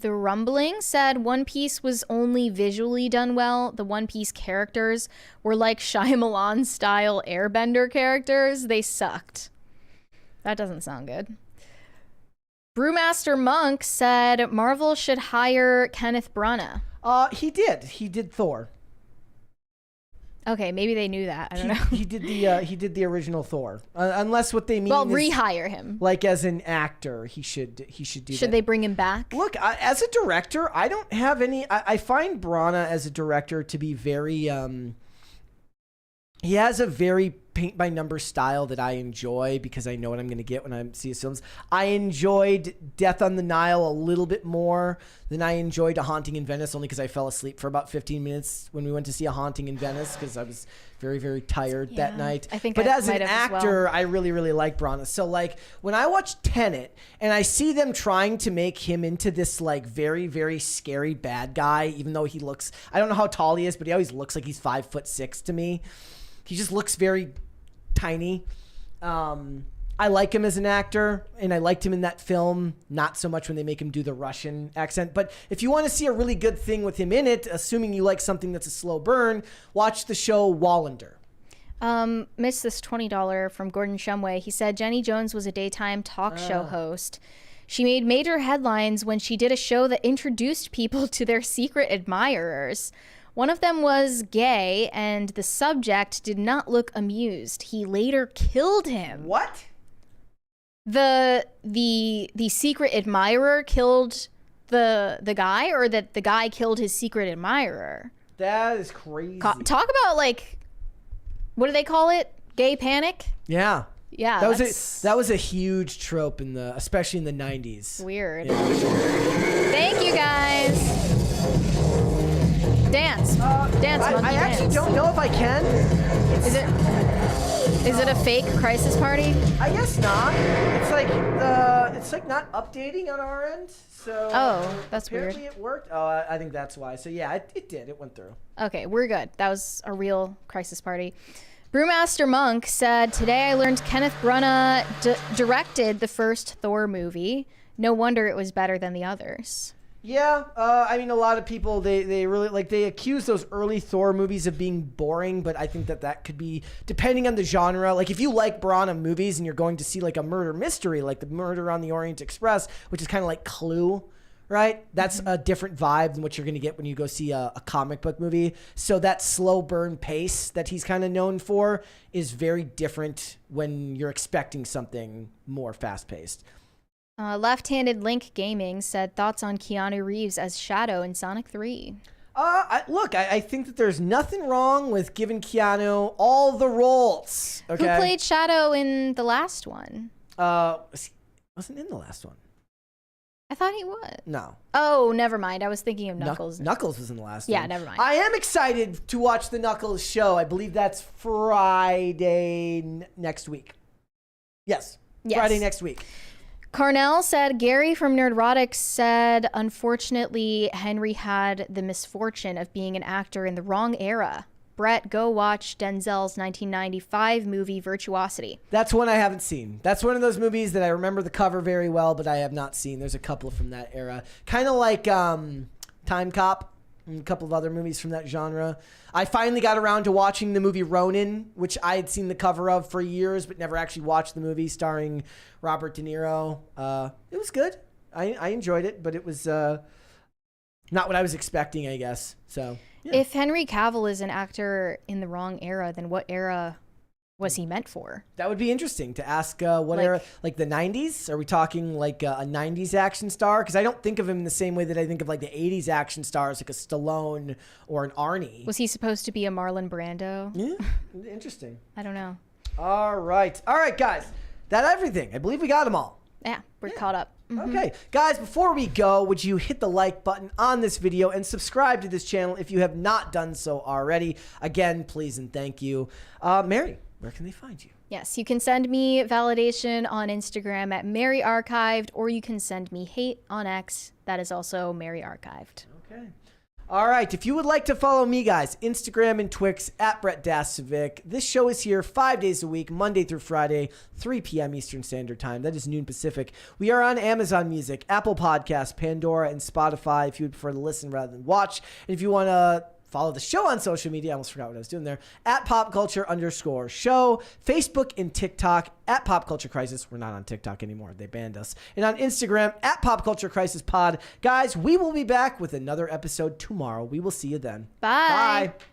The Rumbling said One Piece was only visually done well. The One Piece characters were like Shyamalan-style airbender characters. They sucked. That doesn't sound good. Brewmaster Monk said Marvel should hire Kenneth Branagh. He did. He did Thor. Okay, maybe they knew that. I don't know. He did the original Thor. Unless what they mean well, is, rehire him. Like as an actor, he should do that. Should they bring him back? Look, as a director, I don't have any. I find Branagh as a director to be very. He has a very paint by number style that I enjoy because I know what I'm going to get when I see his films. I enjoyed Death on the Nile a little bit more than I enjoyed A Haunting in Venice, only because I fell asleep for about 15 minutes when we went to see A Haunting in Venice because I was very, very tired that night. I think but I as an actor, I really, really like Branagh. So like when I watch Tenet and I see them trying to make him into this like very, very scary bad guy, even though he looks, I don't know how tall he is, but he always looks like he's 5'6" to me. He just looks very tiny. I like him as an actor, and I liked him in that film. Not so much when they make him do the Russian accent. But if you want to see a really good thing with him in it, assuming you like something that's a slow burn, watch the show Wallander. Missed this $20 from Gordon Shumway. He said Jenny Jones was a daytime talk show host. She made major headlines when she did a show that introduced people to their secret admirers. One of them was gay, and the subject did not look amused. He later killed him. What? The secret admirer killed the guy, or that the guy killed his secret admirer? That is crazy. Talk about like, what do they call it? Gay panic? Yeah. Yeah. That was a huge trope especially in the 90s. Weird. Yeah. Thank you guys. Dance. I actually don't know if I can. Is it a fake crisis party? I guess not. It's like not updating on our end. So that's weird. Apparently it worked. Oh, I think that's why. So yeah, it did. It went through. Okay, we're good. That was a real crisis party. Brewmaster Monk said, today I learned Kenneth Branagh directed the first Thor movie. No wonder it was better than the others. Yeah, I mean, a lot of people, they really, like, they accuse those early Thor movies of being boring, but I think that could be, depending on the genre. Like, if you like Branagh movies and you're going to see, like, a murder mystery, like The Murder on the Orient Express, which is kind of like Clue, right? That's a different vibe than what you're going to get when you go see a comic book movie. So that slow burn pace that he's kind of known for is very different when you're expecting something more fast-paced. Left-handed Link Gaming said thoughts on Keanu Reeves as Shadow in Sonic 3. I think that there's nothing wrong with giving Keanu all the roles. Okay? Who played Shadow in the last one? Wasn't in the last one. I thought he was. No. Oh, never mind. I was thinking of Knuckles. Knuckles was in the last one. Yeah, never mind. I am excited to watch the Knuckles show. I believe that's Friday next week. Yes. Friday next week. Carnell said, Gary from Nerdrotic said, unfortunately, Henry had the misfortune of being an actor in the wrong era. Brett, go watch Denzel's 1995 movie Virtuosity. That's one I haven't seen. That's one of those movies that I remember the cover very well, but I have not seen. There's a couple from that era. Kind of like Time Cop and a couple of other movies from that genre. I finally got around to watching the movie Ronin, which I had seen the cover of for years, but never actually watched the movie, starring Robert De Niro. It was good. I enjoyed it, but it was not what I was expecting, I guess. So, yeah. If Henry Cavill is an actor in the wrong era, then what era was he meant for? That would be interesting to ask what era, like the 90s? Are we talking like a 90s action star? Because I don't think of him in the same way that I think of like the 80s action stars, like a Stallone or an Arnie. Was he supposed to be a Marlon Brando? Yeah, interesting. I don't know. All right, guys. That's everything. I believe we got them all. Yeah, we're caught up. Mm-hmm. Okay, guys, before we go, would you hit the like button on this video and subscribe to this channel if you have not done so already? Again, please and thank you. Mary, where can they find you? Yes, you can send me validation on Instagram at Mary Archived, or you can send me hate on X. That is also Mary Archived. Okay. All right. If you would like to follow me, guys, Instagram and Twix at Brett Dasovic. This show is here 5 days a week, Monday through Friday, 3 p.m. Eastern Standard Time. That is noon Pacific. We are on Amazon Music, Apple Podcasts, Pandora, and Spotify if you would prefer to listen rather than watch. And if you want to follow the show on social media. I almost forgot what I was doing there. At popculture_show. Facebook and TikTok at Pop Culture Crisis. We're not on TikTok anymore. They banned us. And on Instagram at Pop Culture Crisis Pod. Guys, we will be back with another episode tomorrow. We will see you then. Bye. Bye.